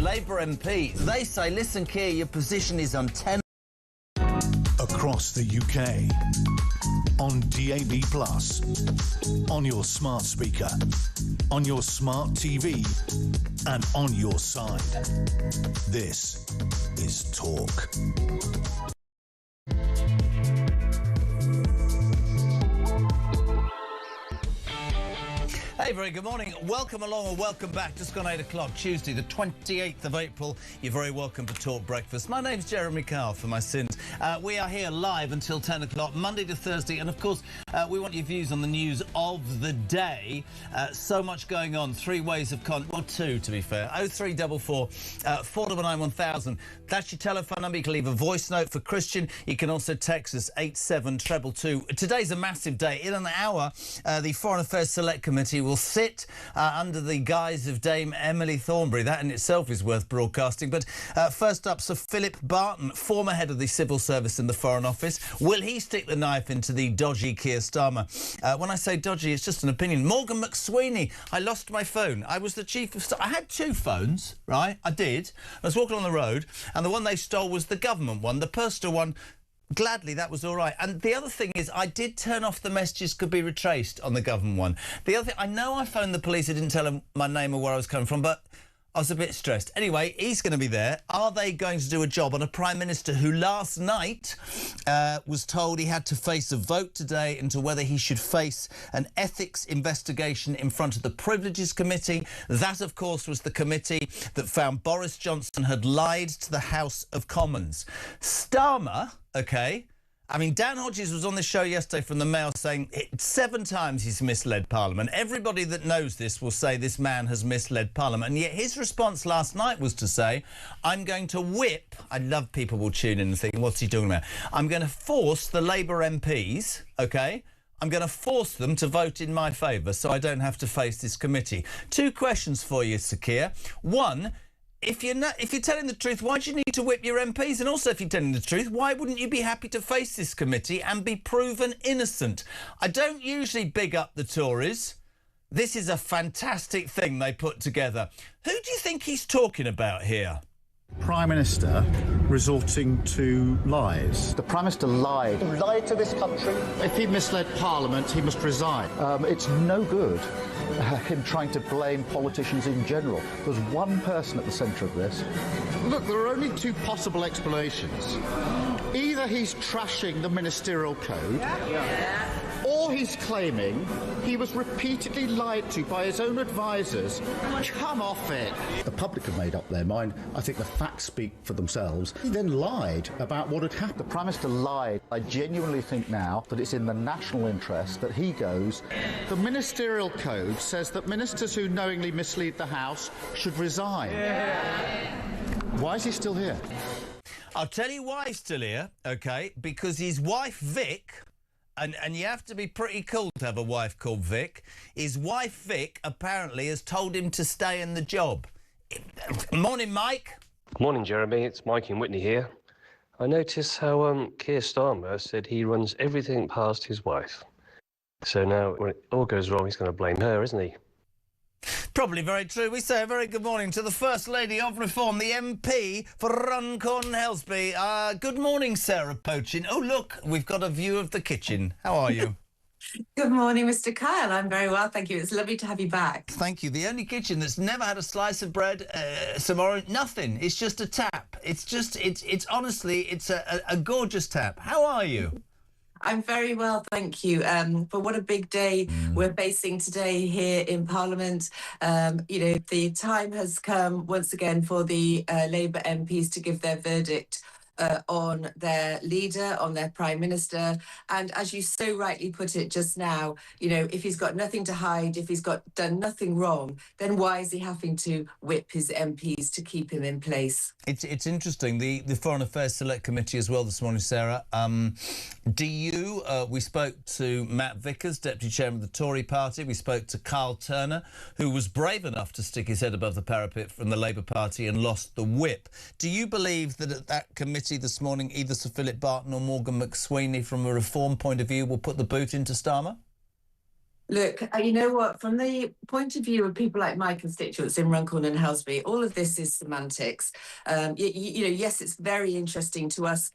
F: Labour MP, they say, listen, Keir, your position is untenable.
E: Across the UK, on DAB+, on your smart speaker, on your smart TV, and on your side. This is Talk.
F: Hey, very good morning. Welcome along or welcome back. Just gone 8 o'clock, Tuesday, the 28th of April. You're very welcome to Talk Breakfast. My name's Jeremy Carl. For my sins, We are here live until 10 o'clock, Monday to Thursday, and of course, we want your views on the news of the day. So much going on. Three ways of two, to be fair. 0344 499 1000. That's your telephone number. You can leave a voice note for Christian. You can also text us 87222. Today's a massive day. In an hour, the Foreign Affairs Select Committee will sit under the guise of Dame Emily Thornberry. That in itself is worth broadcasting. But first up, Sir Philip Barton, former head of the Civil Service in the Foreign Office. Will he stick the knife into the dodgy Keir Starmer? When I say dodgy, it's just an opinion. Morgan McSweeney, I lost my phone. I was the chief of staff. I had two phones, right? I did. I was walking on the road, and the one they stole was the government one. The personal one, gladly, that was all right. And the other thing is, I did turn off the messages could be retraced on the government one. The other thing, I know I phoned the police. I didn't tell them my name or where I was coming from, but I was a bit stressed. Anyway, he's going to be there. Are they going to do a job on a Prime Minister who last night was told he had to face a vote today into whether he should face an ethics investigation in front of the Privileges Committee? That, of course, was the committee that found Boris Johnson had lied to the House of Commons. Starmer, OK, I mean, Dan Hodges was on this show yesterday from the Mail saying 7 times he's misled Parliament. Everybody that knows this will say this man has misled Parliament. And yet his response last night was to say, I'm going to whip... I love people will tune in and think, what's he doing about? I'm going to force the Labour MPs, OK? I'm going to force them to vote in my favour so I don't have to face this committee. 2 questions for you, Sakir. One... If you're telling the truth, why do you need to whip your MPs? And also, if you're telling the truth, why wouldn't you be happy to face this committee and be proven innocent? I don't usually big up the Tories. This is a fantastic thing they put together. Who do you think he's talking about here?
I: Prime Minister resorting to lies. The Prime Minister lied. He lied to this country. If he misled Parliament, he must resign. It's no good, him trying to blame politicians in general. There's one person at the centre of this. Look, there are only 2 possible explanations. Either he's trashing the ministerial code, or he's claiming he was repeatedly lied to by his own advisers. Come off it. The public have made up their mind. I think the facts speak for themselves. He then lied about what had happened. The Prime Minister lied. I genuinely think now that it's in the national interest that he goes. The ministerial code says that ministers who knowingly mislead the House should resign. Why is he still here?
F: I'll tell you why he's still here, OK, because his wife, Vic... And you have to be pretty cool to have a wife called Vic. His wife, Vic, apparently has told him to stay in the job. Morning, Mike.
P: Morning, Jeremy. It's Mike in Whitney here. I notice how Keir Starmer said he runs everything past his wife. So now, when it all goes wrong, he's going to blame her, isn't he?
F: Probably very true. We say a very good morning to the First Lady of Reform, the MP for Runcorn Helsby. Good morning, Sarah Pochin. Oh, look, we've got a view of the kitchen. How are you?
Q: Good morning, Mr. Kyle. I'm very well, thank you. It's lovely to have you back.
F: Thank you. The only kitchen that's never had a slice of bread, some orange, nothing. It's just a tap. It's honestly, it's a gorgeous tap. How are you?
Q: I'm very well, thank you. But what a big day we're facing today here in Parliament. You know, the time has come once again for the Labour MPs to give their verdict on their leader, on their Prime Minister. And as you so rightly put it just now, you know, if he's got nothing to hide, if he's done nothing wrong, then why is he having to whip his MPs to keep him in place?
F: It's interesting. The Foreign Affairs Select Committee as well this morning, Sarah. We spoke to Matt Vickers, Deputy Chairman of the Tory Party. We spoke to Carl Turner, who was brave enough to stick his head above the parapet from the Labour Party and lost the whip. Do you believe that at that committee this morning, either Sir Philip Barton or Morgan McSweeney, from a reform point of view, will put the boot into Starmer?
Q: Look, you know what, from the point of view of people like my constituents in Runcorn and Helsby, all of this is semantics. You know, yes, it's very interesting to us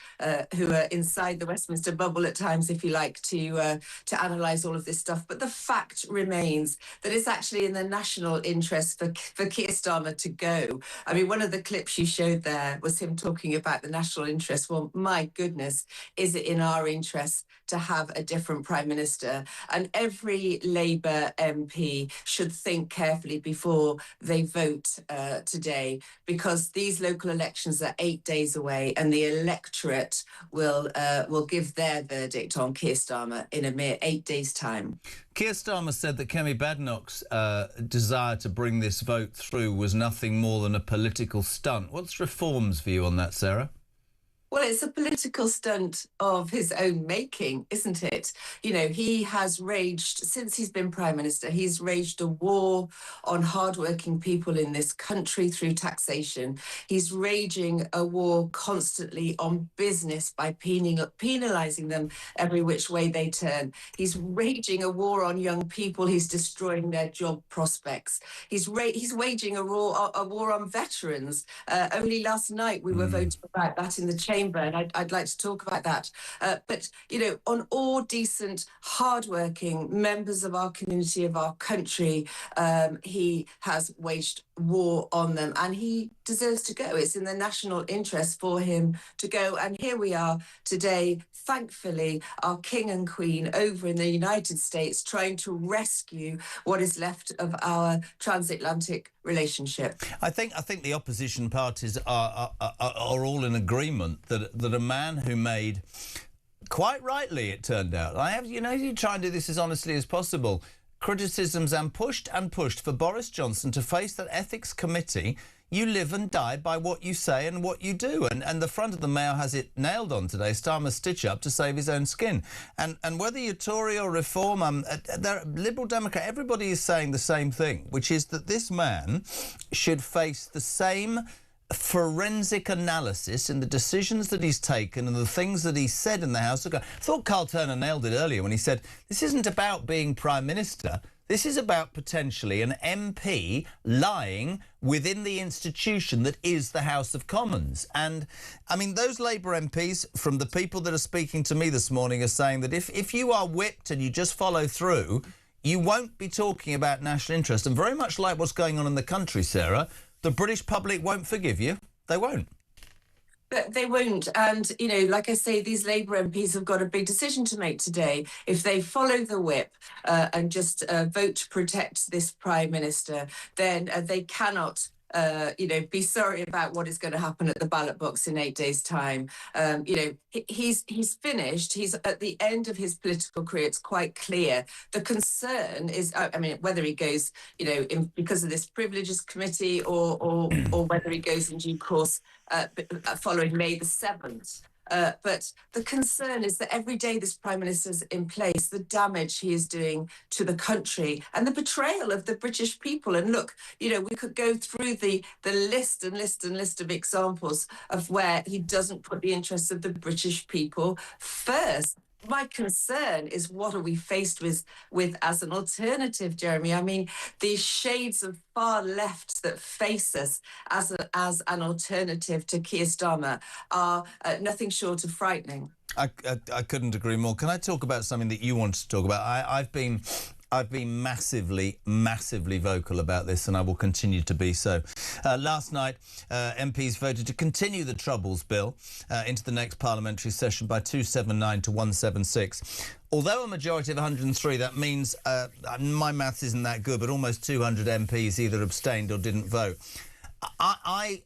Q: who are inside the Westminster bubble at times, if you like, to analyse all of this stuff. But the fact remains that it's actually in the national interest for Keir Starmer to go. I mean, one of the clips you showed there was him talking about the national interest. Well, my goodness, is it in our interest to have a different Prime Minister? And every Labour MP should think carefully before they vote today, because these local elections are 8 days away, and the electorate will give their verdict on Keir Starmer in a mere 8 days' time.
F: Keir Starmer said that Kemi Badenoch's desire to bring this vote through was nothing more than a political stunt. What's Reform's view on that, Sarah?
Q: Well, it's a political stunt of his own making, isn't it? You know, he has raged, since he's been Prime Minister, he's raged a war on hardworking people in this country through taxation. He's raging a war constantly on business by penalising them every which way they turn. He's raging a war on young people. He's destroying their job prospects. He's waging a war on veterans. Only last night we were voting about that in the Chamber, and I'd like to talk about that. But, you know, on all decent, hardworking members of our community, of our country, he has waged war on them, and he deserves to go. It's in the national interest for him to go. And here we are today, thankfully, our king and queen over in the United States trying to rescue what is left of our transatlantic relationship.
F: I think the opposition parties are all in agreement that a man who made, quite rightly it turned out, you try and do this as honestly as possible, criticisms and pushed for Boris Johnson to face that ethics committee. You live and die by what you say and what you do. And the front of the Mail has it nailed on today, Starmer's stitch-up to save his own skin. And whether you're Tory or Reform, Liberal Democrat, everybody is saying the same thing, which is that this man should face the same forensic analysis in the decisions that he's taken and the things that he said in the House. I thought Carl Turner nailed it earlier when he said, this isn't about being Prime Minister. This is about potentially an MP lying within the institution that is the House of Commons. And, I mean, those Labour MPs, from the people that are speaking to me this morning, are saying that if you are whipped and you just follow through, you won't be talking about national interest. And very much like what's going on in the country, Sarah, the British public won't forgive you. They won't.
Q: But they won't. And, you know, like I say, these Labour MPs have got a big decision to make today. If they follow the whip and just vote to protect this Prime Minister, then they cannot be sorry about what is going to happen at the ballot box in 8 days' time. He's finished. He's at the end of his political career. It's quite clear. The concern is, whether he goes, because of this privileges committee, or whether he goes in due course following May the 7th. But the concern is that every day this Prime Minister's in place, the damage he is doing to the country and the betrayal of the British people. And look, we could go through the list of examples of where he doesn't put the interests of the British people first. My concern is, what are we faced with as an alternative, Jeremy? I mean, these shades of far left that face us as an alternative to Keir Starmer are nothing short of frightening.
F: I couldn't agree more. Can I talk about something that you wanted to talk about? I've been massively vocal about this, and I will continue to be so. Last night, MPs voted to continue the Troubles Bill into the next parliamentary session by 279 to 176. Although a majority of 103, that means, my maths isn't that good, but almost 200 MPs either abstained or didn't vote. I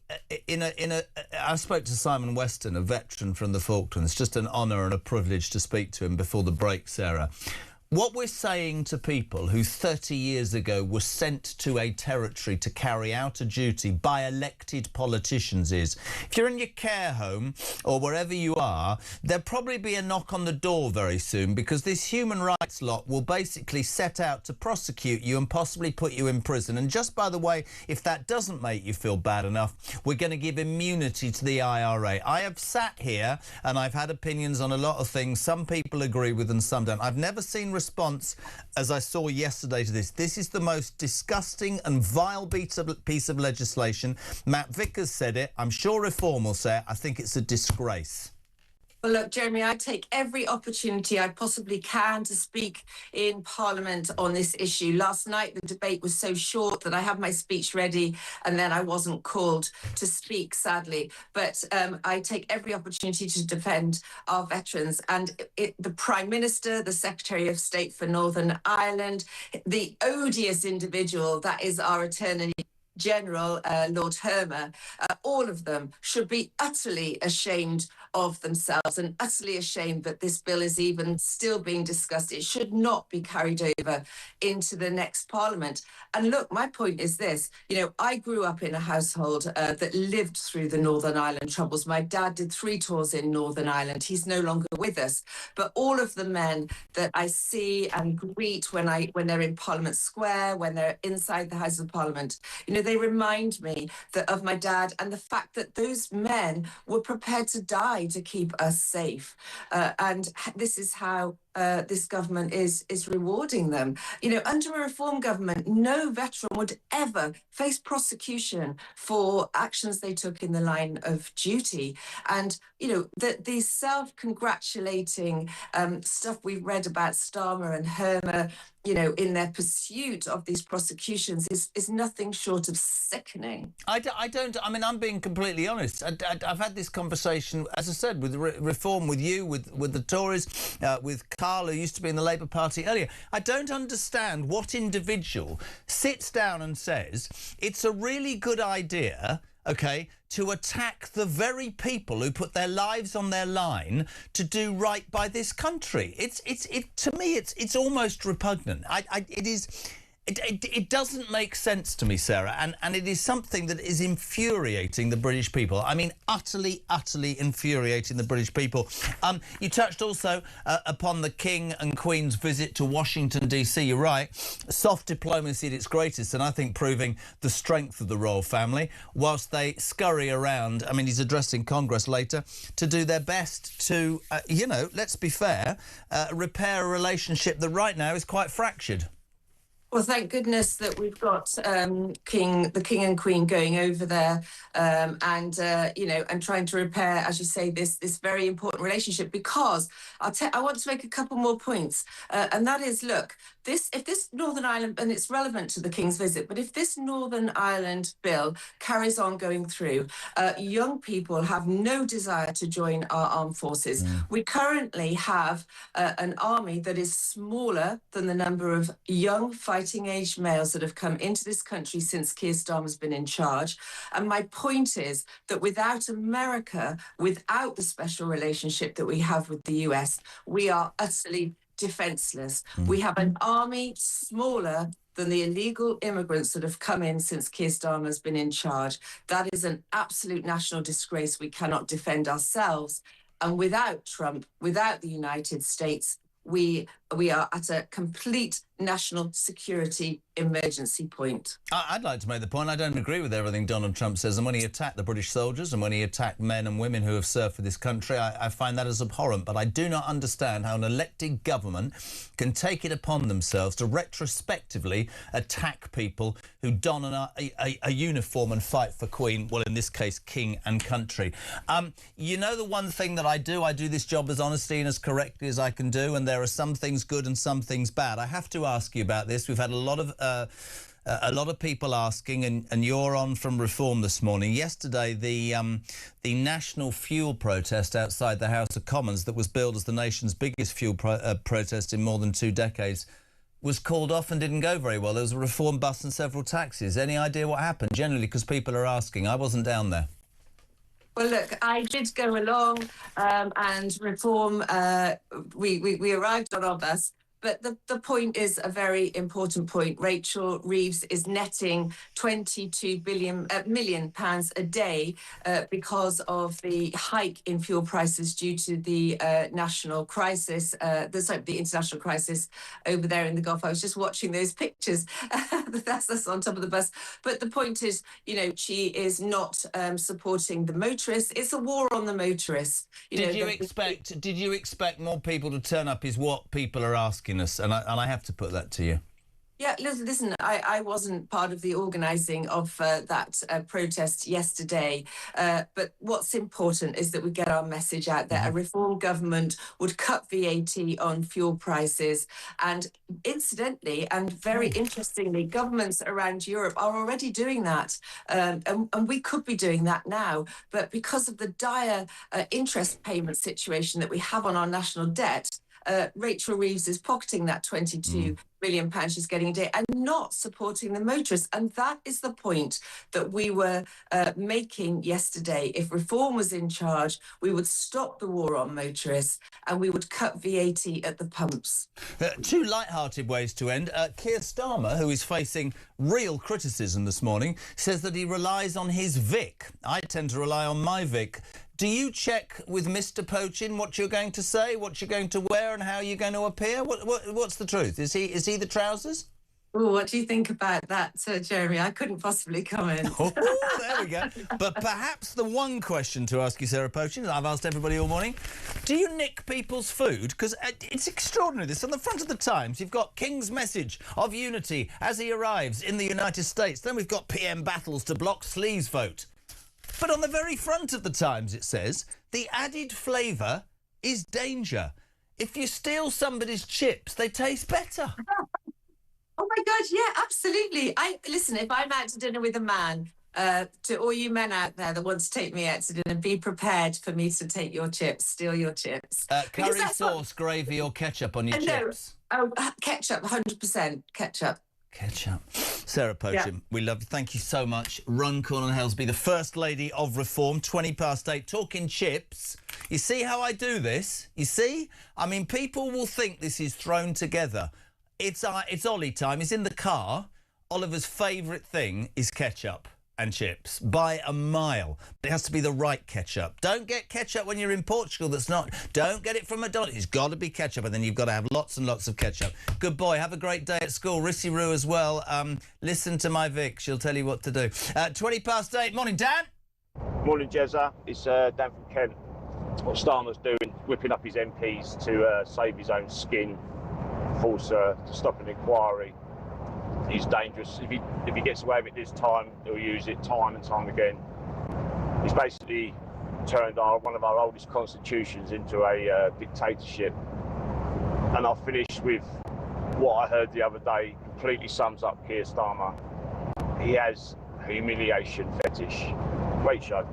F: spoke to Simon Weston, a veteran from the Falklands. Just an honour and a privilege to speak to him before the break, Sarah. What we're saying to people who 30 years ago were sent to a territory to carry out a duty by elected politicians is, if you're in your care home or wherever you are, there'll probably be a knock on the door very soon, because this human rights lot will basically set out to prosecute you and possibly put you in prison. And just by the way, if that doesn't make you feel bad enough, we're going to give immunity to the IRA. I have sat here and I've had opinions on a lot of things. Some people agree with and some don't. I've never seen response as I saw yesterday to this. This is the most disgusting and vile piece of legislation. Matt Vickers said it. I'm sure Reform will say it. I think it's a disgrace.
Q: Well, look, Jeremy, I take every opportunity I possibly can to speak in Parliament on this issue. Last night, the debate was so short that I had my speech ready and then I wasn't called to speak, sadly. But I take every opportunity to defend our veterans. And the Prime Minister, the Secretary of State for Northern Ireland, the odious individual that is our Attorney General, Lord Hermer, all of them should be utterly ashamed of themselves and utterly ashamed that this bill is even still being discussed. It should not be carried over into the next Parliament. And look, my point is this, I grew up in a household that lived through the Northern Ireland Troubles. My dad did 3 tours in Northern Ireland. He's no longer with us. But all of the men that I see and greet when they're in Parliament Square, when they're inside the House of Parliament, they remind me of my dad and the fact that those men were prepared to die to keep us safe. And this is how this government is rewarding them. Under a reform government, no veteran would ever face prosecution for actions they took in the line of duty. And, the self-congratulating stuff we've read about Starmer and Hermer, in their pursuit of these prosecutions is nothing short of sickening.
F: I'm being completely honest. I've had this conversation, as I said, with reform, with you, with the Tories, with Carl, who used to be in the Labour Party earlier. I don't understand what individual sits down and says it's a really good idea, okay, to attack the very people who put their lives on their line to do right by this country. To me, it's almost repugnant. It doesn't make sense to me, Sarah, and it is something that is infuriating the British people. I mean, utterly, utterly infuriating the British people. You touched also upon the King and Queen's visit to Washington, D.C. You're right. Soft diplomacy at its greatest, and I think proving the strength of the royal family, whilst they scurry around, I mean, he's addressing Congress later, to do their best to, let's be fair, repair a relationship that right now is quite fractured.
Q: Well, thank goodness that we've got the King and Queen going over there and trying to repair, as you say, this very important relationship. Because I want to make a couple more points, and that is, look, if this Northern Ireland, and it's relevant to the King's visit, but if this Northern Ireland bill carries on going through, young people have no desire to join our armed forces. We currently have an army that is smaller than the number of young fighting age males that have come into this country since Keir Starmer's been in charge. And my point is that without America, without the special relationship that we have with the US, we are utterly defenseless. We have an army smaller than the illegal immigrants that have come in since Keir Starmer's been in charge. That is an absolute national disgrace. We cannot defend ourselves. And without Trump, without the United States, we are at a complete national security emergency point.
F: I'd like to make the point I don't agree with everything Donald Trump says, and when he attacked the British soldiers and when he attacked men and women who have served for this country, I find that as abhorrent. But I do not understand how an elected government can take it upon themselves to retrospectively attack people who don a uniform and fight for Queen, well, in this case, King and country. The one thing that I do this job as honestly and as correctly as I can do, and there are some things good and some things bad. I have to ask you about this. We've had a lot of people asking, and you're on from Reform this morning. Yesterday, the national fuel protest outside the House of Commons that was billed as the nation's biggest fuel protest in more than 2 decades was called off and didn't go very well. There was a Reform bus and several taxis. Any idea what happened? Generally, because people are asking. I wasn't down there.
Q: Well, look, I did go along and Reform, we arrived on our bus. But the point is a very important point. Rachel Reeves is netting £22 million a day because of the hike in fuel prices due to the national crisis, the international crisis over there in the Gulf. I was just watching those pictures. That's us on top of the bus. But the point is, she is not supporting the motorists. It's a war on the motorists.
F: Did you expect more people to turn up is what people are asking us, and I have to put that to you.
Q: Yeah, listen, I wasn't part of the organising of that protest yesterday, but what's important is that we get our message out there. A reform government would cut VAT on fuel prices, and incidentally, and very interestingly, governments around Europe are already doing that, and we could be doing that now, but because of the dire interest payment situation that we have on our national debt, Rachel Reeves is pocketing that £22 million she's getting a day and not supporting the motorists. And that is the point that we were making yesterday. If Reform was in charge, we would stop the war on motorists and we would cut VAT at the pumps.
F: Two light-hearted ways to end. Keir Starmer, who is facing real criticism this morning, says that he relies on his Vic. I tend to rely on my Vic. Do you check with Mr. Pochin what you're going to say, what you're going to wear and how you're going to appear? What's the truth? Is he the trousers?
Q: Oh, what do you think about that, Jeremy? I couldn't possibly comment.
F: Oh, there we go. But perhaps the one question to ask you, Sarah Pochin, I've asked everybody all morning, do you nick people's food? Because it's extraordinary, this. On the front of the Times, you've got King's message of unity as he arrives in the United States. Then we've got PM battles to block sleaze vote. But on the very front of the Times, it says, the added flavour is danger. If you steal somebody's chips, they taste better.
Q: Oh, my God, yeah, absolutely. Listen, if I'm out to dinner with a man, to all you men out there that want to take me out to dinner, be prepared for me to take your chips, steal your chips.
F: Curry sauce, gravy or ketchup on your chips?
Q: Oh, ketchup, 100% ketchup.
F: Ketchup. Sarah Pochin, we love you. Thank you so much. Runcorn and Helsby, the First Lady of Reform, 8:20, talking chips. You see how I do this? You see? I mean, people will think this is thrown together. It's Ollie time. He's in the car. Oliver's favourite thing is ketchup and chips by a mile. It has to be the right ketchup. Don't get ketchup when you're in Portugal that's not. Don't get it from McDonald's. It's got to be ketchup, and then you've got to have lots and lots of ketchup. Good boy. Have a great day at school. Rissy Roo as well. Listen to my Vic. She'll tell you what to do. 8:20. Morning, Dan.
A: Morning, Jezza. It's Dan from Kent. What Starmer's doing, whipping up his MPs to save his own skin, force to stop an inquiry. He's dangerous. If he gets away with it this time, he'll use it time and time again. He's basically turned one of our oldest constitutions into a dictatorship. And I'll finish with what I heard the other day. Completely sums up Keir Starmer. He has a humiliation fetish. Great show.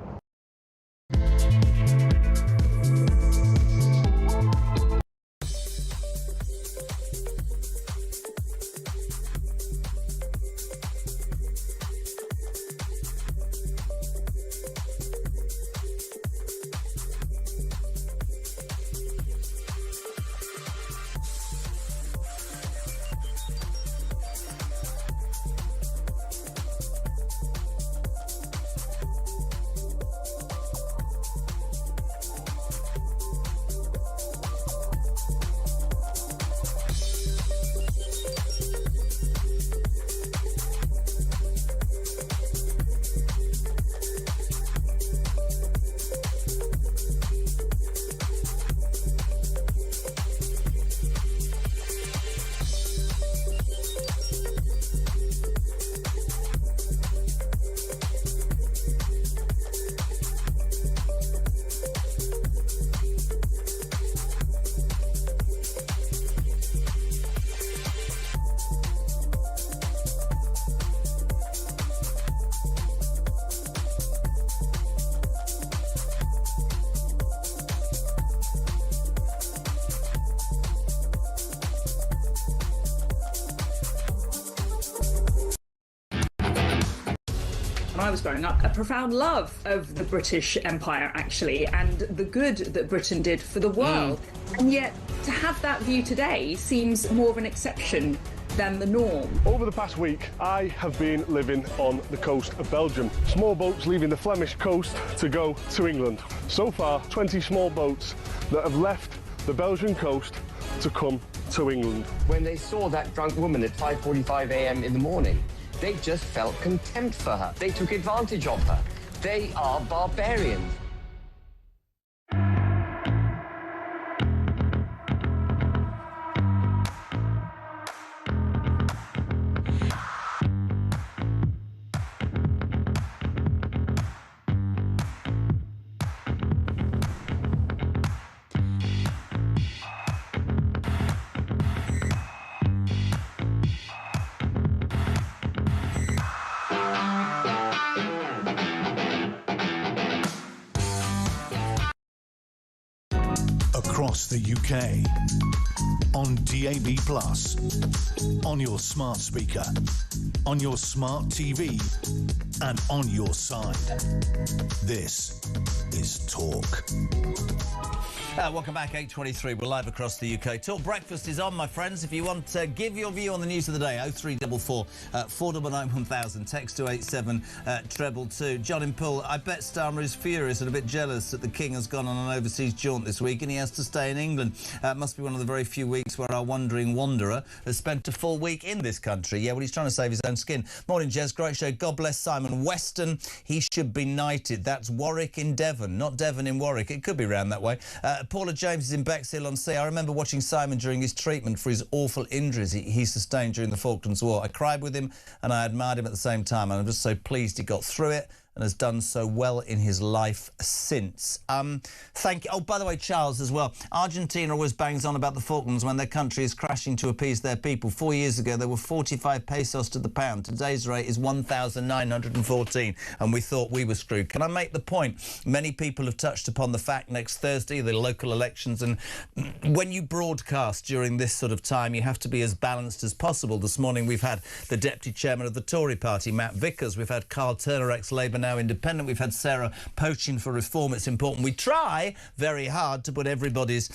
G: when I was growing up, a profound love of the British Empire, actually, and the good that Britain did for the world. And yet, to have that view today seems more of an exception than the norm.
S: Over the past week, I have been living on the coast of Belgium. Small boats leaving the Flemish coast to go to England. So far, 20 small boats that have left the Belgian coast to come to England.
T: When they saw that drunk woman at 5:45 a.m. in the morning, they just felt contempt for her. They took advantage of her. They are barbarians.
E: across the UK. On DAB+, on your smart speaker, on your smart TV, and on your side. This is Talk.
F: Welcome back, 8:23. We're live across the UK. Talk Breakfast is on, my friends. If you want to give your view on the news of the day, 0344 499 1000. Text to 87222. John in Poole, I bet Starmer is furious and a bit jealous that the King has gone on an overseas jaunt this week and he has to stay in England. Must be one of the very few weeks where our wandering wanderer has spent a full week in this country. Yeah, well, he's trying to save his own skin. Morning, Jez. Great show. God bless Simon Weston. He should be knighted. That's Warwick in Devon, not Devon in Warwick. It could be round that way. Paula James is in Bexhill on Sea. I remember watching Simon during his treatment for his awful injuries he sustained during the Falklands War. I cried with him and I admired him at the same time, and I'm just so pleased he got through it and has done so well in his life since. Thank you. Oh, by the way, Charles, as well. Argentina always bangs on about the Falklands when their country is crashing to appease their people. 4 years ago, there were 45 pesos to the pound. Today's rate is 1,914, and we thought we were screwed. Can I make the point? Many people have touched upon the fact next Thursday, the local elections, and when you broadcast during this sort of time, you have to be as balanced as possible. This morning, we've had the Deputy Chairman of the Tory Party, Matt Vickers. We've had Carl Turner, ex-Labour, now Independent. We've had Sarah poaching for reform. It's important. We try very hard to put everybody's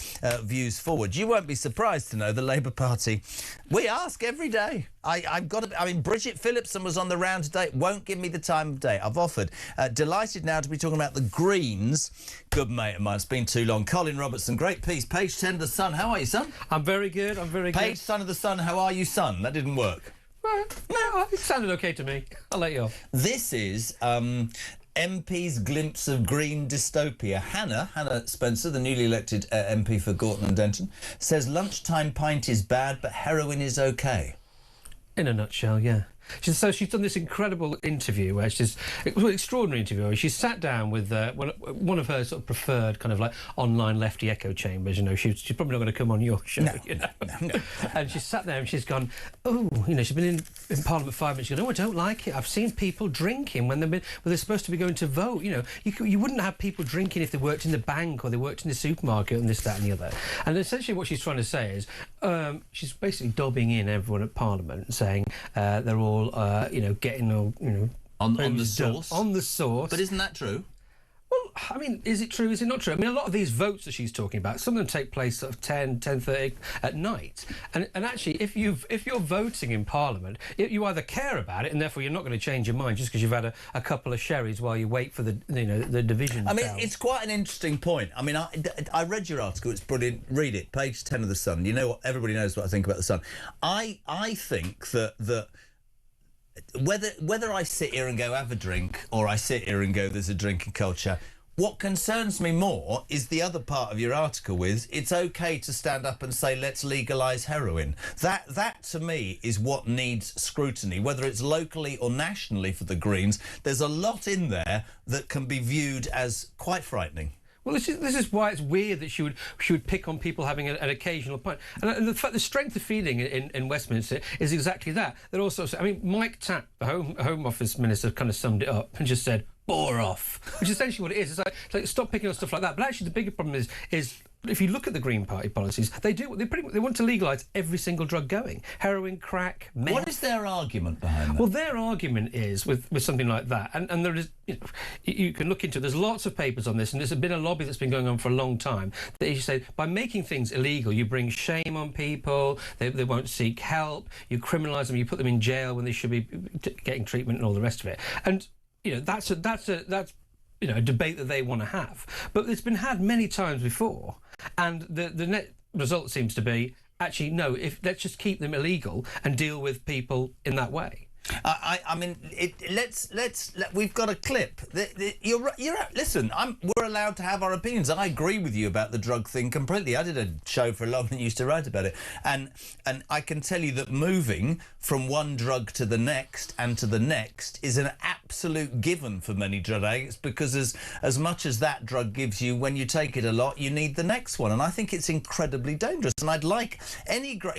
F: views forward. You won't be surprised to know the Labour Party, we ask every day. I mean, Bridget Phillipson was on the round today. Won't give me the time of day. I've offered. Delighted now to be talking about the Greens. Good mate of mine. It's been too long. Colin Robertson, great piece. Page 10 of The Sun. How are you, son?
B: I'm very good.
F: Page son of The Sun. How are you, son? That didn't work.
B: Well, no, it sounded okay to me. I'll let you off.
F: This is MP's glimpse of green dystopia. Hannah Spencer, the newly elected MP for Gorton and Denton, says lunchtime pint is bad, but heroin is okay.
B: In a nutshell, yeah. She's done this incredible interview where it was an extraordinary interview where she sat down with one of her sort of preferred kind of like online lefty echo chambers. You know, she's probably not going to come on your show.
F: No,
B: you know?
F: no.
B: And she sat there and she's gone, oh, you know, she's been in Parliament 5 minutes. She's gone, oh, I don't like it. I've seen people drinking when they're supposed to be going to vote. You know, you wouldn't have people drinking if they worked in the bank or they worked in the supermarket and this, that, and the other. And essentially, what she's trying to say is she's basically dobbing in everyone at Parliament and saying they're all. You know, getting all, you know...
F: On the source?
B: On the source.
F: But isn't that true?
B: Well, I mean, is it true, is it not true? I mean, a lot of these votes that she's talking about, some of them take place sort of 10:30 at night. And actually, if you're voting in Parliament, you either care about it and therefore you're not going to change your mind just because you've had a couple of sherries while you wait for the division.
F: I mean, it's quite an interesting point. I mean, I read your article. It's brilliant. Read it. Page 10 of The Sun. You know what? Everybody knows what I think about The Sun. I think that whether I sit here and go have a drink or I sit here and go there's a drinking culture, what concerns me more is the other part of your article is it's okay to stand up and say let's legalise heroin. That to me is what needs scrutiny, whether it's locally or nationally for the Greens. There's a lot in there that can be viewed as quite frightening.
B: Well, this is why it's weird that she would pick on people having an occasional pint. And the strength of feeling in Westminster is exactly that. They're also, I mean, Mike Tapp, the Home Office Minister, kind of summed it up and just said, bore off, which is essentially what it is. It's like stop picking on stuff like that. But actually, the bigger problem is if you look at the Green Party policies, they want to legalise every single drug going. Heroin, crack, meth.
F: What is their argument behind that?
B: Well, their argument is with something like that, and there is, you know, you can look into it. There's lots of papers on this, and there's been a lobby that's been going on for a long time. That you say by making things illegal, you bring shame on people. They won't seek help. You criminalise them. You put them in jail when they should be getting treatment and all the rest of it. And you know that's you know, a debate that they want to have. But it's been had many times before, and the net result seems to be, actually, no, let's just keep them illegal and deal with people in that way.
F: I mean, we've got a clip. Listen, we're allowed to have our opinions. I agree with you about the drug thing completely. I did a show for a long and used to write about it. And I can tell you that moving from one drug to the next and to the next is an absolute given for many drug addicts, because as much as that drug gives you, when you take it a lot, you need the next one. And I think it's incredibly dangerous. And I'd like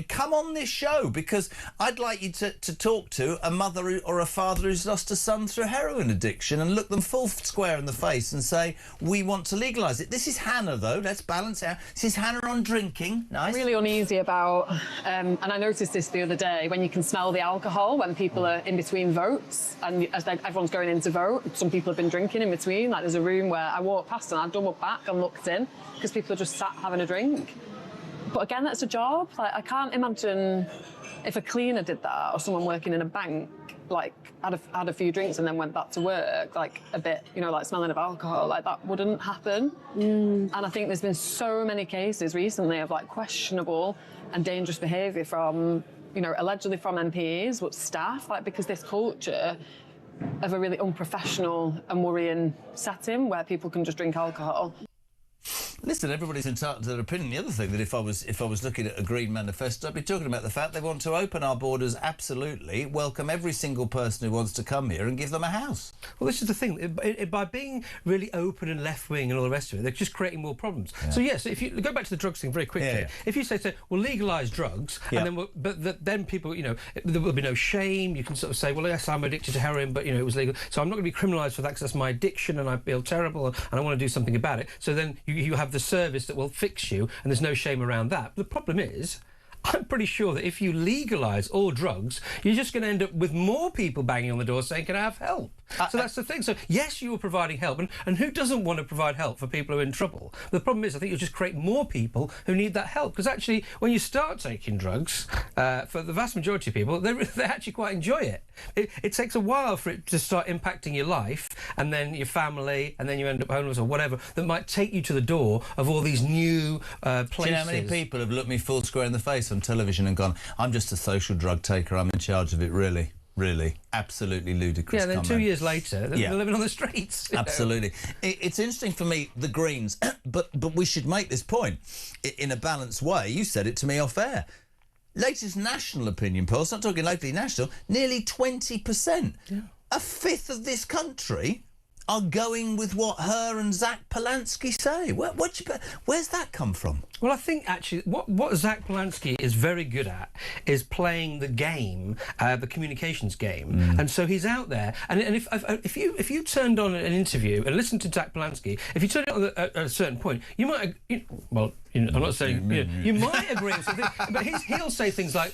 F: come on this show, because I'd like you to talk to a mother or a father who's lost a son through heroin addiction and look them full square in the face and say, we want to legalise it. This is Hannah, though. Let's balance out. This is Hannah on drinking. Nice.
D: Really uneasy about, and I noticed this the other day, when you can smell the alcohol when people are in between votes, and as everyone's going in to vote, some people have been drinking in between. Like, there's a room where I walked past and I doubled back and looked in because people are just sat having a drink. But again, that's a job. Like, I can't imagine if a cleaner did that or someone working in a bank, like, had a few drinks and then went back to work, like, a bit, you know, like smelling of alcohol, like, that wouldn't happen. And I think there's been so many cases recently of, like, questionable and dangerous behaviour from, you know, allegedly from MPs, but staff, like, because this culture of a really unprofessional and worrying setting where people can just drink alcohol.
F: Listen, everybody's entitled to their opinion. The other thing that if I was looking at a Green manifesto, I'd be talking about the fact they want to open our borders absolutely, welcome every single person who wants to come here and give them a house.
B: Well, this is the thing. By being really open and left-wing and all the rest of it, they're just creating more problems. Yeah. So, yes, if you go back to the drugs thing very quickly, if you say, well, legalise drugs, and then then people, you know, there will be no shame. You can sort of say, well, yes, I'm addicted to heroin, but, you know, it was legal. So I'm not going to be criminalised for that because that's my addiction and I feel terrible and I want to do something about it. So then you have the service that will fix you and there's no shame around that. But the problem is, I'm pretty sure that if you legalise all drugs, you're just going to end up with more people banging on the door saying, can I have help? So that's the thing. So, yes, you are providing help. And who doesn't want to provide help for people who are in trouble? But the problem is, I think you'll just create more people who need that help. Because actually, when you start taking drugs, for the vast majority of people, they actually quite enjoy it. It takes a while for it to start impacting your life and then your family, and then you end up homeless or whatever, that might take you to the door of all these new places.
F: Do you know how many people have looked me full square in the face on television and gone, I'm just a social drug taker, I'm in charge of it, really? Really? Absolutely ludicrous.
B: Yeah, then
F: comment.
B: 2 years later, they're living on the streets.
F: Absolutely. It's interesting for me, the Greens, but we should make this point in a balanced way. You said it to me off air. Latest national opinion polls, not talking locally, national, nearly 20%. Yeah. A fifth of this country are going with what her and Zach Polanski say. Where's that come from?
B: Well, I think actually what Zach Polanski is very good at is playing the game, the communications game, and so he's out there. And if you turned on an interview and listened to Zach Polanski, if you turned it on at a certain point, you might I'm not saying you might agree with something, but he'll say things like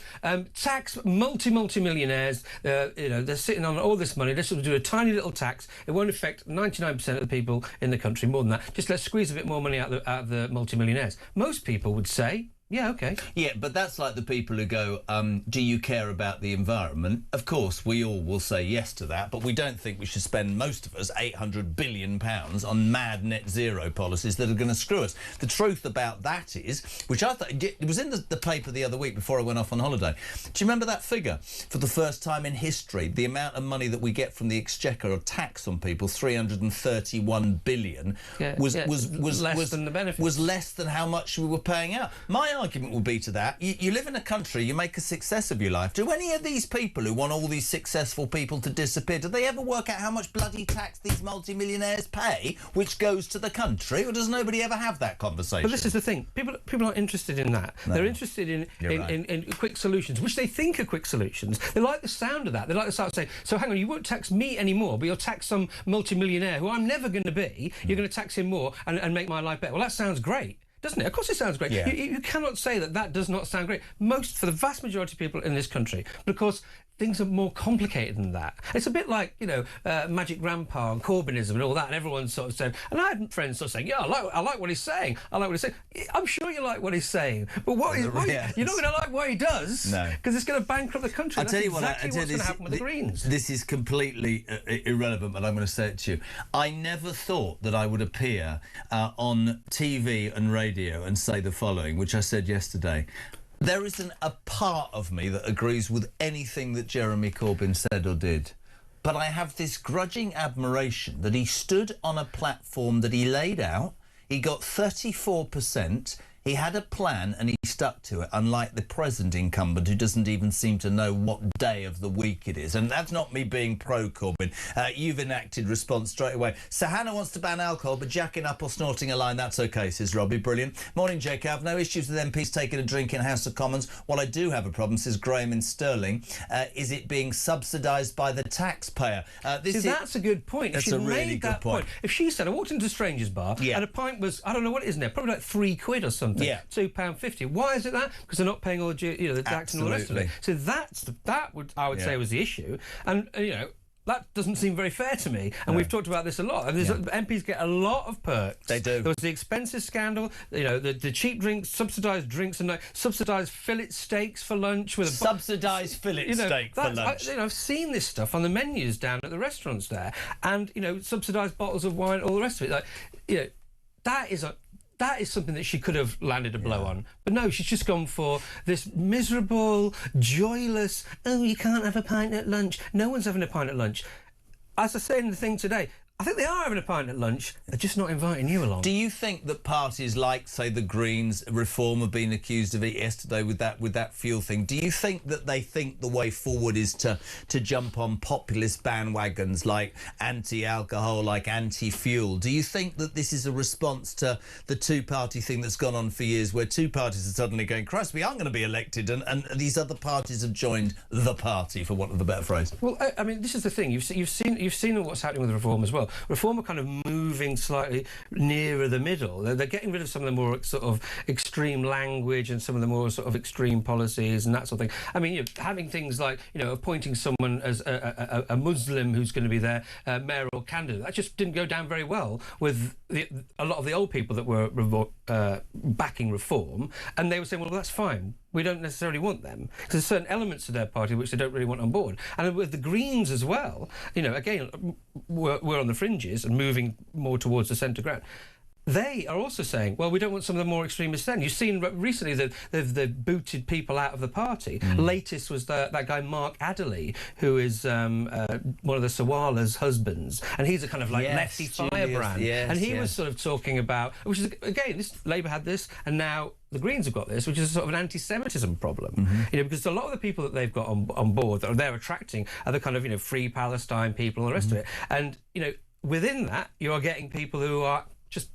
B: tax multi-millionaires. They're sitting on all this money. Let's do a tiny little tax. It won't affect 99% of the people in the country. More than that, just let's squeeze a bit more money out of the multi-millionaires. Most people would say, yeah, OK.
F: Yeah, but that's like the people who go, do you care about the environment? Of course, we all will say yes to that, but we don't think we should spend, most of us, £800 billion on mad net zero policies that are going to screw us. The truth about that is, which I thought, it was in the paper the other week before I went off on holiday. Do you remember that figure? For the first time in history, the amount of money that we get from the Exchequer or tax on people, $331 billion, was
B: less than the benefits.
F: Was less than how much we were paying out. My argument will be to that, you live in a country, you make a success of your life. Do any of these people who want all these successful people to disappear, do they ever work out how much bloody tax these multimillionaires pay, which goes to the country, or does nobody ever have that conversation?
B: But this is the thing, people aren't interested in that. No. They're interested in quick solutions, which they think are quick solutions. They like the sound of that. They like the sound of saying, so hang on, you won't tax me anymore, but you'll tax some multimillionaire who I'm never going to be. You're going to tax him more and make my life better. Well, that sounds great. Doesn't it? Of course it sounds great. Yeah. You cannot say that does not sound great. For the vast majority of people in this country, because things are more complicated than that. It's a bit like, Magic Grandpa and Corbynism and all that, and everyone sort of said, and I had friends sort of saying, yeah, I like what he's saying. I like what he's saying. I'm sure you like what he's saying, but you're not going to like what he does, because it's going to bankrupt the country. That's exactly what's going to happen with the Greens.
F: This is completely irrelevant, but I'm going to say it to you. I never thought that I would appear on TV and radio and say the following, which I said yesterday. There isn't a part of me that agrees with anything that Jeremy Corbyn said or did. But I have this grudging admiration that he stood on a platform that he laid out, he got 34%, he had a plan, and he stuck to it, unlike the present incumbent who doesn't even seem to know what day of the week it is. And that's not me being pro-Corbyn. You've enacted response straight away. So Hannah wants to ban alcohol, but jacking up or snorting a line, that's OK, says Robbie. Brilliant. Morning, Jake. I have no issues with MPs taking a drink in House of Commons. What I do have a problem, says Graham in Stirling, is it being subsidised by the taxpayer.
B: That's a good point.
F: That's a really good point.
B: If she said, I walked into a stranger's bar and a pint was, I don't know what it is now, probably like £3 or something. Yeah. £2.50. Why is it that? Because they're not paying all the tax and all the rest of it. So that would I would say was the issue. And that doesn't seem very fair to me. And we've talked about this a lot. And MPs get a lot of perks.
F: They do.
B: There was the expenses scandal, the cheap drinks, subsidised drinks, and subsidised fillet steaks for lunch. With
F: subsidised fillet steak for lunch.
B: I've seen this stuff on the menus down at the restaurants there. And, subsidised bottles of wine, all the rest of it. That is something that she could have landed a blow on. But no, she's just gone for this miserable, joyless, you can't have a pint at lunch. No one's having a pint at lunch. As I say in the thing today, I think they are having a pint at lunch. They're just not inviting you along.
F: Do you think that parties like, say, the Greens, Reform have been accused of it yesterday with that fuel thing? Do you think that they think the way forward is to jump on populist bandwagons like anti-alcohol, like anti-fuel? Do you think that this is a response to the two-party thing that's gone on for years, where two parties are suddenly going, Christ, we aren't going to be elected, and these other parties have joined the party, for want of a better phrase?
B: Well, I mean, this is the thing. You've seen what's happening with Reform as well. Reform are kind of moving slightly nearer the middle. They're getting rid of some of the more sort of extreme language and some of the more sort of extreme policies and that sort of thing. I mean, having things like, appointing someone as a Muslim who's going to be their mayoral candidate, that just didn't go down very well with a lot of the old people that were backing Reform, and they were saying, well, that's fine. We don't necessarily want them. There's certain elements to their party which they don't really want on board. And with the Greens as well, again, we're on the fringes and moving more towards the centre ground. They are also saying, well, we don't want some of the more extremists then. You've seen recently that they've booted people out of the party. Latest was that guy Mark Adderley, who is one of the Sawala's husbands. And he's a kind of lefty firebrand. And he was sort of talking about, which is, again, Labour had this, and now the Greens have got this, which is a sort of an anti-Semitism problem. Because a lot of the people that they've got on board that they're attracting are the kind of, free Palestine people and the rest of it. And, within that, you are getting people who are just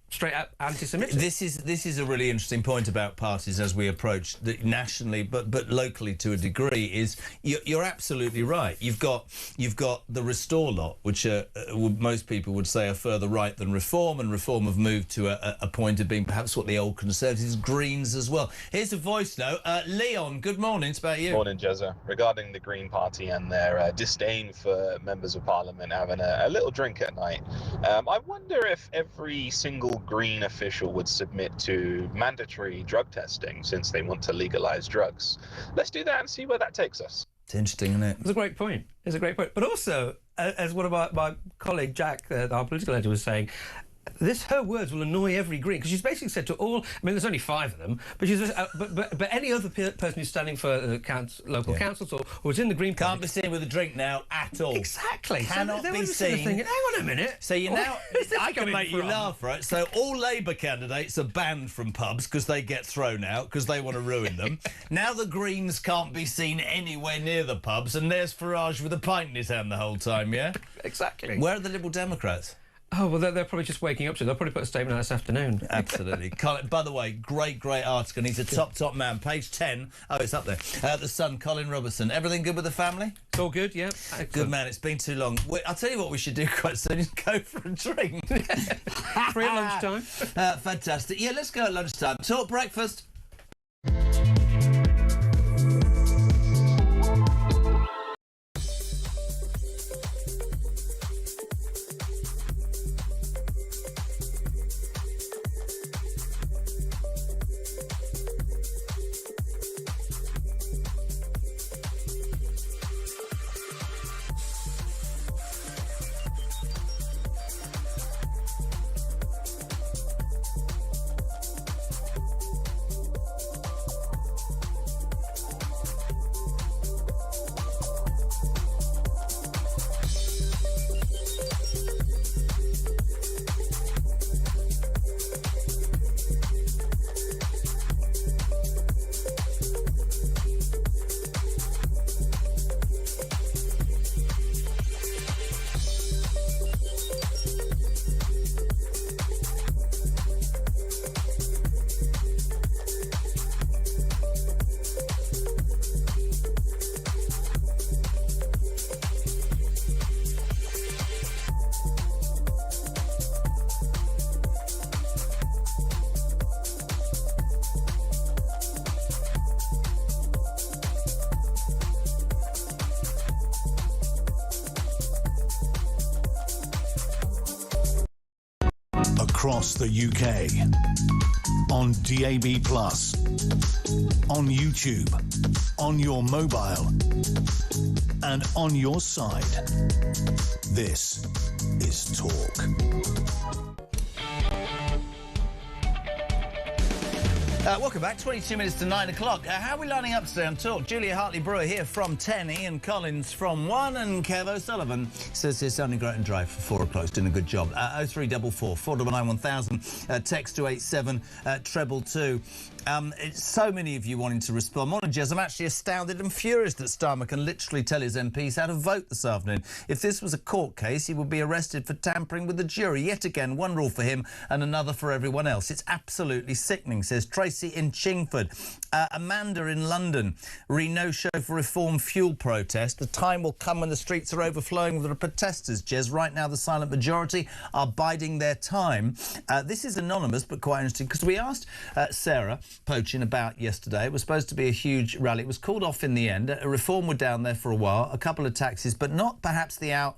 B: straight up anti-Semitic.
F: This is a really interesting point about parties as we approach nationally, but locally to a degree. Is you're absolutely right. You've got the Restore lot, which most people would say are further right than Reform, and Reform have moved to a point of being perhaps what the old Conservatives, Greens as well. Here's a voice note. Leon, good morning. It's about you.
C: Morning, Jezza. Regarding the Green Party and their disdain for members of Parliament having a little drink at night, I wonder if every single Green official would submit to mandatory drug testing, since they want to legalise drugs. Let's do that and see where that takes us.
F: It's interesting, isn't it?
B: It's a great point. But also, as one of my colleague Jack, our political editor, was saying, her words will annoy every Green, because she's basically said to all, I mean, there's only 5 of them, but she's but any other person who's standing for local councils or who's in the Green Party
F: can't be seen with a drink now at all.
B: Exactly.
F: Cannot be seen.
B: Thinking, hang on a minute.
F: So I can make you laugh, right? So all Labour candidates are banned from pubs because they get thrown out because they want to ruin them. Now the Greens can't be seen anywhere near the pubs, and there's Farage with a pint in his hand the whole time, yeah?
B: Exactly.
F: Where are the Liberal Democrats?
B: Oh, well, they're probably just waking up to it. They'll probably put a statement out this afternoon.
F: Absolutely. By the way, great article. And he's a top man. Page 10. Oh, it's up there. The Sun, Colin Robertson. Everything good with the family?
B: It's all good, yeah. Excellent.
F: Good man. It's been too long. I'll tell you what we should do quite soon is go for a drink.
B: Free at lunchtime.
F: Fantastic. Yeah, let's go at lunchtime. Talk breakfast.
E: across the UK. On DAB+, on YouTube, on your mobile, and on your side. This is Talk.
F: Welcome back. 22 minutes to 9 o'clock. How are we lining up today on Talk? Julia Hartley-Brewer here from 10, Ian Collins from 1, and Kev O'Sullivan says he's sounding great and dry for 4 o'clock. He's doing a good job. 0344 499 1000. Text to 87222. So many of you wanting to respond. Morning, Jez. I'm actually astounded and furious that Starmer can literally tell his MPs how to vote this afternoon. If this was a court case, he would be arrested for tampering with the jury. Yet again, one rule for him and another for everyone else. It's absolutely sickening, says Tracy in Chingford. Amanda in London. No-show for reform fuel protest. The time will come when the streets are overflowing with the protesters, Jez. Right now, the silent majority are biding their time. This is anonymous, but quite interesting, because we asked Sarah Poaching about yesterday. It was supposed to be a huge rally. It was called off in the end. A reform were down there for a while, a couple of taxis, but not perhaps the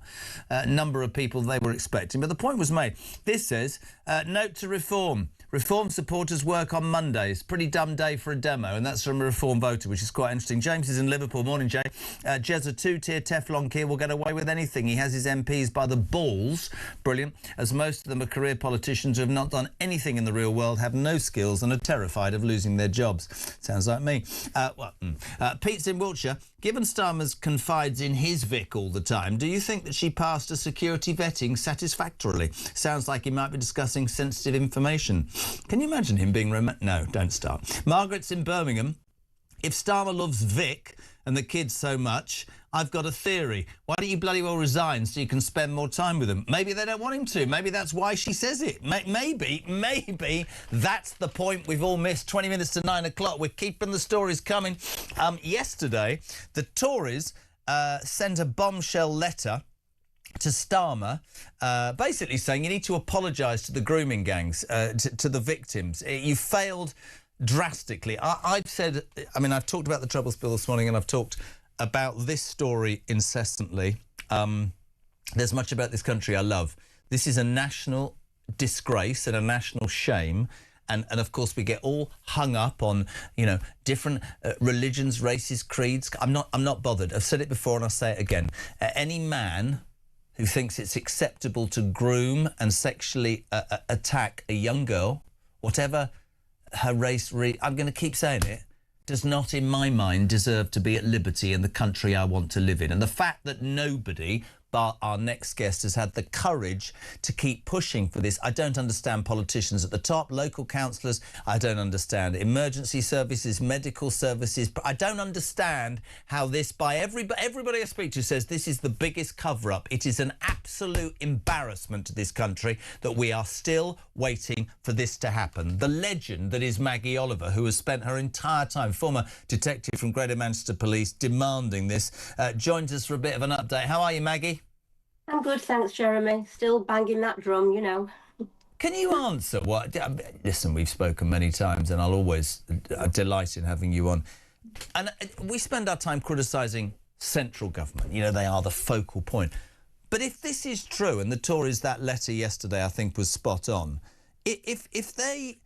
F: number of people they were expecting. But the point was made. This says, note to reform. Reform supporters work on Mondays. Pretty dumb day for a demo, and that's from a Reform voter, which is quite interesting. James is in Liverpool. Morning, Jay. Jez, a 2-tier Teflon kid will get away with anything. He has his MPs by the balls. Brilliant. As most of them are career politicians who have not done anything in the real world, have no skills, and are terrified of losing their jobs. Sounds like me. Pete's in Wiltshire. Given Starmer's confides in his Vic all the time, do you think that she passed a security vetting satisfactorily? Sounds like he might be discussing sensitive information. Can you imagine him being No, don't start. Margaret's in Birmingham. If Starmer loves Vic and the kids so much, I've got a theory. Why don't you bloody well resign so you can spend more time with them? Maybe they don't want him to. Maybe that's why she says it. Maybe that's the point we've all missed. 20 minutes to 9 o'clock. We're keeping the stories coming. Yesterday, the Tories sent a bombshell letter to Starmer, basically saying you need to apologise to the grooming gangs, to the victims. You failed drastically. I've talked about the Troubles Bill this morning, and I've talked about this story incessantly. There's much about this country I love. This is a national disgrace and a national shame. And of course, we get all hung up on, different religions, races, creeds. I'm not bothered. I've said it before and I'll say it again. Any man who thinks it's acceptable to groom and sexually attack a young girl, whatever her race, I'm going to keep saying it, does not, in my mind, deserve to be at liberty in the country I want to live in. And the fact that nobody, but our next guest, has had the courage to keep pushing for this. I don't understand politicians at the top, local councillors. I don't understand emergency services, medical services. But I don't understand how this, by everybody I speak to says this is the biggest cover-up. It is an absolute embarrassment to this country that we are still waiting for this to happen. The legend that is Maggie Oliver, who has spent her entire time, former detective from Greater Manchester Police, demanding this, joins us for a bit of an update. How are you, Maggie?
H: I'm good, thanks, Jeremy. Still banging that drum,
F: Can you answer what... Listen, we've spoken many times and I'll always delight in having you on. And we spend our time criticising central government. They are the focal point. But if this is true, and the Tories, that letter yesterday, I think, was spot on, if they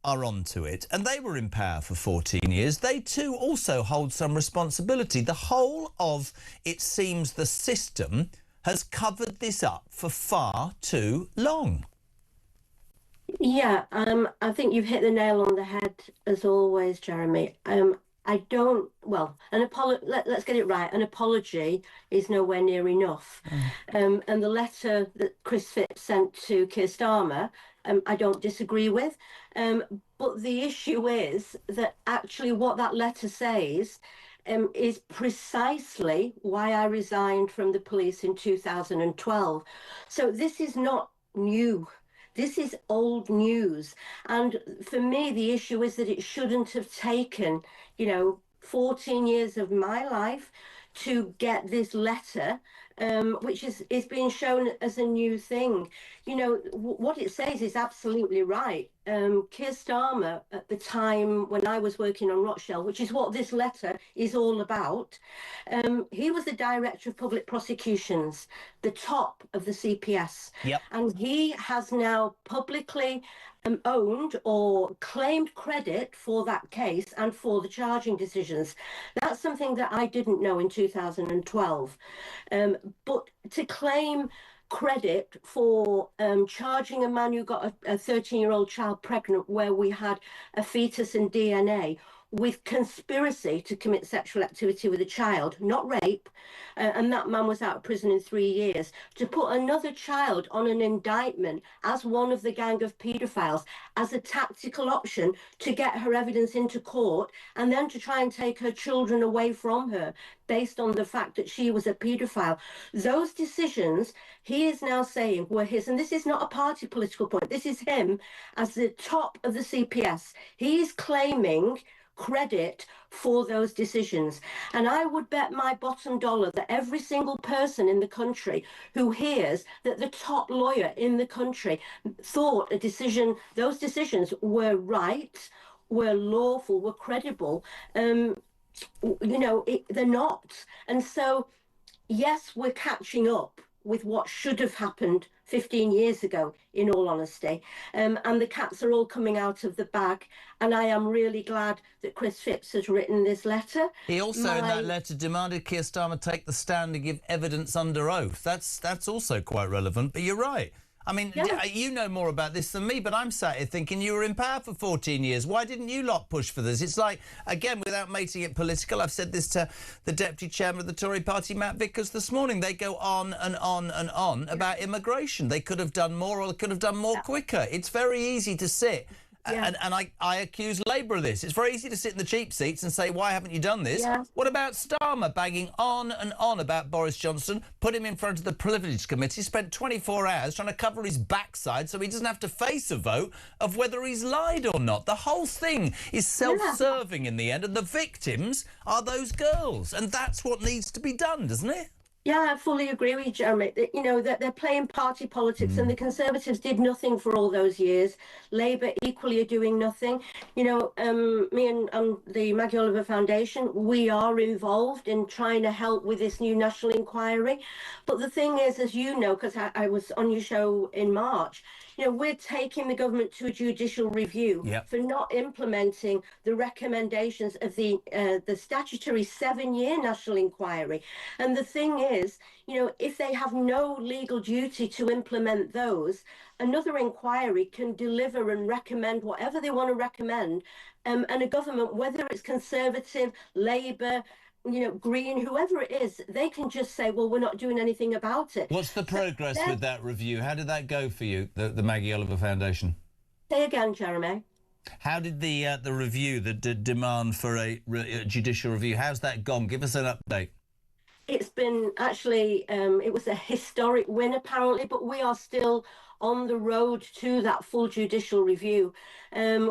F: are onto it, and they were in power for 14 years, they too also hold some responsibility. The whole of, it seems, the system has covered this up for far too long.
H: Yeah, I think you've hit the nail on the head, as always, Jeremy. Let's get it right. An apology is nowhere near enough. And the letter that Chris Phipps sent to Keir Starmer, I don't disagree with. But the issue is that actually what that letter says is precisely why I resigned from the police in 2012. So this is not new. This is old news. And for me, the issue is that it shouldn't have taken, 14 years of my life to get this letter which is being shown as a new thing. You know, what it says is absolutely right. Keir Starmer, at the time when I was working on Rochdale, which is what this letter is all about, he was the Director of Public Prosecutions, the top of the CPS.
F: Yep.
H: And he has now publicly owned or claimed credit for that case and for the charging decisions. That's something that I didn't know in 2012. But to claim credit for charging a man who got a 13-year-old child pregnant where we had a fetus and DNA with conspiracy to commit sexual activity with a child, not rape, and that man was out of prison in 3 years, to put another child on an indictment as one of the gang of paedophiles as a tactical option to get her evidence into court and then to try and take her children away from her based on the fact that she was a paedophile. Those decisions, he is now saying, were his, and this is not a party political point, this is him as the top of the CPS. He's claiming credit for those decisions. And I would bet my bottom dollar that every single person in the country who hears that the top lawyer in the country thought those decisions were right, were lawful, were credible, you know, they're not. And so, yes, we're catching up with what should have happened 15 years ago, in all honesty. And the cats are all coming out of the bag. And I am really glad that Chris Phipps has written this letter.
F: He also, in that letter, demanded Keir Starmer take the stand and give evidence under oath. That's also quite relevant, but you're right. I mean, you know more about this than me, but I'm sat here thinking you were in power for 14 years. Why didn't you lot push for this? It's like, again, without making it political, I've said this to the Deputy Chairman of the Tory party, Matt Vickers, this morning. They go on and on and on about immigration. They could have done more, or they could have done more quicker. It's very easy to sit. And I accuse Labour of this. It's very easy to sit in the cheap seats and say, why haven't you done this? What about Starmer banging on and on about Boris Johnson, put him in front of the Privilege Committee, spent 24 hours trying to cover his backside so he doesn't have to face a vote of whether he's lied or not. The whole thing is self-serving in the end, and the victims are those girls. And that's what needs to be done, doesn't it?
H: Yeah, I fully agree with you, Jeremy. You know, that they're playing party politics, and the Conservatives did nothing for all those years. Labour equally are doing nothing. You know, me and the Maggie Oliver Foundation, we are involved in trying to help with this new national inquiry. But the thing is, as you know, because I was on your show in March, you know, we're taking the government to a judicial review for not implementing the recommendations of the statutory 7-year national inquiry. And the thing is, you know, if they have no legal duty to implement those, another inquiry can deliver and recommend whatever they want to recommend. And a government, whether it's Conservative, Labour, you know, Green, whoever it is, they can just say, well, we're not doing anything about it.
F: What's the progress with that review? How did that go for you, the Maggie Oliver Foundation?
H: Say again, Jeremy.
F: How did the review, the demand for a judicial review, how's that gone? Give us an update.
H: It's been actually, it was a historic win apparently, but we are still on the road to that full judicial review.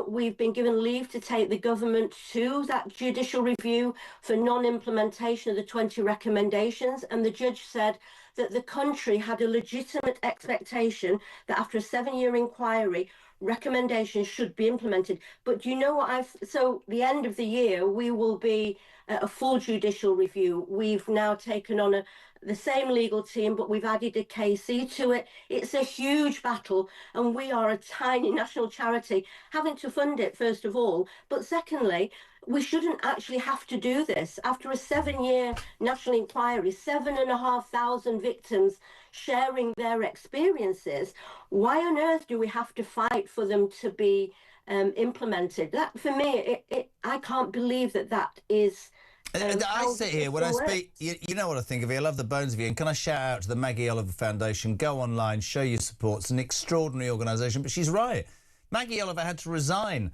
H: We've been given leave to take the government to that judicial review for non-implementation of the 20 recommendations, and the judge said that the country had a legitimate expectation that after a 7-year inquiry, recommendations should be implemented. But do you know what so the end of the year, we will be a full judicial review. We've now taken on the same legal team, but we've added a KC to it. It's a huge battle, and we are a tiny national charity having to fund it, first of all. But secondly, we shouldn't actually have to do this. After a 7-year national inquiry, 7,500 victims sharing their experiences, why on earth do we have to fight for them to be implemented? That, for me, I can't believe that is...
F: I sit here, when I speak, you know what I think of you. I love the bones of you. And can I shout out to the Maggie Oliver Foundation? Go online, show your support. It's an extraordinary organisation. But she's right. Maggie Oliver had to resign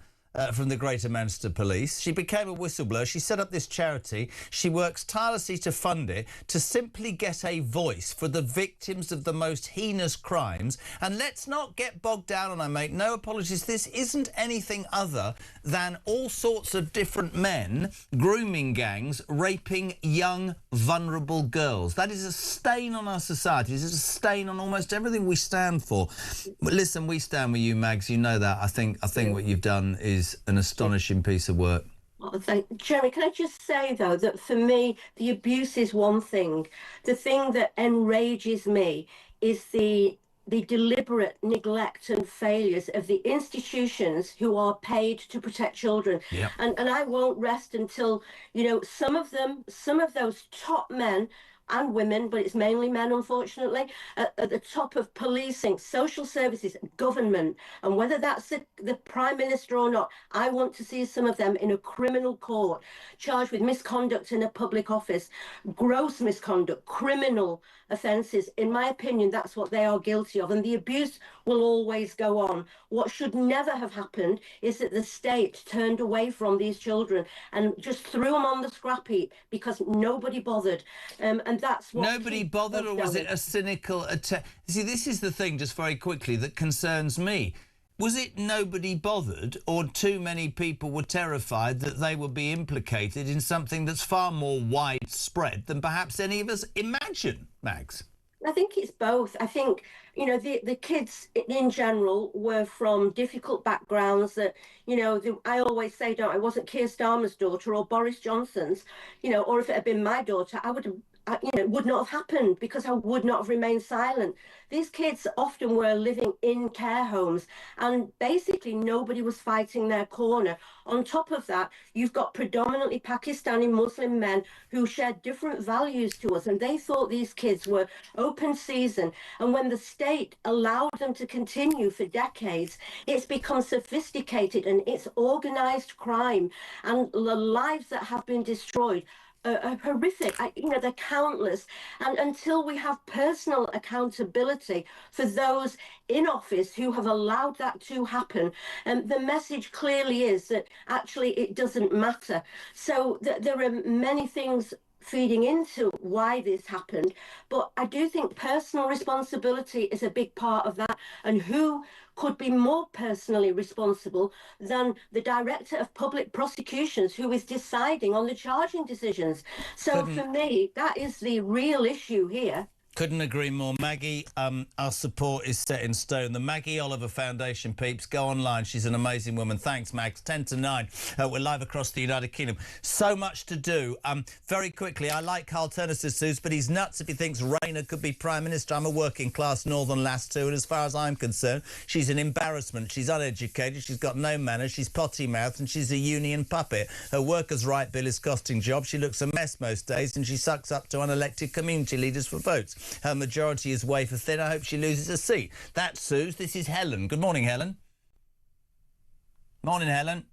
F: from the Greater Manchester Police. She became a whistleblower. She set up this charity. She works tirelessly to fund it, to simply get a voice for the victims of the most heinous crimes. And let's not get bogged down, and I make no apologies, this isn't anything other than all sorts of different men, grooming gangs, raping young, vulnerable girls. That is a stain on our society. It's a stain on almost everything we stand for. But listen, we stand with you, Mags. You know that. I think what you've done is an astonishing piece of work.
H: Well, Jeremy, can I just say, though, that for me, the abuse is one thing. The thing that enrages me is the deliberate neglect and failures of the institutions who are paid to protect children.
F: Yep.
H: And I won't rest until, some of those top men and women, but it's mainly men, unfortunately, at the top of policing, social services, government, and whether that's the Prime Minister or not, I want to see some of them in a criminal court, charged with misconduct in a public office, gross misconduct, criminal offences. In my opinion, that's what they are guilty of, and the abuse will always go on. What should never have happened is that the state turned away from these children and just threw them on the scrap heap because nobody bothered. And that's what
F: nobody bothered, or was it a cynical attack? See, this is the thing, just very quickly, that concerns me. Was it nobody bothered, or too many people were terrified that they would be implicated in something that's far more widespread than perhaps any of us imagine, Mags?
H: I think it's both. I think, the kids in general were from difficult backgrounds that, I always say, I wasn't Keir Starmer's daughter or Boris Johnson's, or if it had been my daughter, it would not have happened because I would not have remained silent. These kids often were living in care homes and basically nobody was fighting their corner. On top of that, you've got predominantly Pakistani Muslim men who shared different values to us, and they thought these kids were open season. And when the state allowed them to continue for decades, it's become sophisticated and it's organized crime, and the lives that have been destroyed are horrific. They're countless. And until we have personal accountability for those in office who have allowed that to happen, the message clearly is that actually it doesn't matter. So there are many things feeding into why this happened, but I do think personal responsibility is a big part of that, and who could be more personally responsible than the Director of Public Prosecutions, who is deciding on the charging decisions. So for me, that is the real issue here.
F: Couldn't agree more. Maggie, our support is set in stone. The Maggie Oliver Foundation, peeps, go online. She's an amazing woman. Thanks, Mags. 10 to 9. We're live across the United Kingdom. So much to do. Very quickly, I like Carl Turner's Suze, but he's nuts if he thinks Rayner could be Prime Minister. I'm a working-class northern lass too, and as far as I'm concerned, she's an embarrassment. She's uneducated, she's got no manners, she's potty-mouthed, and she's a union puppet. Her workers' right bill is costing jobs. She looks a mess most days, and she sucks up to unelected community leaders for votes. Her majority is wafer thin. I hope she loses a seat. That's Suze. This is Helen. Good morning, Helen. Morning, Helen.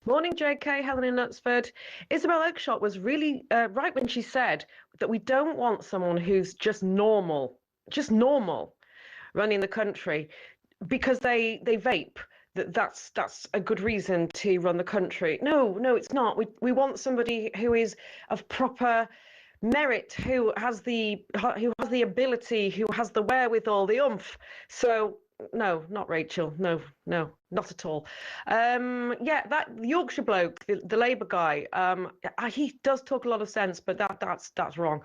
J: Morning, JK. Helen in Knutsford. Isabel Oakeshott was really right when she said that we don't want someone who's just normal running the country because they vape. That's a good reason to run the country. No, it's not. We want somebody who is of proper merit, who has the ability, who has the wherewithal, the oomph. So no, not Rachel. No, not at all. That Yorkshire bloke, the Labour guy, he does talk a lot of sense, but that's wrong.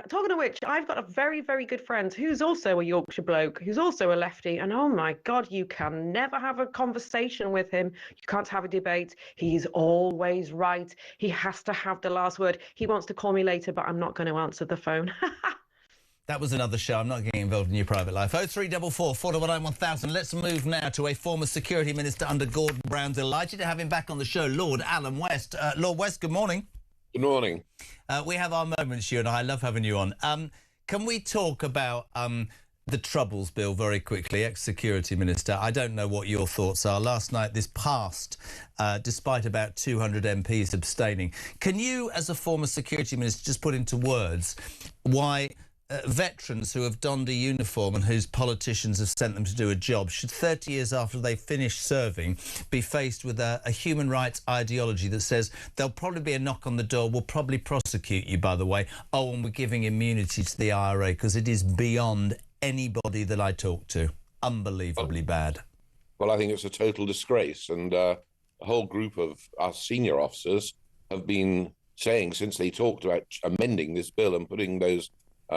J: Talking of which, I've got a very, very good friend who's also a Yorkshire bloke, who's also a lefty, and oh my God, you can never have a conversation with him. You can't have a debate. He's always right. He has to have the last word. He wants to call me later, but I'm not going to answer the phone.
F: That was another show. I'm not getting involved in your private life. 0344 419 1000. Let's move now to a former security minister under Gordon Brown. Delighted to have him back on the show, Lord Alan West. Lord West, good morning.
K: Good morning.
F: We have our moments, you and I love having you on. Can we talk about the Troubles Bill very quickly, ex-security minister? I don't know what your thoughts are. Last night this passed, despite about 200 MPs abstaining. Can you, as a former security minister, just put into words why veterans who have donned a uniform and whose politicians have sent them to do a job should 30 years after they finish serving be faced with a human rights ideology that says there'll probably be a knock on the door, we'll probably prosecute you, by the way, oh, and we're giving immunity to the IRA, because it is beyond anybody that I talk to. Unbelievably bad.
K: Well, I think it's a total disgrace, and a whole group of our senior officers have been saying since they talked about amending this bill and putting those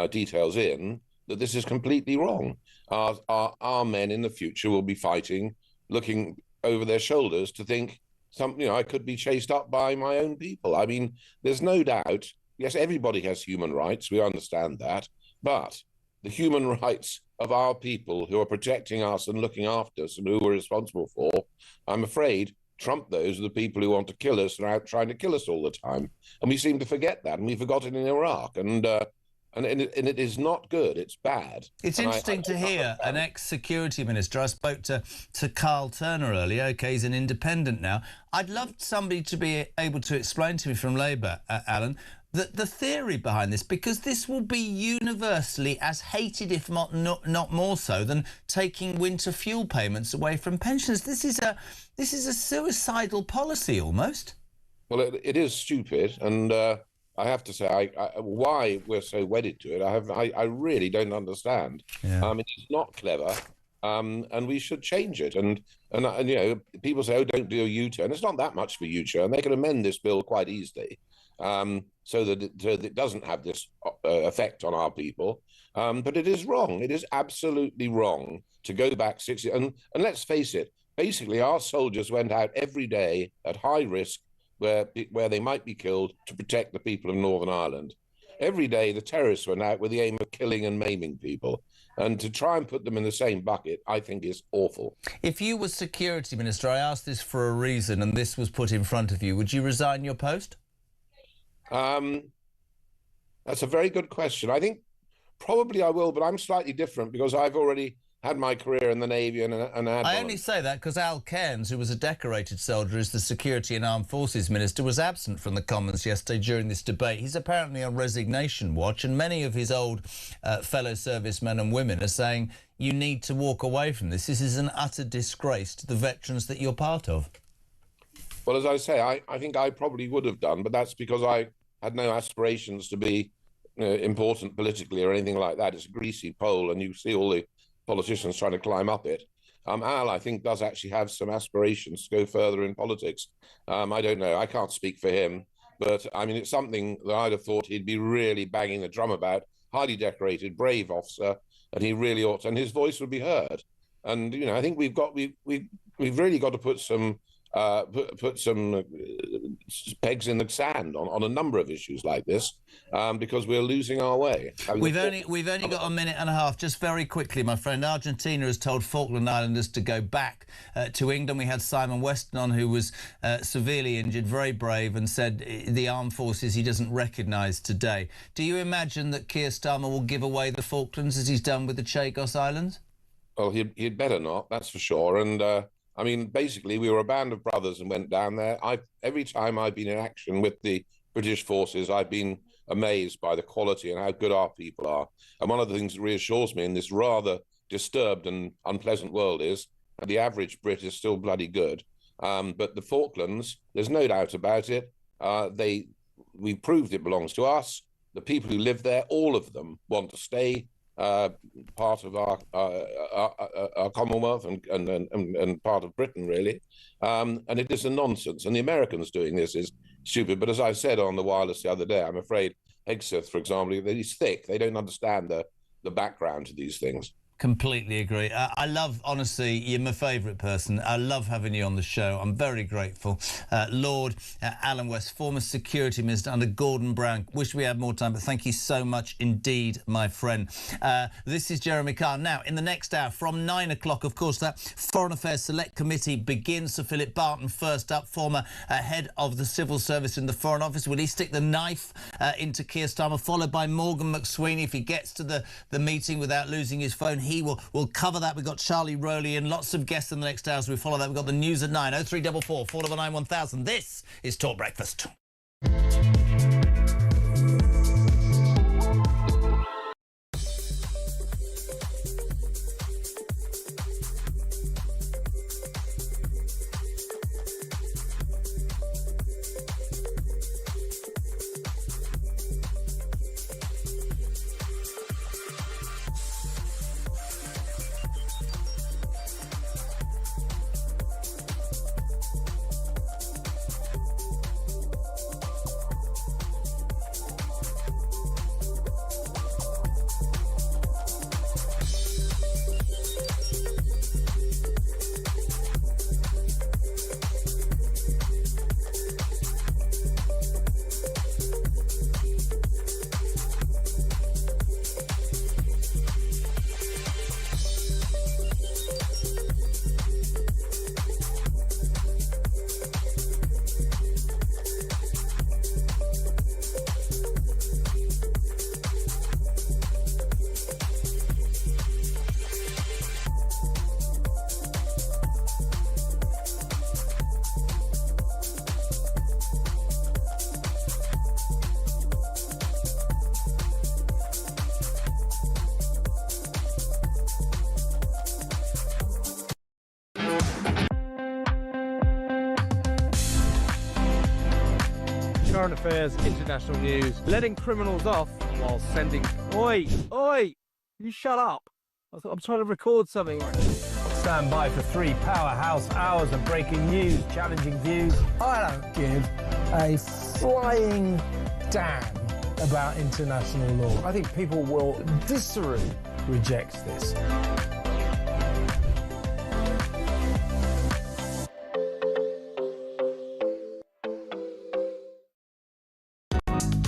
K: details in, that this is completely wrong. Our men in the future will be fighting, looking over their shoulders to think, I could be chased up by my own people. I mean, there's no doubt, yes, everybody has human rights, we understand that, but the human rights of our people who are protecting us and looking after us and who we're responsible for, I'm afraid, trump those of the people who want to kill us and are out trying to kill us all the time. And we seem to forget that, and we forgot it in Iraq. And it is not good. It's bad.
F: It's interesting to hear an ex-security minister. I spoke to Carl Turner earlier. OK, he's an independent now. I'd love somebody to be able to explain to me from Labour, Alan, the theory behind this, because this will be universally as hated, if not more so, than taking winter fuel payments away from pensioners. This is a suicidal policy, almost.
K: Well, it is stupid, and I have to say, why we're so wedded to it, I really don't understand.
F: Yeah.
K: It's not clever, and we should change it. And people say, oh, don't do a U-turn. It's not that much for U-turn. They can amend this bill quite easily, so that it doesn't have this effect on our people. But it is wrong. It is absolutely wrong to go back 60. And let's face it, basically, our soldiers went out every day at high risk, where they might be killed, to protect the people of Northern Ireland. Every day the terrorists went out with the aim of killing and maiming people. And to try and put them in the same bucket, I think, is awful.
F: If you were Security Minister, I asked this for a reason, and this was put in front of you, would you resign your post?
K: That's a very good question. I think probably I will, but I'm slightly different because I've already had my career in the Navy and
F: I only say that because Al Cairns, who was a decorated soldier as the Security and Armed Forces Minister, was absent from the Commons yesterday during this debate. He's apparently on resignation watch, and many of his old fellow servicemen and women are saying you need to walk away from this. This is an utter disgrace to the veterans that you're part of.
K: Well, as I say, I think I probably would have done, but that's because I had no aspirations to be important politically or anything like that. It's a greasy pole, and you see all the politicians trying to climb up it. Al, I think, does actually have some aspirations to go further in politics. I don't know. I can't speak for him. But, I mean, it's something that I'd have thought he'd be really banging the drum about. Highly decorated, brave officer, and he really ought to. And his voice would be heard. And, I think we've really got to put some pegs in the sand on a number of issues like this, because we're losing our way.
F: We've only got a minute and a half. Just very quickly, my friend. Argentina has told Falkland Islanders to go back to England. We had Simon Weston on, who was severely injured, very brave, and said the armed forces he doesn't recognise today. Do you imagine that Keir Starmer will give away the Falklands as he's done with the Chagos Islands?
K: Well, he'd better not, that's for sure. And I mean, basically, we were a band of brothers and went down there. Every time I've been in action with the British forces, I've been amazed by the quality and how good our people are. And one of the things that reassures me in this rather disturbed and unpleasant world is that the average Brit is still bloody good. But the Falklands, there's no doubt about it. We proved it belongs to us. The people who live there, all of them, want to stay part of our Commonwealth and part of Britain, really. And it is a nonsense. And the Americans doing this is stupid. But as I said on the wireless the other day, I'm afraid Hegseth, for example, he's thick. They don't understand the background to these things.
F: Completely agree. I love, honestly, you're my favourite person. I love having you on the show. I'm very grateful. Lord Alan West, former Security Minister under Gordon Brown. Wish we had more time, but thank you so much indeed, my friend. This is Jeremy Carr. Now, in the next hour, from 9 o'clock, of course, that Foreign Affairs Select Committee begins. Sir Philip Barton, first up, former head of the Civil Service in the Foreign Office. Will he stick the knife into Keir Starmer, followed by Morgan McSweeney if he gets to the meeting without losing his phone? We'll cover that. We've got Charlie Rowley and lots of guests in the next hour as we follow that. We've got the news at 9. 0344 499 1000. This is Talk Breakfast.
W: current affairs, international news, letting criminals off while sending... Oi! Oi! You shut up. I'm trying to record something. Stand by for 3 powerhouse hours of breaking news, challenging views. I don't give a flying damn about international law. I think people will viscerally reject this.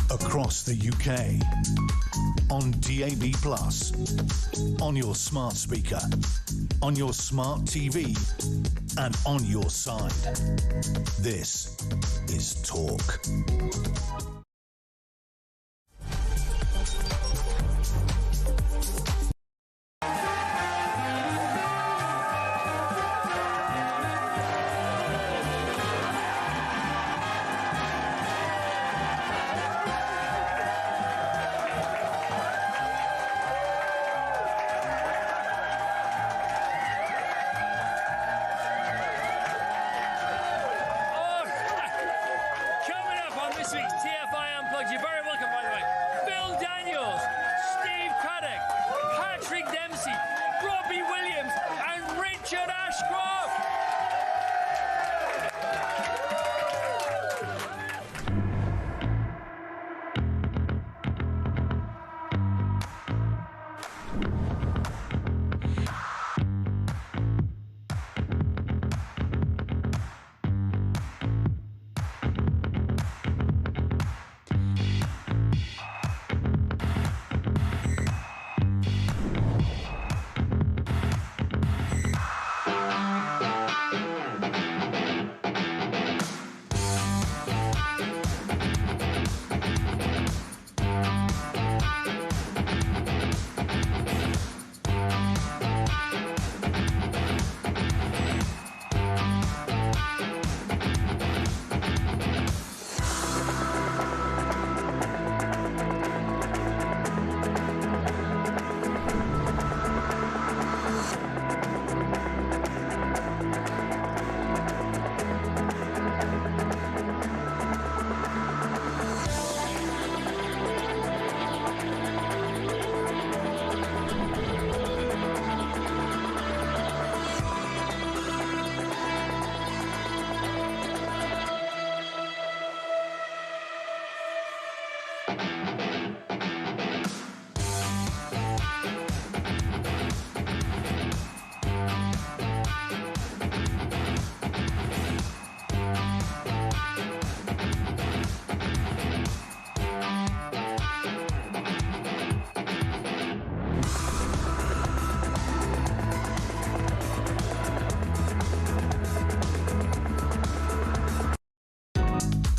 E: Across the UK, on DAB+, on your smart speaker, on your smart TV, and on your side. This is Talk.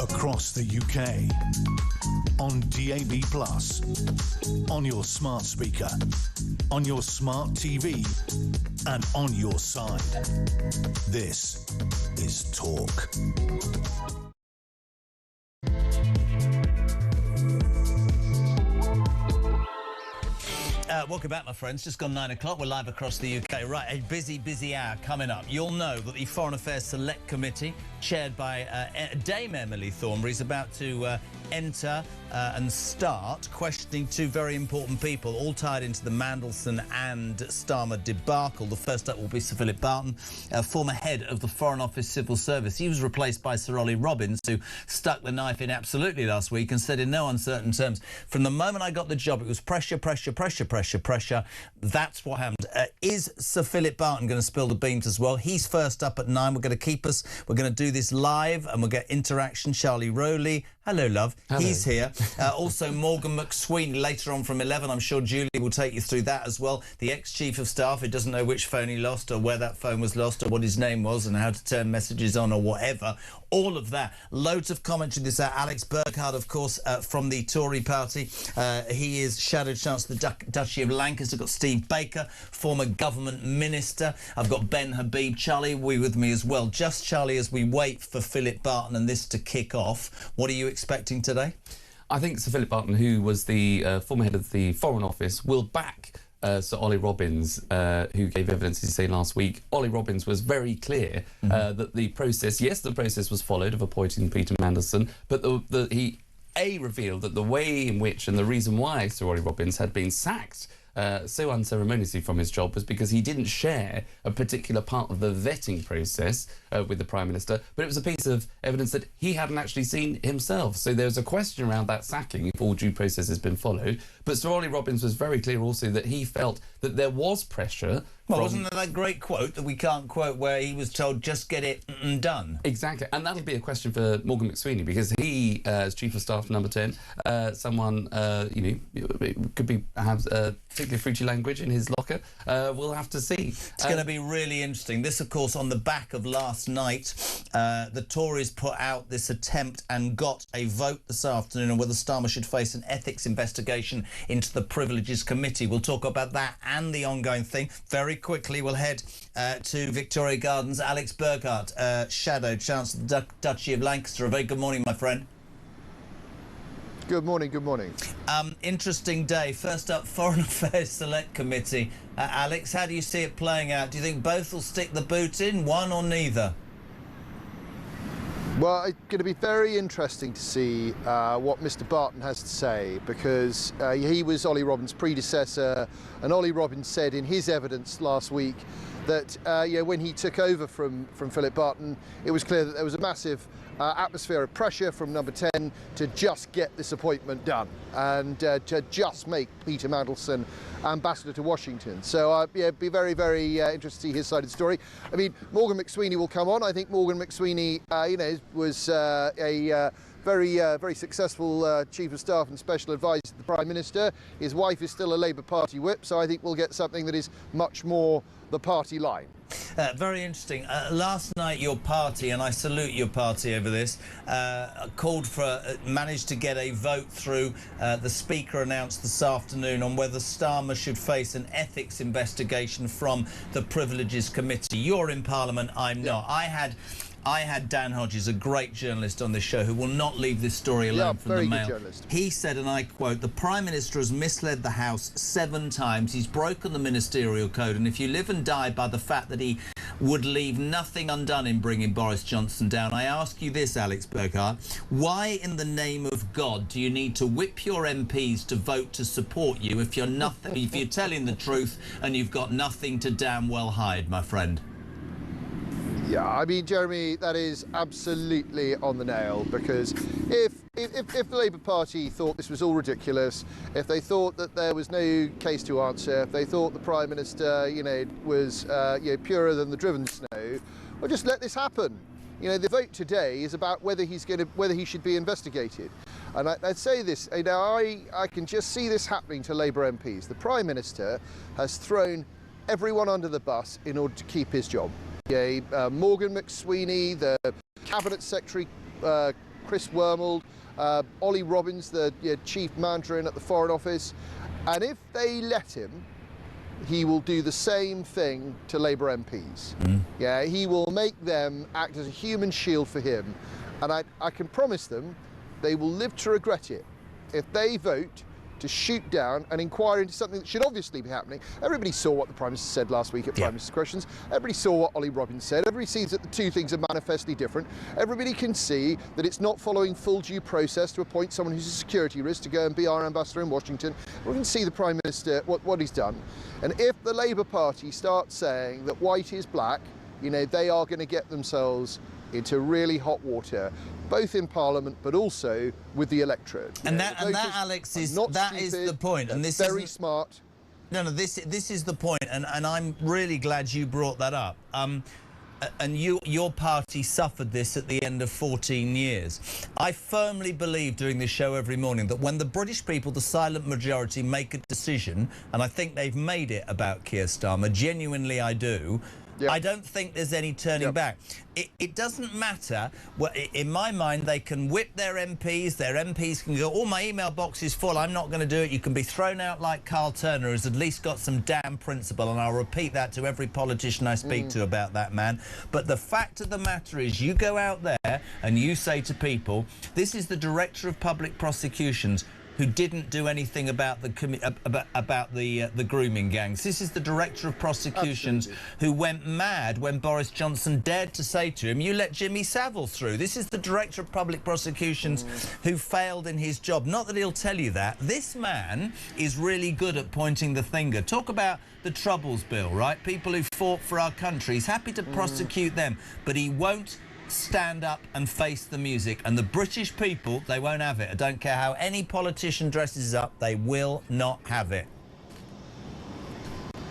E: Across the UK, on DAB+, on your smart speaker, on your smart TV, and on your side. This is Talk.
F: Welcome back, my friends. Just gone 9 o'clock. We're live across the UK. Right, a busy hour coming up. You'll know that the Foreign Affairs Select Committee, chaired by Dame Emily Thornberry, is about to enter and start questioning 2 very important people, all tied into the Mandelson and Starmer debacle. The first up will be Sir Philip Barton, former head of the Foreign Office Civil Service. He was replaced by Sir Ollie Robbins, who stuck the knife in absolutely last week and said in no uncertain terms, from the moment I got the job, it was pressure. That's what happened. Is Sir Philip Barton going to spill the beans as well? He's first up at 9. We're going to do this live and we'll get interaction. Charlie Rowley. Hello, love.
B: Hello.
F: He's here. Also, Morgan McSweeney later on from 11. I'm sure Julie will take you through that as well. The ex-chief of staff who doesn't know which phone he lost or where that phone was lost or what his name was and how to turn messages on or whatever. All of that. Loads of commentary this hour. Alex Burkhardt, of course, from the Tory party. He is Shadow Chancellor of the Duchy of Lancaster. I've got Steve Baker, former government minister. I've got Ben Habib. Charlie will be with me as well. Just Charlie, as we wait for Philip Barton and this to kick off, what are you expecting today?
L: I think Sir Philip Barton, who was the former head of the Foreign Office, will back Sir Ollie Robbins, who gave evidence, as you say, last week. Ollie Robbins was very clear that the process was followed of appointing Peter Mandelson, but he revealed that the way in which and the reason why Sir Ollie Robbins had been sacked so unceremoniously from his job was because he didn't share a particular part of the vetting process with the Prime Minister, but it was a piece of evidence that he hadn't actually seen himself. So there's a question around that sacking if all due process has been followed. But Sir Ollie Robbins was very clear also that he felt that there was pressure.
F: Well, wasn't there that great quote that we can't quote where he was told, just get it done?
L: Exactly, and that'll be a question for Morgan McSweeney, because he, as Chief of Staff number 10, someone, could have particularly fruity language in his locker. We'll have to see.
F: It's going to be really interesting. This, of course, on the back of last night, the Tories put out this attempt and got a vote this afternoon on whether Starmer should face an ethics investigation into the Privileges Committee. We'll talk about that and the ongoing thing. Very quickly, we'll head to Victoria Gardens. Alex Burghardt, Shadow Chancellor of the Duchy of Lancaster. A very good morning, my friend.
R: Good morning, good morning.
F: Interesting day. First up, Foreign Affairs Select Committee. Alex, how do you see it playing out? Do you think both will stick the boot in, one or neither?
R: Well, it's going to be very interesting to see what Mr Barton has to say, because he was Ollie Robbins' predecessor, and Ollie Robbins said in his evidence last week that when he took over from Philip Barton, it was clear that there was a massive atmosphere of pressure from number 10 to just get this appointment done and to just make Peter Mandelson ambassador to Washington. So it'd be very, very interesting to see his side of the story. I mean, Morgan McSweeney will come on. I think Morgan McSweeney, was a very successful Chief of Staff and Special Advisor to the Prime Minister. His wife is still a Labour Party whip, so I think we'll get something that is much more the party line.
F: Very interesting. Last night your party, and I salute your party over this, managed to get a vote through. The Speaker announced this afternoon on whether Starmer should face an ethics investigation from the Privileges Committee. You're in Parliament, I'm not. I had Dan Hodges, a great journalist on this show, who will not leave this story alone from the Mail.
R: Journalist.
F: He said, and I quote, "The Prime Minister has misled the House 7 times. He's broken the ministerial code, and if you live and die by the fact that he would leave nothing undone in bringing Boris Johnson down, I ask you this, Alex Burghardt, why in the name of God do you need to whip your MPs to vote to support you if you're telling the truth and you've got nothing to damn well hide, my friend?"
R: Yeah, I mean, Jeremy, that is absolutely on the nail, because if the Labour Party thought this was all ridiculous, if they thought that there was no case to answer, if they thought the Prime Minister, was purer than the driven snow, well, just let this happen. The vote today is about whether he should be investigated. And I'd say this, I can just see this happening to Labour MPs. The Prime Minister has thrown everyone under the bus in order to keep his job. Morgan McSweeney, the Cabinet Secretary Chris Wormald, Ollie Robbins, the Chief Mandarin at the Foreign Office, and if they let him, he will do the same thing to Labour MPs. Yeah, he will make them act as a human shield for him, and I can promise them they will live to regret it if they vote to shoot down and inquire into something that should obviously be happening. Everybody saw what the Prime Minister said last week at Prime Minister's Questions. Everybody saw what Ollie Robbins said. Everybody sees that the two things are manifestly different. Everybody can see that it's not following full due process to appoint someone who's a security risk to go and be our ambassador in Washington. We can see the Prime Minister, what he's done. And if the Labour Party starts saying that white is black, they are going to get themselves into really hot water, both in Parliament but also with the electorate.
F: And that, Alex, is the point. And this is
R: very smart.
F: No, this is the point, and I'm really glad you brought that up. And your party suffered this at the end of 14 years. I firmly believe, doing this show every morning, that when the British people, the silent majority, make a decision, and I think they've made it about Keir Starmer, genuinely I do, I don't think there's any turning back. It doesn't matter. Well, in my mind, they can whip their MPs. Their MPs can go, oh, my email box is full, I'm not going to do it. You can be thrown out like Carl Turner, who's at least got some damn principle, and I'll repeat that to every politician I speak to about that man. But the fact of the matter is, you go out there and you say to people, this is the Director of Public Prosecutions, who didn't do anything about the the grooming gangs. This is the Director of Prosecutions who went mad when Boris Johnson dared to say to him, "You let Jimmy Savile through." This is the Director of Public Prosecutions who failed in his job. Not that he'll tell you that. This man is really good at pointing the finger. Talk about the Troubles Bill, right? People who fought for our country. He's happy to prosecute them, but he won't stand up and face the music. And the British people, they won't have it. I don't care how any politician dresses up, they will not have it.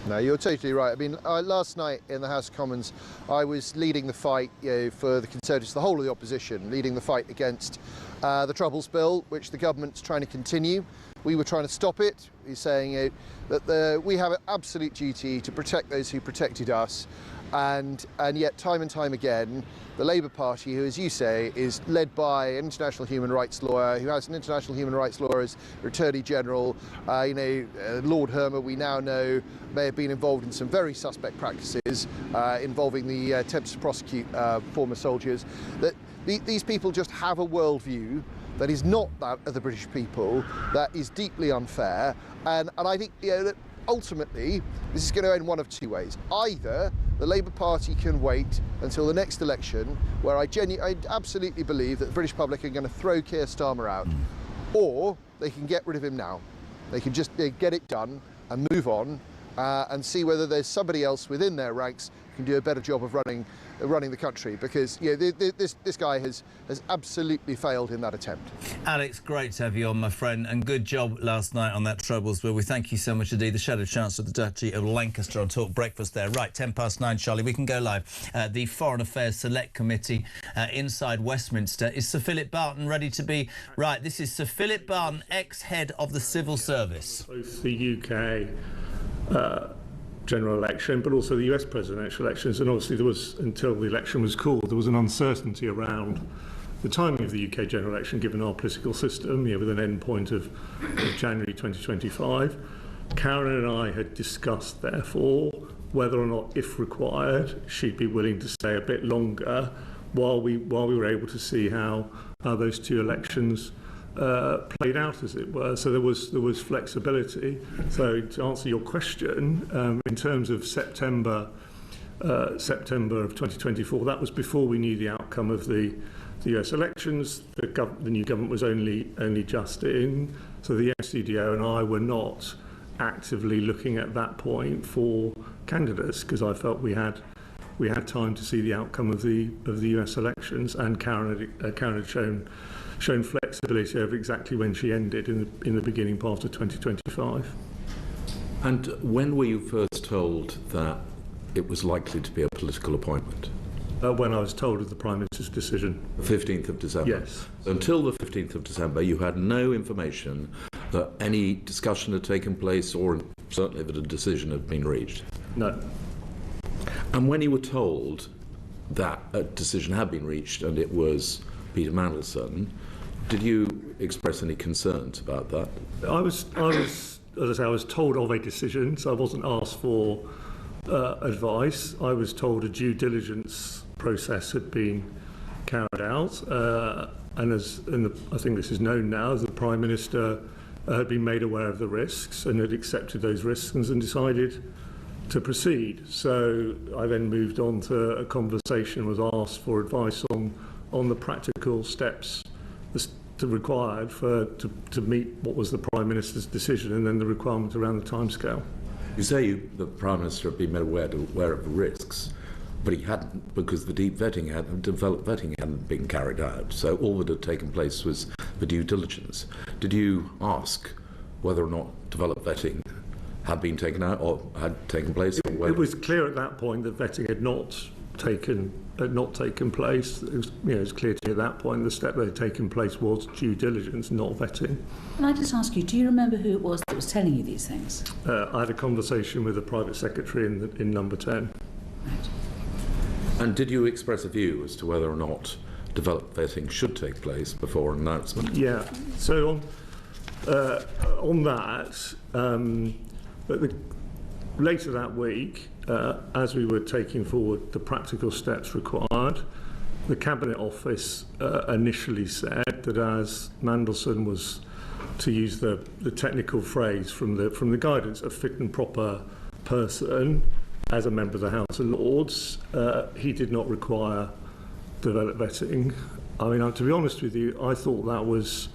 R: No, you're totally right. I mean, last night in the House of Commons, I was leading the fight, for the Conservatives, the whole of the opposition, leading the fight against the Troubles Bill, which the government's trying to continue. We were trying to stop it. He's saying that we have an absolute duty to protect those who protected us, and yet time and time again, the Labour Party, who, as you say, is led by an international human rights lawyer, who has an international human rights lawyer as Attorney General, Lord Hermer, we now know, may have been involved in some very suspect practices involving the attempts to prosecute former soldiers. That these people just have a worldview that is not that of the British people, that is deeply unfair, and I think that ultimately this is going to end one of two ways. Either the Labour Party can wait until the next election, where I absolutely believe that the British public are going to throw Keir Starmer out, or they can get rid of him now. They can just get it done and move on, and see whether there's somebody else within their ranks who can do a better job of running the country, because this guy has absolutely failed in that attempt.
F: Alex, great to have you on, my friend, and good job last night on that Troubles Bill. We thank you so much indeed. The Shadow Chancellor of the Duchy of Lancaster on Talk Breakfast there. Right, 9:10, Charlie, we can go live. The Foreign Affairs Select Committee inside Westminster. Is Sir Philip Barton ready to be... Right, this is Sir Philip Barton, ex-head of the Civil Service.
S: Both the UK general election, but also the US presidential elections, and obviously there was, until the election was called, there was an uncertainty around the timing of the UK general election, given our political system, with an end point of January 2025. Karen and I had discussed, therefore, whether or not, if required, she'd be willing to stay a bit longer while we were able to see how those two elections played out, as it were. So there was flexibility. So to answer your question, in terms of September of 2024, that was before we knew the outcome of the US elections. The new government was only just in, so the SCDO and I were not actively looking at that point for candidates, because I felt we had time to see the outcome of the US elections, and Karen had shown flexibility over exactly when she ended in the beginning part of 2025.
M: And when were you first told that it was likely to be a political appointment?
S: When I was told of the Prime Minister's decision.
M: The 15th of December?
S: Yes.
M: So until the 15th of December, you had no information that any discussion had taken place, or certainly that a decision had been reached?
S: No.
M: And when you were told that a decision had been reached and it was Peter Mandelson, did you express any concerns about that?
S: I was, as I say, I was told of a decision, so I wasn't asked for advice. I was told a due diligence process had been carried out, and I think this is known now, the Prime Minister had been made aware of the risks and had accepted those risks and decided to proceed. So I then moved on to a conversation, was asked for advice on the practical steps required to meet what was the Prime Minister's decision, and then the requirement around the timescale.
M: You say the Prime Minister had been made aware of the risks, but he hadn't, because the developed vetting hadn't been carried out. So all that had taken place was the due diligence. Did you ask whether or not developed vetting had been taken out or had taken place?
S: It was clear at that point that vetting had not taken place. It was clear to me at that point the step that had taken place was due diligence, not vetting.
N: Can I just ask you, do you remember who it was that was telling you these things?
S: I had a conversation with the private secretary in number 10.
N: Right.
M: And did you express a view as to whether or not developed vetting should take place before an announcement?
S: Yeah. So on that, later that week, as we were taking forward the practical steps required, the Cabinet Office initially said that as Mandelson was
O: to use the technical phrase from the guidance, a fit and proper person as a member of the House of Lords. He did not require developed vetting. I mean, to be honest with you, I thought that was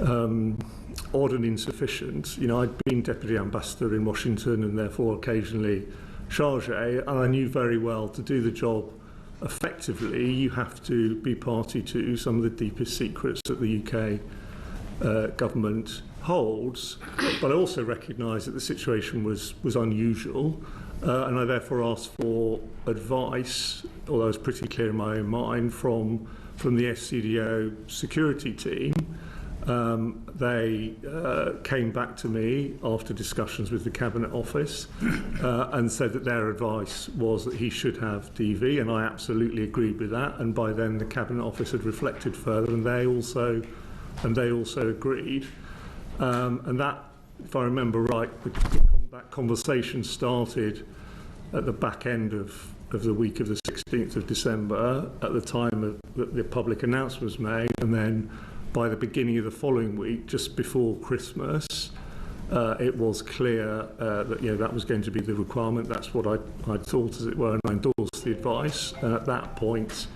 O: odd and insufficient. You know, I'd been Deputy Ambassador in Washington and therefore occasionally chargé, and I knew very well to do the job effectively, you have to be party to some of the deepest secrets that the UK government holds. But I also recognise that the situation was unusual, and I therefore asked for advice, although I was pretty clear in my own mind, from the SCDO security team. They came back to me after discussions with the Cabinet Office and said that their advice was that he should have DV, and I absolutely agreed with that. And by then the Cabinet Office had reflected further, and they also agreed. And that, if I remember right, that conversation started at the back end of the week of the 16th of December, at the time that the public announcement was made, and then by the beginning of the following week, just before Christmas, it was clear that that was going to be the requirement. That's what I thought, as it were, and I endorsed the advice. And at that point,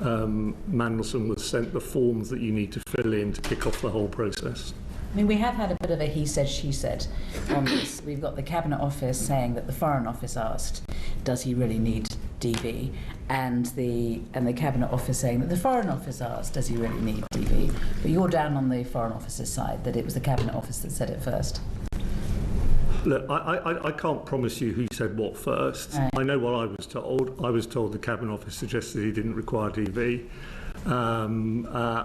O: Mandelson was sent the forms that you need to fill in to kick off the whole process.
N: I mean, we have had a bit of a he said, she said on this. We've got the Cabinet Office saying that the Foreign Office asked, does he really need DV? And the Cabinet Office saying that the Foreign Office asked, does he really need DV? But you're down on the Foreign Office's side, that it was the Cabinet Office that said it first.
O: Look, I can't promise you who said what first. Right. I know what I was told. I was told the Cabinet Office suggested he didn't require DV.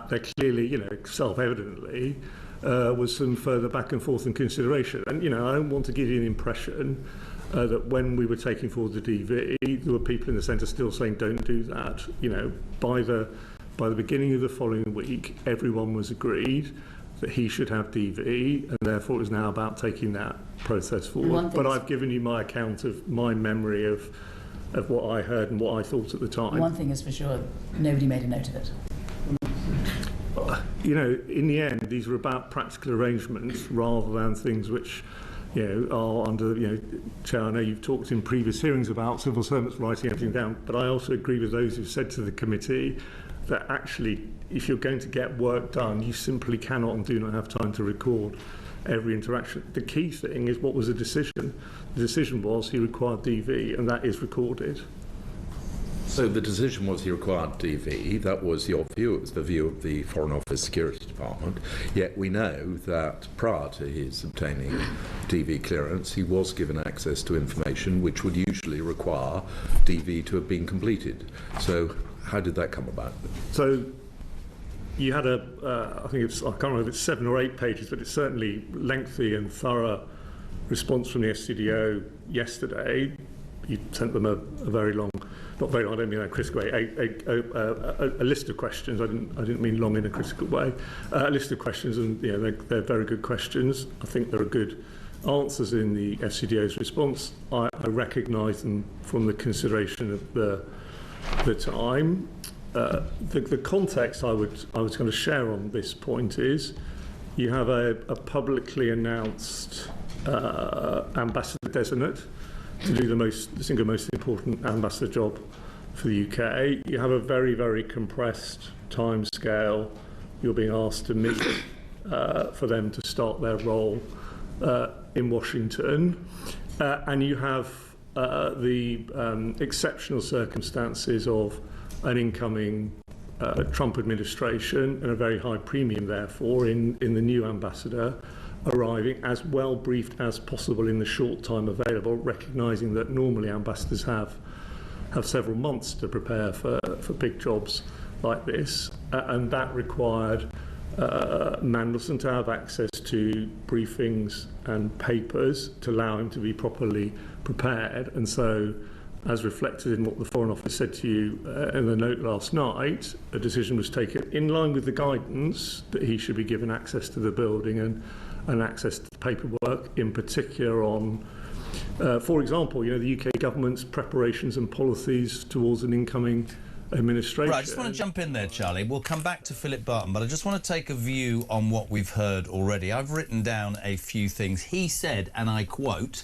O: There clearly, self-evidently, was some further back and forth and consideration. And, I don't want to give you an impression that when we were taking forward the DV, there were people in the centre still saying, don't do that. By the beginning of the following week, everyone was agreed that he should have DV, and therefore it was now about taking that process forward. But I've given you my account of my memory of what I heard and what I thought at the time.
N: One thing is for sure, nobody made a note of it.
O: In the end, these were about practical arrangements rather than things which, are under, Chair, I know you've talked in previous hearings about civil servants writing everything down, but I also agree with those who've said to the committee that actually, if you're going to get work done, you simply cannot and do not have time to record every interaction. The key thing is, what was the decision? The decision was he required DV, and that is recorded.
M: So the decision was he required DV. That was your view. It was the view of the Foreign Office Security Department. Yet we know that prior to his obtaining DV clearance, he was given access to information which would usually require DV to have been completed. So how did that come about?
O: So you had I can't remember if it's 7 or 8 pages, but it's certainly lengthy and thorough response from the SCDO yesterday. You sent them a very long, not very long, I don't mean that critical way, a list of questions. I didn't mean long in a critical way. A list of questions, and they're very good questions. I think there are good answers in the SCDO's response. I recognise them from the consideration of the time. The context I was going to share on this point is you have a publicly announced ambassador designate to do the single most important ambassador job for the UK. You have a very, very compressed timescale you're being asked to meet for them to start their role in Washington. And you have the exceptional circumstances of an incoming Trump administration and a very high premium, therefore, in the new ambassador arriving as well briefed as possible in the short time available, recognising that normally ambassadors have several months to prepare for big jobs like this, and that required Mandelson to have access to briefings and papers to allow him to be properly prepared. And so, as reflected in what the Foreign Office said to you in the note last night, a decision was taken in line with the guidance that he should be given access to the building and access to the paperwork, in particular on, for example, the UK government's preparations and policies towards an incoming administration.
F: Right, I just want to jump in there, Charlie. We'll come back to Philip Barton, but I just want to take a view on what we've heard already. I've written down a few things. He said, and I quote,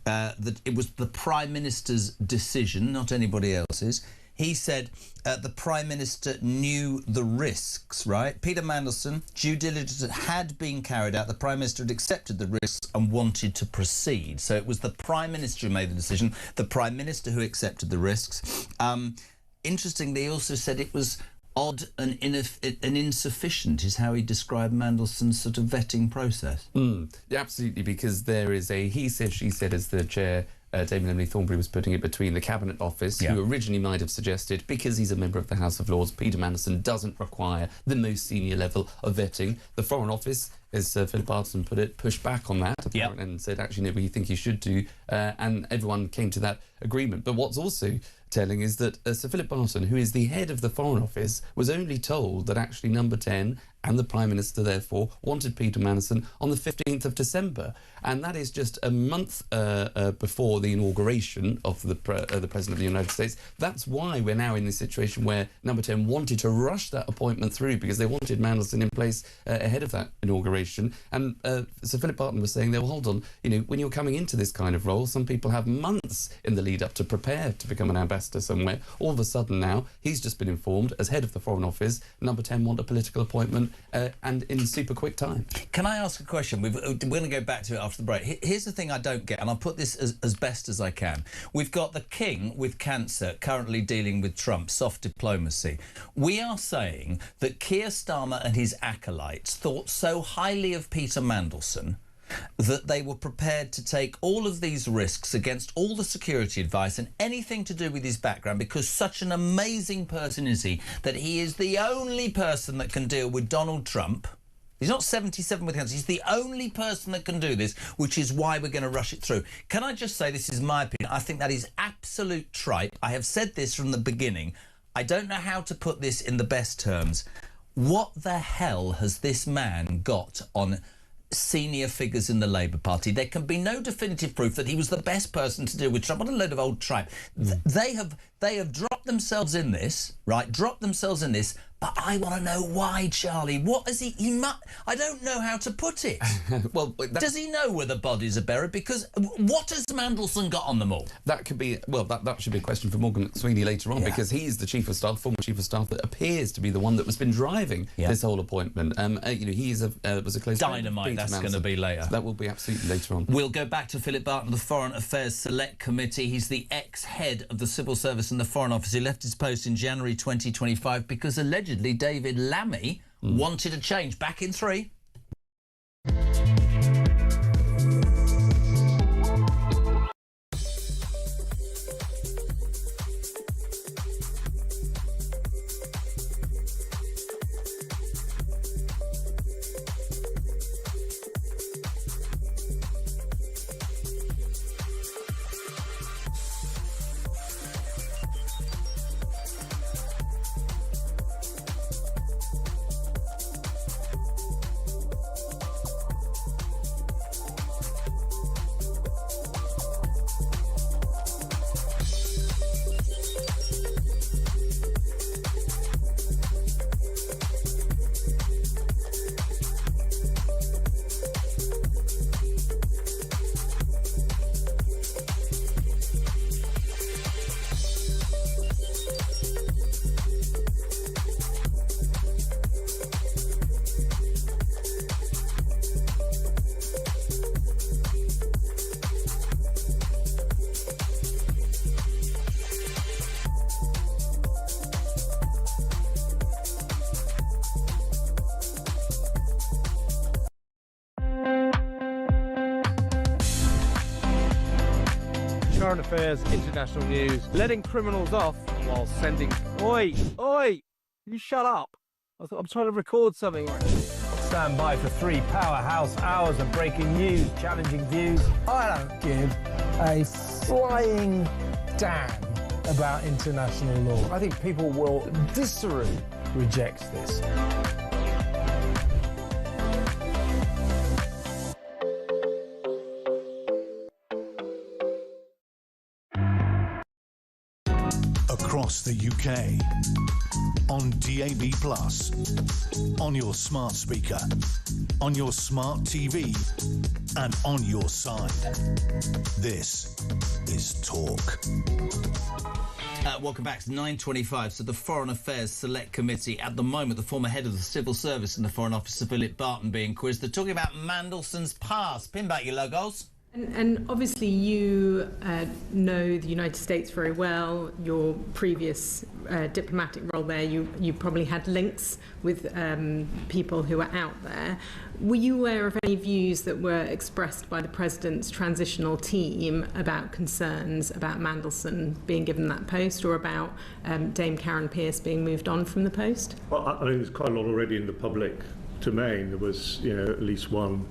F: that it was the Prime Minister's decision, not anybody else's. He said the Prime Minister knew the risks, right? Peter Mandelson, due diligence had been carried out. The Prime Minister had accepted the risks and wanted to proceed. So it was the Prime Minister who made the decision, the Prime Minister who accepted the risks. Interestingly, he also said it was odd and insufficient is how he described Mandelson's sort of vetting process.
L: Yeah, absolutely, because there is a he said, she said, as the chair, Damien Emily Thornberry, was putting it, between the Cabinet Office, who originally might have suggested, because he's a member of the House of Lords, Peter Mandelson doesn't require the most senior level of vetting. The Foreign Office, as Philip Barton put it, pushed back on that and said, actually, no, we think you should do, and everyone came to that agreement. But what's also telling is that Sir Philip Barton, who is the head of the Foreign Office, was only told that actually Number 10 and the Prime Minister, therefore, wanted Peter Mandelson on the 15th of December. And that is just a month before the inauguration of the President of the United States. That's why we're now in this situation where Number 10 wanted to rush that appointment through, because they wanted Mandelson in place ahead of that inauguration. And Sir Philip Barton was saying, well, hold on, you know, when you're coming into this kind of role, some people have months in the lead up to prepare to become an ambassador somewhere. All of a sudden now, he's just been informed, as head of the Foreign Office, Number 10 want a political appointment, and in super quick time.
F: Can I ask a question? We're going to go back to it after the break. Here's the thing I don't get, and I'll put this as best as I can. We've got the King with cancer currently dealing with Trump, soft diplomacy. We are saying that Keir Starmer and his acolytes thought so highly of Peter Mandelson that they were prepared to take all of these risks against all the security advice and anything to do with his background, because such an amazing person is he, that he is the only person that can deal with Donald Trump. He's not 77 with cancer. He's the only person that can do this, which is why we're going to rush it through. Can I just say, this is my opinion, I think that is absolute tripe. I have said this from the beginning. I don't know how to put this in the best terms. What the hell has this man got on senior figures in the Labour Party? There can be no definitive proof that he was the best person to deal with Trump. What a load of old tripe. They have dropped themselves in this, right? Dropped themselves in this. But I want to know why, Charlie. What is he I don't know how to put it.
L: Well,
F: does he know where the bodies are buried? Because what has Mandelson got on them all?
L: That could be, well, that should be a question for Morgan McSweeney later on, because he's the Chief of Staff, former Chief of Staff, that appears to be the one that has been driving this whole appointment. You know, he is was a close
F: dynamite. That's going to be later.
L: That will be absolutely later on.
F: We'll go back to Philip Barton, the Foreign Affairs Select Committee. He's the ex-head of the Civil Service and the Foreign Office. He left his post in January 2025 because allegedly David Lammy wanted a change. Back in 3.
W: Current affairs, international news, letting criminals off while sending... Oi! Oi! You shut up! I'm trying to record something. Stand by for 3 powerhouse hours of breaking news, challenging views.
I: I don't give a flying damn about international law. I think people will viscerally reject this.
E: across the UK. On DAB+, on your smart speaker, on your smart TV, and on your side. This is Talk.
F: Welcome back to 9:25. So the Foreign Affairs Select Committee, at the moment, the former head of the Civil Service in the Foreign Office, Sir Philip Barton, being quizzed. They're talking about Mandelson's past. Pin back your logos.
P: And obviously you know the United States very well. Your previous diplomatic role there, you probably had links with people who are out there. Were you aware of any views that were expressed by the President's transitional team about concerns about Mandelson being given that post, or about Dame Karen Pierce being moved on from the post?
O: Well, I think there's quite a lot already in the public domain. There was, at least one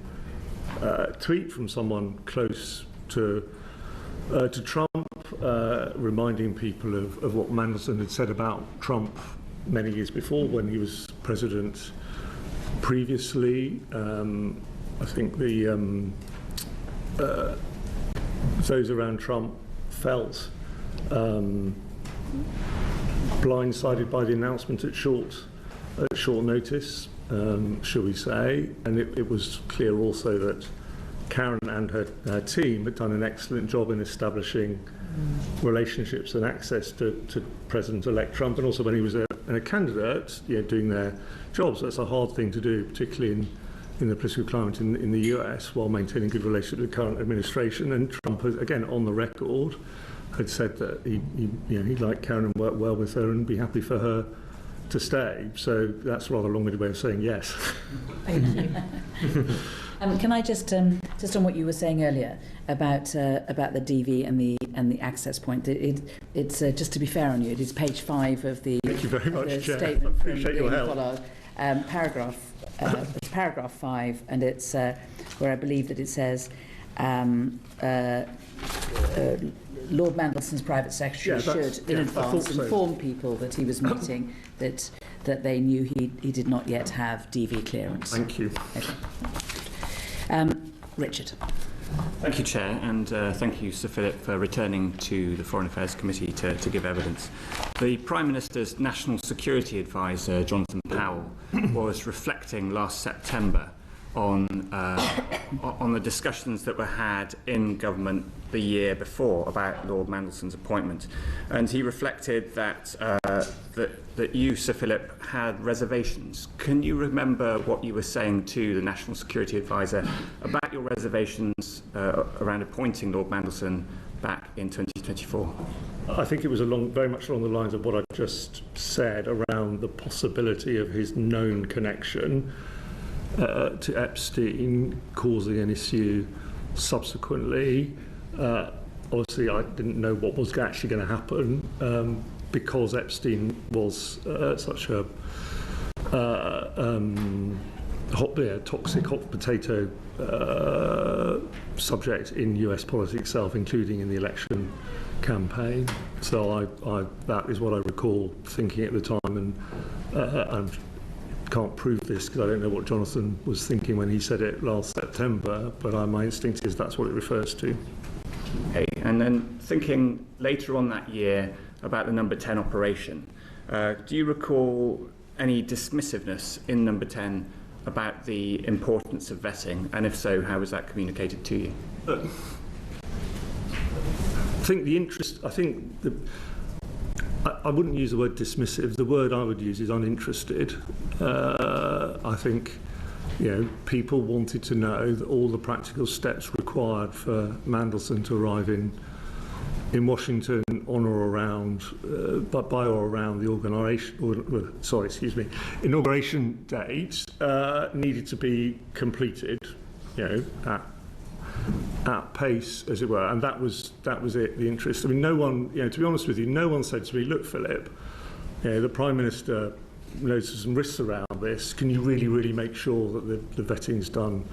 O: tweet from someone close to Trump, reminding people of what Mandelson had said about Trump many years before when he was president previously. I think those around Trump felt blindsided by the announcement at short notice. Shall we say, and it was clear also that Karen and her team had done an excellent job in establishing relationships and access to President-elect Trump, and also when he was a candidate, doing their jobs. That's a hard thing to do, particularly in the political climate in the US, while maintaining good relations with the current administration. And Trump, has, again, on the record, had said that he'd like Karen and work well with her and be happy for her to stay. So that's a rather long-winded way of saying yes.
N: Thank you. Can I just on what you were saying earlier about the DV and the access point? It's just to be fair on you, it is page 5 of the,
O: Thank you very much, Chair.
N: statement
O: I appreciate your help.
N: Pollard, it's paragraph 5, and it's where I believe that it says. Lord Mandelson's private secretary should, in advance, inform people that he was meeting that they knew he did not yet have DV clearance.
O: Thank you.
N: Okay. Richard.
U: Thank you, Chair, and thank you, Sir Philip, for returning to the Foreign Affairs Committee to give evidence. The Prime Minister's National Security Advisor, Jonathan Powell, was reflecting last September on the discussions that were had in government the year before about Lord Mandelson's appointment, and he reflected that that you, Sir Philip, had reservations. Can you remember what you were saying to the National Security Advisor about your reservations around appointing Lord Mandelson back in 2024?
O: I think it was very much along the lines of what I just said around the possibility of his known connection to Epstein causing an issue subsequently. Obviously, I didn't know what was actually going to happen because Epstein was such a toxic hot potato subject in US politics itself, including in the election campaign. So that is what I recall thinking at the time, and can't prove this because I don't know what Jonathan was thinking when he said it last September, but my instinct is that's what it refers to.
U: Okay, and then thinking later on that year about the Number 10 operation, do you recall any dismissiveness in Number 10 about the importance of vetting, and if so, how was that communicated to you?
O: I wouldn't use the word dismissive. The word I would use is uninterested. I think, people wanted to know that all the practical steps required for Mandelson to arrive in Washington on or around, by or around the inauguration date needed to be completed, at pace, as it were, and that was it. The interest. I mean, no one, to be honest with you, no one said to me, "Look, Philip, the Prime Minister knows there's some risks around this. Can you really make sure that the vetting's done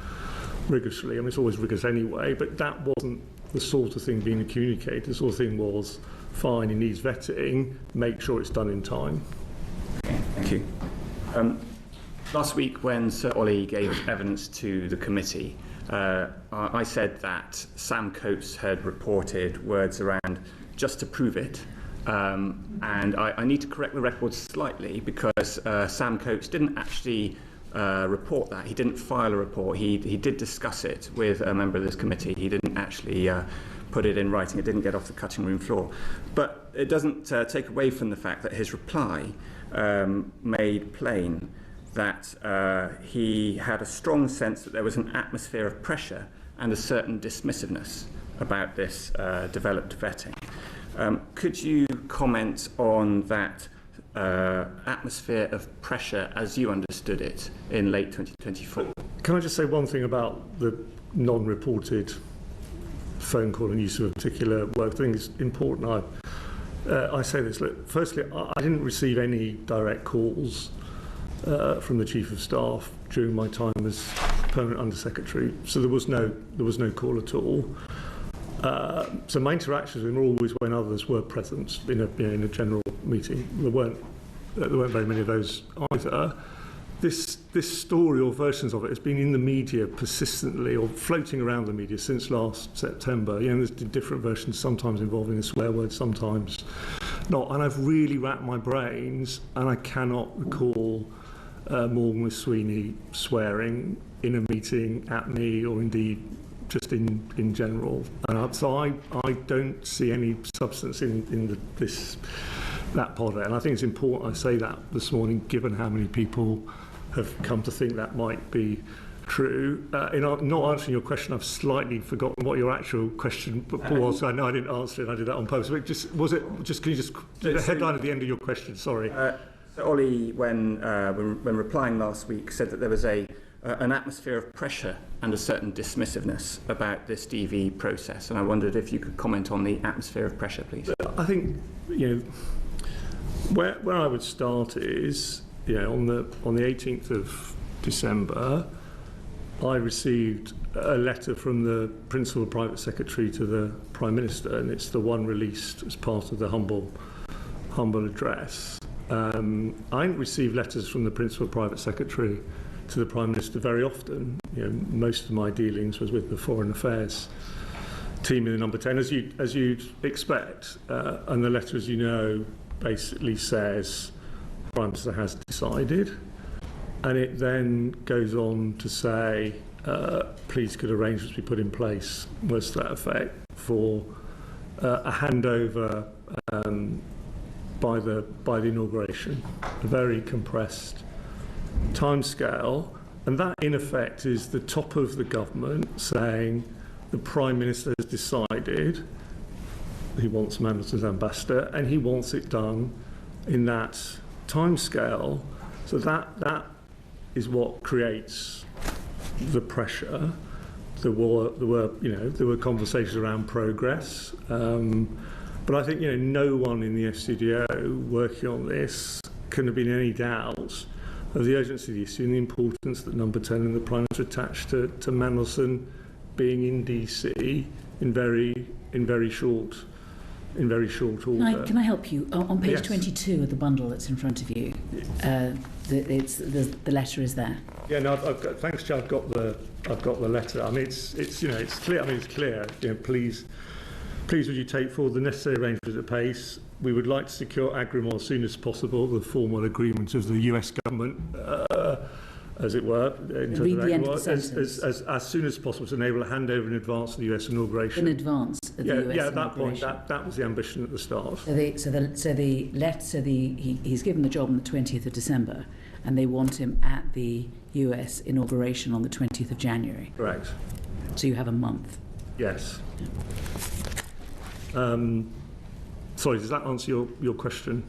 O: rigorously?" I mean, it's always rigorous anyway, but that wasn't the sort of thing being communicated. The sort of thing was, fine, he needs vetting, make sure it's done in time.
U: Okay, thank you. Last week, when Sir Ollie gave evidence to the committee, I said that Sam Coates had reported words around "just to prove it," And I need to correct the record slightly because Sam Coates didn't actually report that. He didn't file a report. He did discuss it with a member of this committee. He didn't actually put it in writing. It didn't get off the cutting room floor. But it doesn't take away from the fact that his reply made plain that he had a strong sense that there was an atmosphere of pressure and a certain dismissiveness about this developed vetting. Could you comment on that atmosphere of pressure as you understood it in late 2024?
O: Can I just say one thing about the non-reported phone call and use of a particular word? I think it's important. I say this. Look, firstly, I didn't receive any direct calls from the Chief of Staff during my time as Permanent Undersecretary, so there was no call at all. So my interactions with him were always when others were present in a general meeting. There weren't very many of those either. This story or versions of it has been in the media persistently or floating around the media since last September. There's different versions, sometimes involving a swear word, sometimes not. And I've really racked my brains, and I cannot recall Morgan Sweeney swearing in a meeting at me, or indeed just in general. So I don't see any substance in that part of it. And I think it's important I say that this morning, given how many people have come to think that might be true. In not answering your question, I've slightly forgotten what your actual question was. I know I didn't answer it. I did that on purpose. But can you just the headline at the end of your question? Sorry.
U: So Ollie, when replying last week, said that there was an atmosphere of pressure and a certain dismissiveness about this DV process, and I wondered if you could comment on the atmosphere of pressure, please.
O: I think where I would start is on the 18th of December, I received a letter from the Principal Private Secretary to the Prime Minister, and it's the one released as part of the humble address. I didn't receive letters from the Principal Private Secretary to the Prime Minister very often. Most of my dealings was with the Foreign Affairs team in the Number 10, as you'd expect. And the letter, as you know, basically says the Prime Minister has decided, and it then goes on to say, please could arrangements be put in place, words to that effect, for a handover by the inauguration, a very compressed timescale, and that in effect is the top of the government saying the Prime Minister has decided he wants Mandelson as ambassador, and he wants it done in that timescale. So that is what creates the pressure. There were conversations around progress, but I think no one in the FCDO working on this can have been any doubt of the urgency of the issue and the importance that Number 10 and the Prime Minister attached to Mandelson being in DC in very short order.
N: Can I help you? On page
O: Yes.
N: 22 of the bundle that's in front of you, the letter is there.
O: Yeah, no, thanks, Joe. I've got the letter. I mean, it's clear. It's clear. Please would you take forward the necessary arrangements at pace? We would like to secure Agrimor as soon as possible, the formal agreement of the US government, as it were, in terms
N: Read
O: of
N: the end of
O: Agrimor,
N: the sentence.
O: as soon as possible to enable a handover in advance of the US inauguration.
N: In advance of the US inauguration.
O: At that point, that was the ambition at the start.
N: He's given the job on the 20th of December, and they want him at the US inauguration on the 20th of January.
O: Correct.
N: So you have a month.
O: Yes. Sorry, does that answer your question?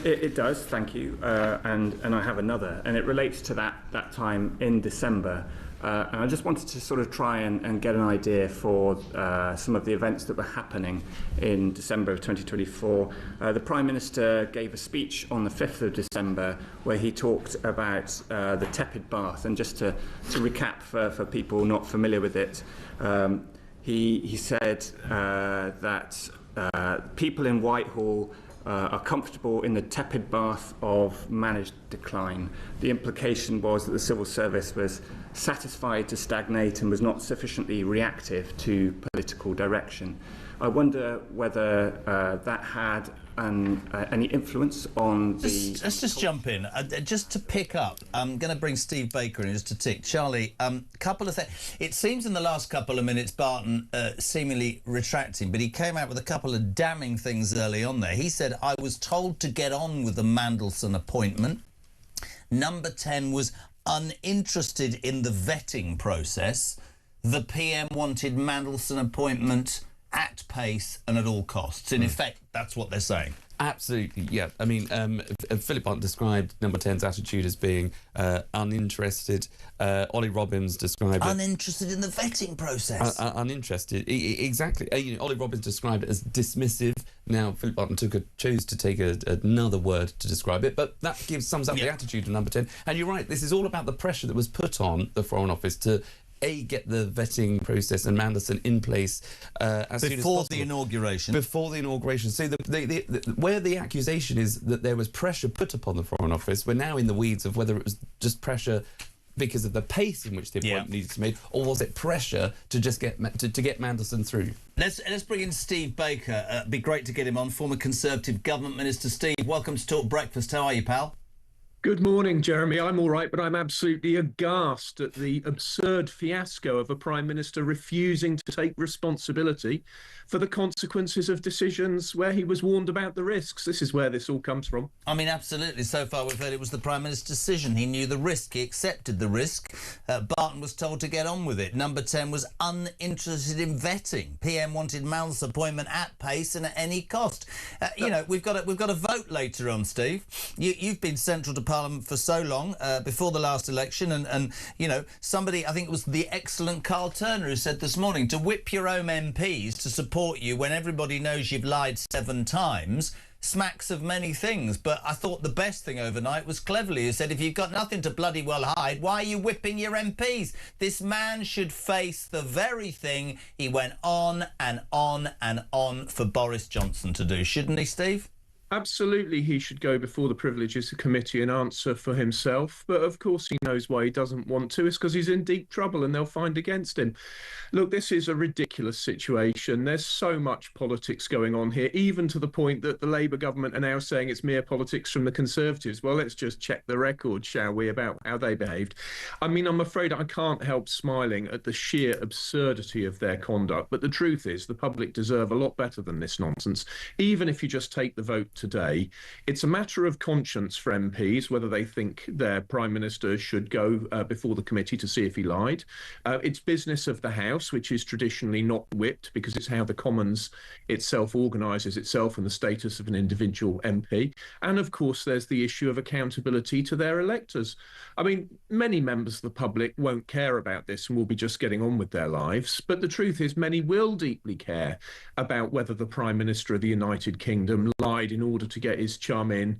U: It does, thank you. And I have another, and it relates to that time in December. And I just wanted to sort of try and get an idea for some of the events that were happening in December of 2024. The Prime Minister gave a speech on the 5th of December where he talked about the tepid bath. And just to recap for people not familiar with it, he said that people in Whitehall are comfortable in the tepid bath of managed decline. The implication was that the civil service was satisfied to stagnate and was not sufficiently reactive to political direction. I wonder whether that had any influence on the...
F: Let's just jump in. Just to pick up, I'm going to bring Steve Baker in just to tick. Charlie, couple of things. It seems in the last couple of minutes Barton seemingly retracting, but he came out with a couple of damning things early on there. He said, I was told to get on with the Mandelson appointment. Number 10 was uninterested in the vetting process. The PM wanted Mandelson appointment at pace and at all costs. In effect, that's what they're saying.
L: Absolutely, yeah. I mean, Philip Barton described Number 10's attitude as being uninterested. Ollie Robbins described
F: uninterested in the vetting process.
L: Uninterested, exactly. You know, Ollie Robbins described it as dismissive. Now, Philip Barton chose to take another word to describe it, but that sums up the attitude of Number 10. And you're right, this is all about the pressure that was put on the Foreign Office to get the vetting process and Mandelson in place as soon as possible.
F: Before the inauguration.
L: Before the inauguration. So where the accusation is that there was pressure put upon the Foreign Office, we're now in the weeds of whether it was just pressure because of the pace in which the appointment needed to be made, or was it pressure to just get Mandelson through?
F: Let's bring in Steve Baker. It'd be great to get him on, former Conservative Government Minister. Steve, welcome to Talk Breakfast. How are you, pal?
A: Good morning, Jeremy. I'm all right, but I'm absolutely aghast at the absurd fiasco of a Prime Minister refusing to take responsibility for the consequences of decisions where he was warned about the risks. This is where this all comes from.
F: I mean, absolutely. So far, we've heard it was the Prime Minister's decision. He knew the risk. He accepted the risk. Barton was told to get on with it. Number 10 was uninterested in vetting. PM wanted Mal's appointment at pace and at any cost. You know, we've got a vote later on, Steve. You've been central to Parliament for so long, before the last election, and you know, somebody, I think it was the excellent Carl Turner, who said this morning, to whip your own MPs to support you when everybody knows you've lied 7 times smacks of many things. But I thought the best thing overnight was cleverly, who said, if you've got nothing to bloody well hide, why are you whipping your MPs? This man should face the very thing he went on and on and on for Boris Johnson to do, shouldn't he, Steve?
A: Absolutely, he should go before the Privileges Committee and answer for himself. But of course he knows why he doesn't want to. It's because he's in deep trouble and they'll find against him. Look, this is a ridiculous situation. There's so much politics going on here, even to the point that the Labour government are now saying it's mere politics from the Conservatives. Well, let's just check the record, shall we, about how they behaved. I mean, I'm afraid I can't help smiling at the sheer absurdity of their conduct. But the truth is, the public deserve a lot better than this nonsense, even if you just take the vote today. It's a matter of conscience for MPs whether they think their Prime Minister should go before the committee to see if he lied. It's business of the House, which is traditionally not whipped because it's how the Commons itself organises itself and the status of an individual MP. And of course, there's the issue of accountability to their electors. I mean, many members of the public won't care about this and will be just getting on with their lives. But the truth is, many will deeply care about whether the Prime Minister of the United Kingdom lied in order to get his chum in,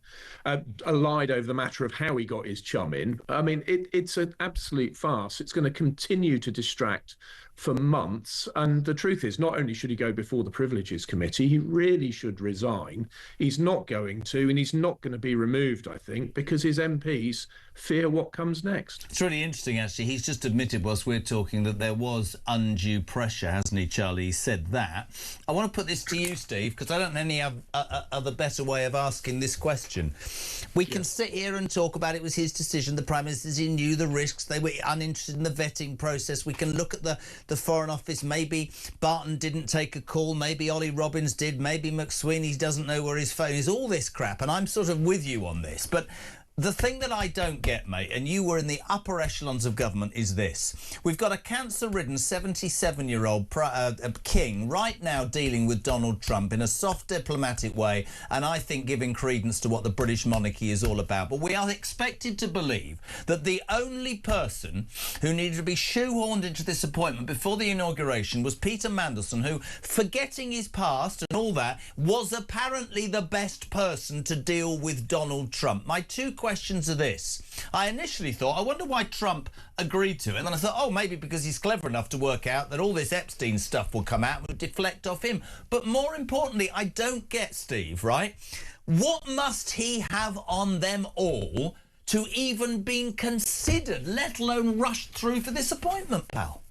A: lied over the matter of how he got his chum in. I mean, it's an absolute farce. It's going to continue to distract for months. And the truth is, not only should he go before the Privileges Committee, he really should resign. He's not going to, and he's not going to be removed, I think, because his MPs fear what comes next.
F: It's really interesting, actually. He's just admitted, whilst we're talking, that there was undue pressure, hasn't he, Charlie? He said that. I want to put this to you, Steve, because I don't know any other better way of asking this question. We can sit here and talk about it was his decision. The Prime Minister, he knew the risks. They were uninterested in the vetting process. We can look at the Foreign Office. Maybe Barton didn't take a call. Maybe Ollie Robbins did. Maybe McSweeney doesn't know where his phone is. All this crap. And I'm sort of with you on this. But the thing that I don't get, mate, and you were in the upper echelons of government, is this. We've got a cancer-ridden 77-year-old king right now dealing with Donald Trump in a soft diplomatic way, and I think giving credence to what the British monarchy is all about. But we are expected to believe that the only person who needed to be shoehorned into this appointment before the inauguration was Peter Mandelson, who, forgetting his past and all that, was apparently the best person to deal with Donald Trump. My two questions are this. I initially thought, I wonder why Trump agreed to it. And then I thought, oh, maybe because he's clever enough to work out that all this Epstein stuff will come out and will deflect off him. But more importantly, I don't get, Steve, right? What must he have on them all to even being considered, let alone rushed through for this appointment, pal?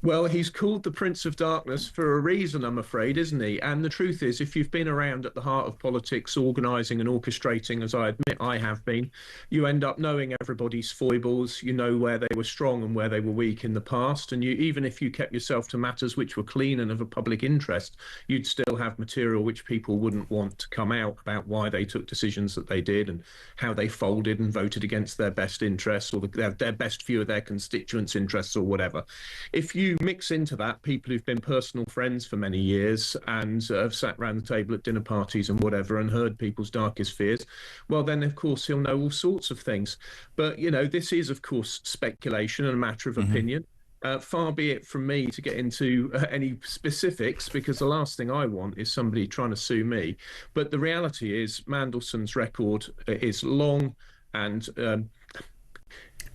A: Well, he's called the Prince of Darkness for a reason, I'm afraid, isn't he? And the truth is, if you've been around at the heart of politics, organising and orchestrating, as I admit I have been, you end up knowing everybody's foibles. You know where they were strong and where they were weak in the past. And you, even if you kept yourself to matters which were clean and of a public interest, you'd still have material which people wouldn't want to come out about why they took decisions that they did and how they folded and voted against their best interests or their best view of their constituents' interests or whatever. If you mix into that people who've been personal friends for many years and have sat around the table at dinner parties and whatever and heard people's darkest fears, well, then, of course, he'll know all sorts of things. But, you know, this is, of course, speculation and a matter of opinion. Far be it from me to get into any specifics, because the last thing I want is somebody trying to sue me. But the reality is Mandelson's record is long and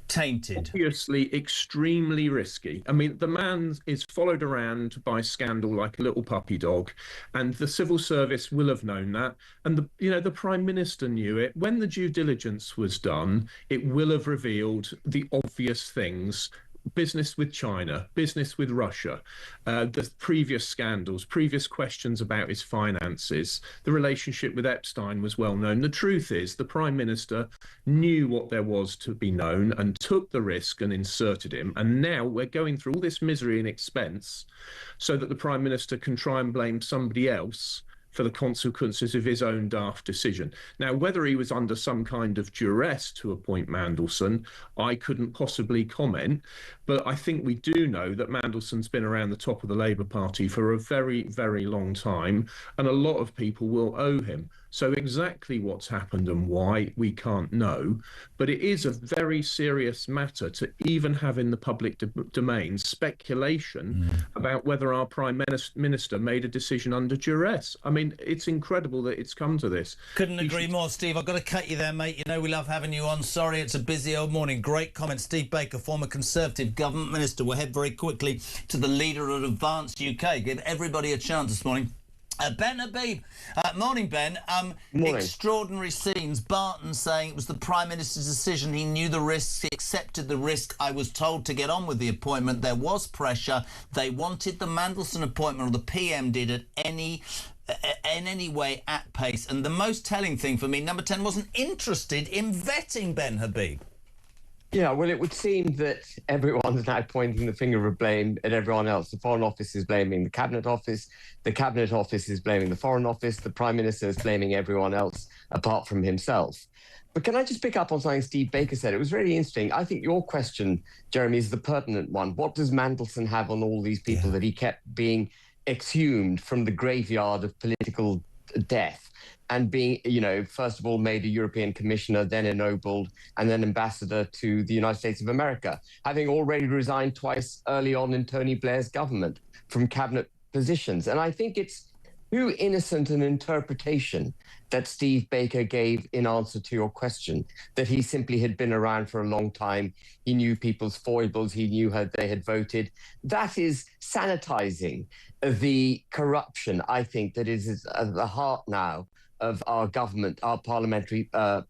F: tainted,
A: obviously extremely risky. I mean, the man is followed around by scandal like a little puppy dog, and the civil service will have known that, and the Prime Minister knew it. When the due diligence was done, it will have revealed the obvious things. Business with China, business with Russia, the previous scandals, previous questions about his finances, the relationship with Epstein was well known. The truth is the Prime Minister knew what there was to be known and took the risk and inserted him. And now we're going through all this misery and expense so that the Prime Minister can try and blame somebody else for the consequences of his own daft decision. Now, whether he was under some kind of duress to appoint Mandelson, I couldn't possibly comment, but I think we do know that Mandelson's been around the top of the Labour Party for a very, very long time, and a lot of people will owe him. So exactly what's happened and why, we can't know, but it is a very serious matter to even have in the public domain speculation about whether our Prime Minister made a decision under duress. I mean, it's incredible that it's come to this.
F: Couldn't agree more, Steve. I've got to cut you there, mate. You know we love having you on. Sorry, it's a busy old morning. Great comment. Steve Baker, former Conservative Government Minister. We'll head very quickly to the leader of Advance UK. Give everybody a chance this morning. Ben Habib. Morning, Ben.
T: Morning.
F: Extraordinary scenes. Barton saying it was the Prime Minister's decision. He knew the risks. He accepted the risk. I was told to get on with the appointment. There was pressure. They wanted the Mandelson appointment, or the PM did, in any way at pace. And the most telling thing for me, Number 10 wasn't interested in vetting Ben Habib.
T: Yeah, well, it would seem that everyone's now pointing the finger of blame at everyone else. The Foreign Office is blaming the Cabinet Office is blaming the Foreign Office, the Prime Minister is blaming everyone else apart from himself. But can I just pick up on something Steve Baker said? It was really interesting. I think your question, Jeremy, is the pertinent one. What does Mandelson have on all these people that he kept being exhumed from the graveyard of political death? And being, you know, first of all made a European commissioner, then ennobled, and then ambassador to the United States of America, having already resigned twice early on in Tony Blair's government from cabinet positions. And I think it's too innocent an interpretation that Steve Baker gave in answer to your question, that he simply had been around for a long time. He knew people's foibles. He knew how they had voted. That is sanitizing the corruption, I think, that is at the heart now of our government, our parliamentary, our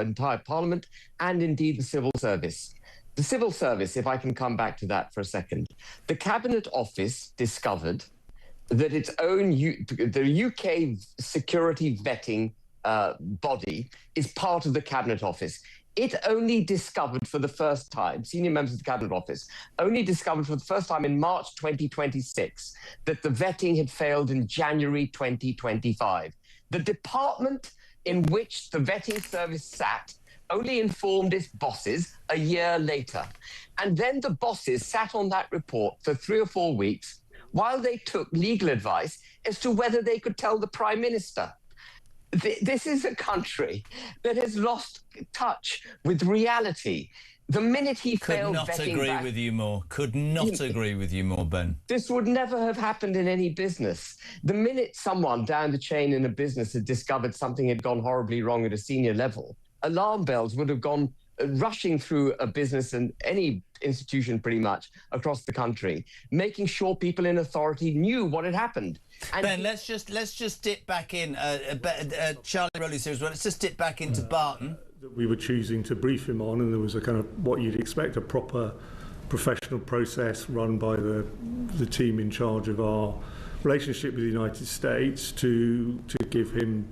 T: entire parliament, and indeed the civil service. The civil service, if I can come back to that for a second, the Cabinet Office discovered that its own, the UK security vetting body is part of the Cabinet Office. It only discovered for the first time, senior members of the Cabinet Office only discovered for the first time in March 2026 that the vetting had failed in January 2025. The department in which the vetting service sat only informed its bosses a year later. And then the bosses sat on that report for 3 or 4 weeks while they took legal advice as to whether they could tell the Prime Minister. This is a country that has lost touch with reality. The minute he failed vetting back... Could not agree with you more, Ben. This would never have happened in any business. The minute someone down the chain in a business had discovered something had gone horribly wrong at a senior level, alarm bells would have gone rushing through a business and any institution pretty much across the country, making sure people in authority knew what had happened. And
F: Ben, let's just dip back in. Charlie Rowley says, well, let's just dip back into Barton.
O: That we were choosing to brief him on, and there was a kind of what you'd expect, a proper professional process run by the team in charge of our relationship with the United States to give him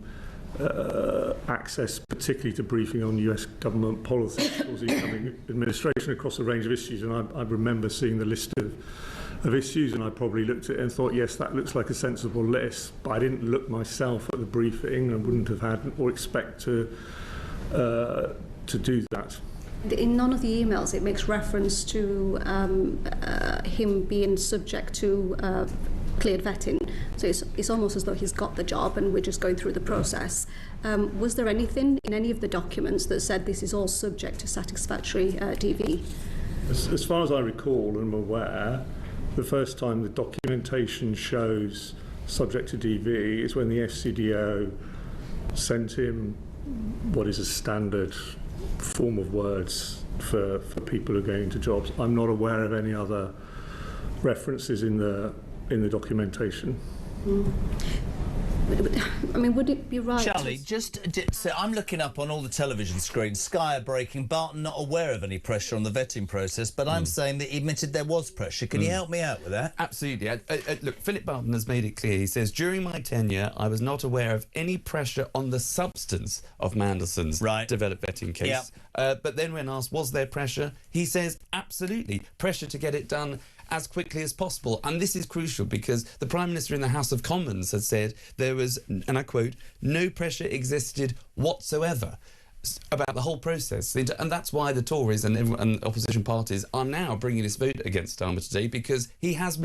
O: access, particularly to briefing on US government policy towards the incoming administration across a range of issues. And I remember seeing the list of issues, and I probably looked at it and thought, yes, that looks like a sensible list, but I didn't look myself at the briefing and wouldn't have had or expect to do that.
G: In none of the emails it makes reference to him being subject to cleared vetting, so it's almost as though he's got the job and we're just going through the process. Was there anything in any of the documents that said this is all subject to satisfactory DV?
O: As far as I recall and am aware, the first time the documentation shows subject to DV is when the FCDO sent him what is a standard form of words for people who are going into jobs. I'm not aware of any other references in the documentation.
G: I mean, would it be right?
F: Charlie, so I'm looking up on all the television screens. Sky are breaking. Barton not aware of any pressure on the vetting process, but I'm saying that he admitted there was pressure. Can you help me out with that?
L: Absolutely. Look, Philip Barton has made it clear. He says, during my tenure, I was not aware of any pressure on the substance of Mandelson's developed vetting case. But then when asked, was there pressure? He says, absolutely. Pressure to get it done as quickly as possible. And this is crucial because the Prime Minister in the House of Commons has said there was, and I quote, no pressure existed whatsoever about the whole process. And that's why the Tories and opposition parties are now bringing this vote against Starmer today, because he has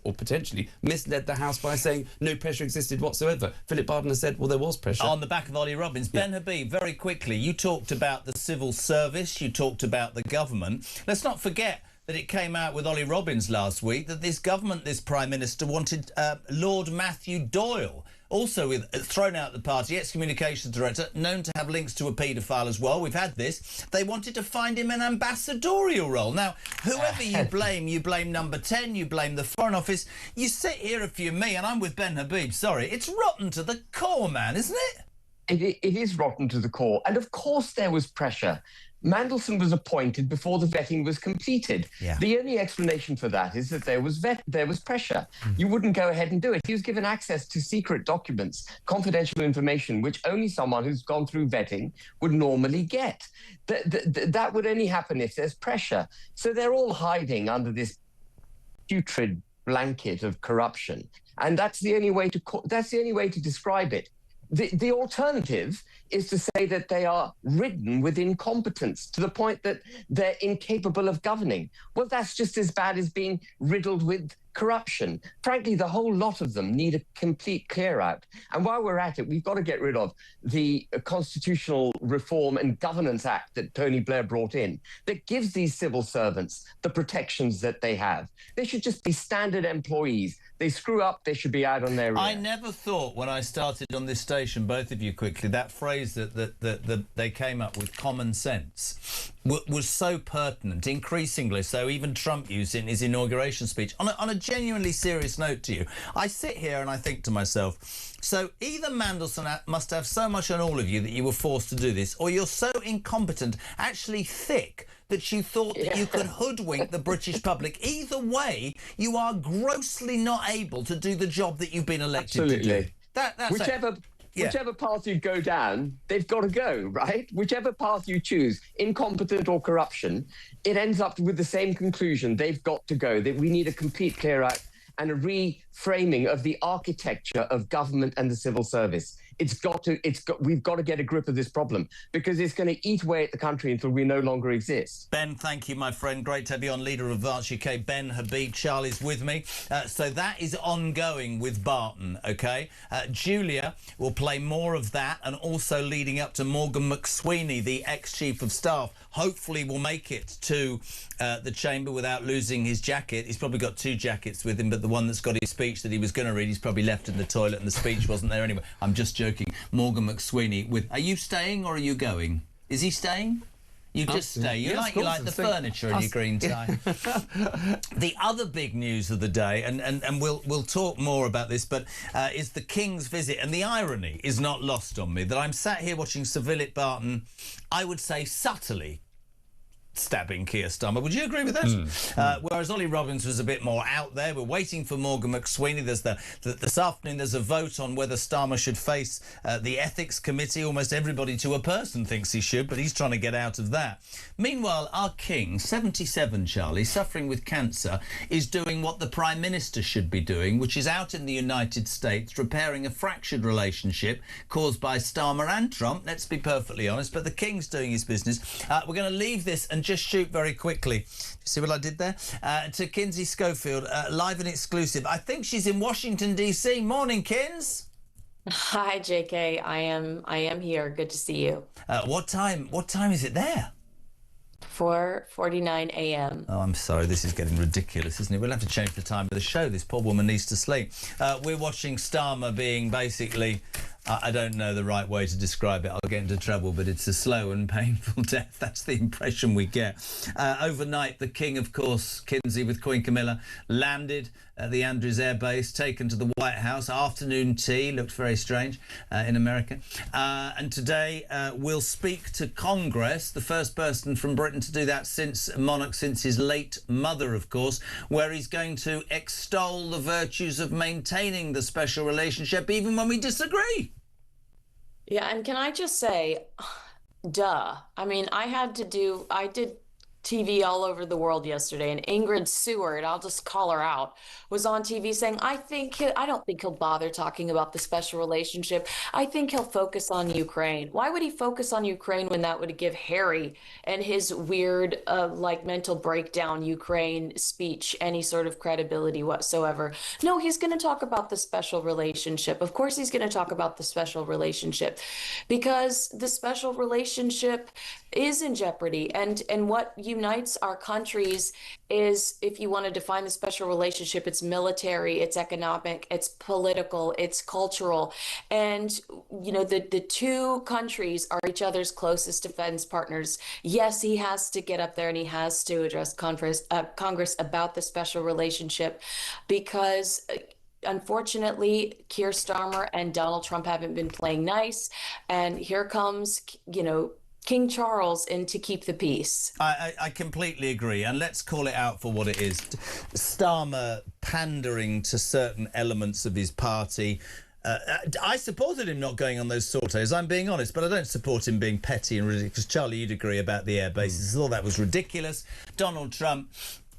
L: or potentially misled the House by saying no pressure existed whatsoever. Philip Barton has said, well, there was pressure.
F: On the back of Ollie Robbins. Ben Habib, very quickly, you talked about the civil service, you talked about the government. Let's not forget that it came out with Ollie Robbins last week that this government, this Prime Minister, wanted Lord Matthew Doyle, also thrown out the party, ex-communications director, known to have links to a paedophile as well. We've had this. They wanted to find him an ambassadorial role. Now, whoever you blame number 10, you blame the Foreign Office. You sit here if you're me, and I'm with Ben Habib, sorry, it's rotten to the core, man, isn't it?
T: It is rotten to the core. And of course there was pressure. Mandelson was appointed before the vetting was completed. The only explanation for that is that there was pressure. You wouldn't go ahead and do it. He was given access to secret documents, confidential information, which only someone who's gone through vetting would normally get. That would only happen if there's pressure. So they're all hiding under this putrid blanket of corruption, and that's the only way to describe it. The alternative is to say that they are ridden with incompetence to the point that they're incapable of governing. Well, that's just as bad as being riddled with corruption. Frankly, the whole lot of them need a complete clear-out. And while we're at it, we've got to get rid of the Constitutional Reform and Governance Act that Tony Blair brought in that gives these civil servants the protections that they have. They should just be standard employees. They screw up, they should be out on their rear.
F: I never thought when I started on this station, both of you quickly, that phrase that they came up with, common sense, was so pertinent, increasingly so. Even Trump used it in his inauguration speech. On a genuinely serious note to you, I sit here and I think to myself, so either Mandelson must have so much on all of you that you were forced to do this, or you're so incompetent, actually thick, that you thought that you could hoodwink the British public. Either way, you are grossly not able to do the job that you've been elected to do. That's
T: Whichever path you go down, they've got to go, right? Whichever path you choose, incompetent or corruption, it ends up with the same conclusion. They've got to go. That we need a complete clear-out and a reframing of the architecture of government and the civil service. We've got to get a grip of this problem because it's going to eat away at the country until we no longer exist.
F: Ben, thank you, my friend. Great to have you on, leader of Advance UK. Ben Habib, Charlie's with me. So that is ongoing with Barton, OK? Julia will play more of that, and also leading up to Morgan McSweeney, the ex-chief of staff, hopefully will make it to the chamber without losing his jacket. He's probably got two jackets with him, but the one that's got his speech that he was going to read, he's probably left in the toilet and the speech wasn't there anyway. I'm just joking. Morgan McSweeney with... Are you staying or are you going? Is he staying? You just stay. You like the furniture in your green tie. The other big news of the day, and we'll talk more about this, but is the King's visit. And the irony is not lost on me that I'm sat here watching Sir Philip Barton, I would say subtly, stabbing Keir Starmer. Would you agree with that? Whereas Ollie Robbins was a bit more out there. We're waiting for Morgan McSweeney. There's this afternoon there's a vote on whether Starmer should face the ethics committee. Almost everybody to a person thinks he should, but he's trying to get out of that. Meanwhile, our king, 77, Charlie, suffering with cancer, is doing what the Prime Minister should be doing, which is out in the United States repairing a fractured relationship caused by Starmer and Trump, let's be perfectly honest, but the king's doing his business. We're going to leave this and just shoot very quickly. See what I did there? To Kinsey Schofield, live and exclusive. I think she's in Washington, D.C. Morning, Kins.
D: Hi, JK. I am here. Good to see you.
F: What time is it there?
D: 4:49 a.m.
F: Oh, I'm sorry. This is getting ridiculous, isn't it? We'll have to change the time of the show. This poor woman needs to sleep. We're watching Starmer being basically... I don't know the right way to describe it. I'll get into trouble, but it's a slow and painful death. That's the impression we get. Overnight, the King, of course, Kinsey with Queen Camilla, landed at the Andrews Air Base, taken to the White House. Afternoon tea, looked very strange in America. And today we'll speak to Congress, the first person from Britain to do that since his late mother, of course, where he's going to extol the virtues of maintaining the special relationship even when we disagree.
D: Yeah, and can I just say, duh. I mean, I did TV all over the world yesterday, and Ingrid Seward, I'll just call her out, was on TV saying, I don't think he'll bother talking about the special relationship. I think he'll focus on Ukraine. Why would he focus on Ukraine when that would give Harry and his weird, mental breakdown Ukraine speech any sort of credibility whatsoever? No, he's going to talk about the special relationship. Of course he's going to talk about the special relationship, because the special relationship is in jeopardy. And what unites our countries is, if you want to define the special relationship, it's military, it's economic, it's political, it's cultural. And, the two countries are each other's closest defense partners. Yes, he has to get up there and he has to address Congress about the special relationship, because unfortunately, Keir Starmer and Donald Trump haven't been playing nice. And here comes, King Charles in to keep the peace.
F: I completely agree, and let's call it out for what it is. Starmer pandering to certain elements of his party. I supported him not going on those sorties, I'm being honest, but I don't support him being petty and ridiculous. Charlie, you'd agree about the air bases. I thought that was ridiculous. Donald Trump...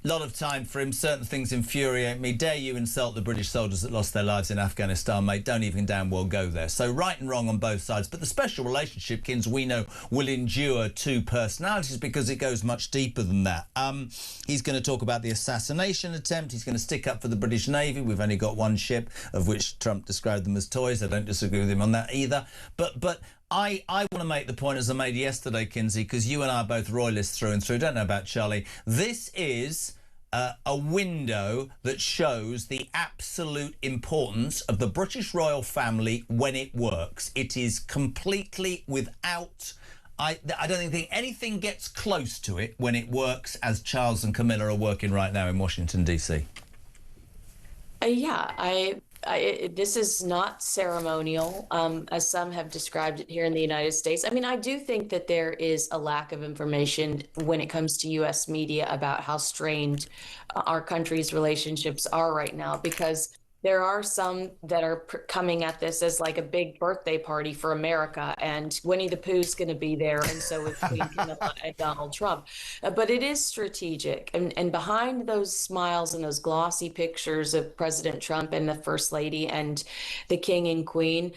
F: lot of time for him. Certain things infuriate me. Dare you insult the British soldiers that lost their lives in Afghanistan, mate? Don't even damn well go there. So right and wrong on both sides. But the special relationship, Kins, we know will endure two personalities because it goes much deeper than that. He's going to talk about the assassination attempt. He's going to stick up for the British Navy. We've only got one ship, of which Trump described them as toys. I don't disagree with him on that either. But I want to make the point, as I made yesterday, Kinsey, because you and I are both royalists through and through. Don't know about Charlie. This is a window that shows the absolute importance of the British royal family when it works. It is completely without... I don't think anything gets close to it when it works as Charles and Camilla are working right now in Washington, D.C.
D: This is not ceremonial, as some have described it here in the United States. I mean, I do think that there is a lack of information when it comes to U.S. media about how strained our country's relationships are right now, because there are some that are coming at this as like a big birthday party for America, and Winnie the Pooh's going to be there, and so is Queen Camilla and Donald Trump. But it is strategic, and behind those smiles and those glossy pictures of President Trump and the First Lady and the King and Queen,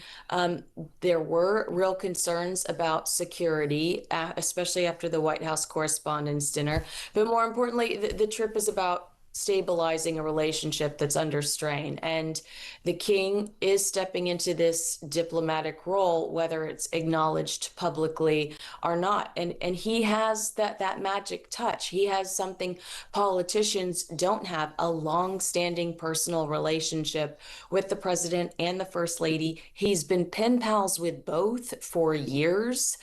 D: there were real concerns about security, especially after the White House Correspondents' Dinner. But more importantly, the trip is about stabilizing a relationship that's under strain. And the king is stepping into this diplomatic role, whether it's acknowledged publicly or not. And he has that magic touch. He has something politicians don't have, a long-standing personal relationship with the president and the first lady. He's been pen pals with both for years,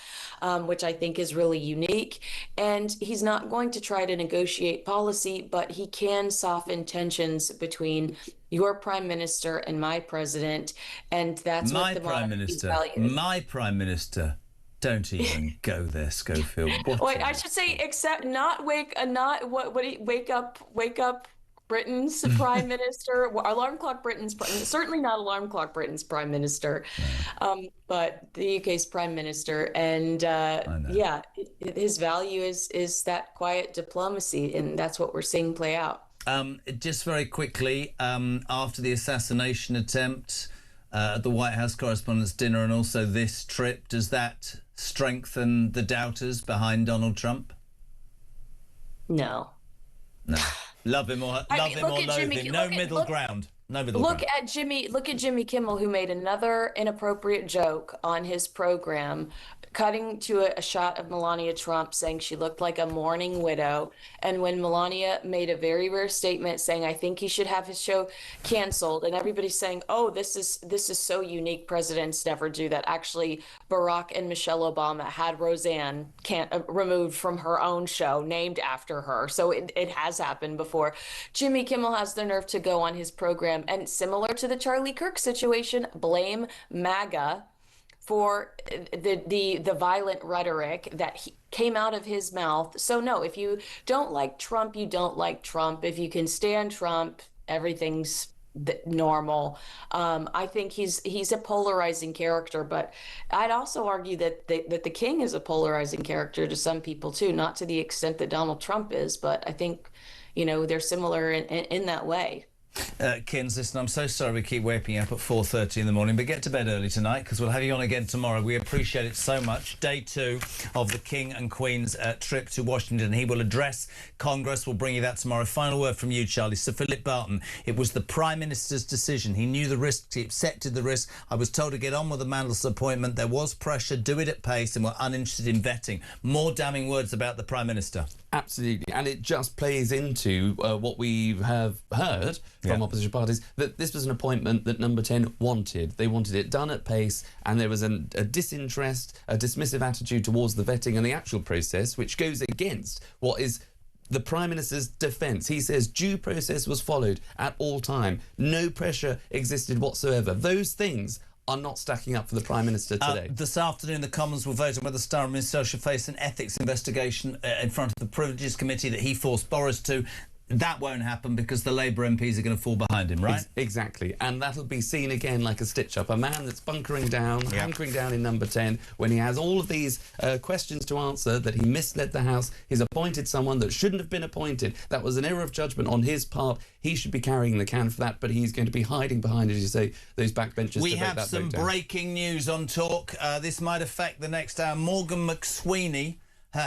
D: which I think is really unique. And he's not going to try to negotiate policy, but he can soften tensions between your prime minister and my president, and that's what the monarchy values.
F: My prime minister Don't even go there, Schofield.
D: Wait, I should say, except not wake up Britain's prime minister, alarm clock Britain's certainly not alarm clock Britain's prime minister, but the UK's prime minister. And yeah, his value is that quiet diplomacy, and that's what we're seeing play out.
F: Just very quickly, after the assassination attempt at the White House Correspondents' Dinner and also this trip, does that strengthen the doubters behind Donald Trump?
D: No.
F: Love him or loathe him. No middle ground.
D: Look at Jimmy Kimmel, who made another inappropriate joke on his program, cutting to a shot of Melania Trump saying she looked like a mourning widow. And when Melania made a very rare statement saying, I think he should have his show canceled, and everybody's saying, oh, this is so unique. Presidents never do that. Actually, Barack and Michelle Obama had Roseanne removed from her own show named after her. So it has happened before. Jimmy Kimmel has the nerve to go on his program and, similar to the Charlie Kirk situation, blame MAGA for the violent rhetoric that came out of his mouth. So no, if you don't like Trump, you don't like Trump. If you can stand Trump, everything's normal. I think he's a polarizing character, but I'd also argue that the king is a polarizing character to some people too, not to the extent that Donald Trump is, but I think, they're similar in that way.
F: Kins, listen, I'm so sorry we keep waking up at 4:30 in the morning, but get to bed early tonight because we'll have you on again tomorrow. We appreciate it so much. Day 2 of the King and Queen's trip to Washington. He will address Congress. We'll bring you that tomorrow. Final word from you, Charlie. Sir Philip Barton. It was the Prime Minister's decision. He knew the risks. He accepted the risk. I was told to get on with the Mandelson appointment. There was pressure. Do it at pace, and we're uninterested in vetting. More damning words about the Prime Minister.
L: Absolutely, and it just plays into what we have heard from opposition parties, that this was an appointment that Number 10 wanted. They wanted it done at pace, and there was a disinterest, a dismissive attitude towards the vetting and the actual process, which goes against what is the Prime Minister's defence. He says due process was followed at all time. No pressure existed whatsoever. Those things are not stacking up for the Prime Minister today.
F: This afternoon, the Commons will vote on whether Starmer himself should face an ethics investigation in front of the Privileges Committee that he forced Boris to. That won't happen because the Labour MPs are going to fall behind him, right?
L: Exactly. And that'll be seen again like a stitch-up. A man that's bunkering down, hunkering down in Number 10, when he has all of these questions to answer, that he misled the House, he's appointed someone that shouldn't have been appointed. That was an error of judgment on his part. He should be carrying the can for that, but he's going to be hiding behind, as you say, those backbenchers.
F: We have some breaking news on Talk. This might affect the next hour. Morgan McSweeney,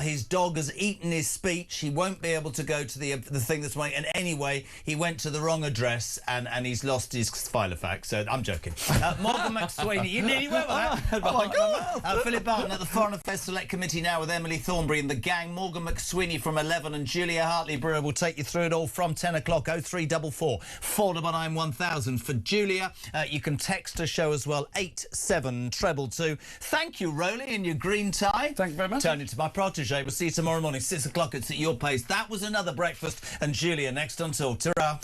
F: his dog has eaten his speech. He won't be able to go to the thing this morning. And anyway, he went to the wrong address and he's lost his filofax. So I'm joking. Morgan McSweeney, you nearly went with that. Oh my God. Philip Barton at the Foreign Affairs Select Committee now with Emily Thornberry and the gang. Morgan McSweeney from 11 and Julia Hartley-Brewer will take you through it all from 10 o'clock. 0344 499 1000 for Julia. You can text the show as well, 87222. Thank you, Rowley, in your green tie.
L: Thank you very much.
F: Turn into my protege. We'll see you tomorrow morning, 6 o'clock. It's at your pace. That was another breakfast. And Julia next on Talk. Ta-ra.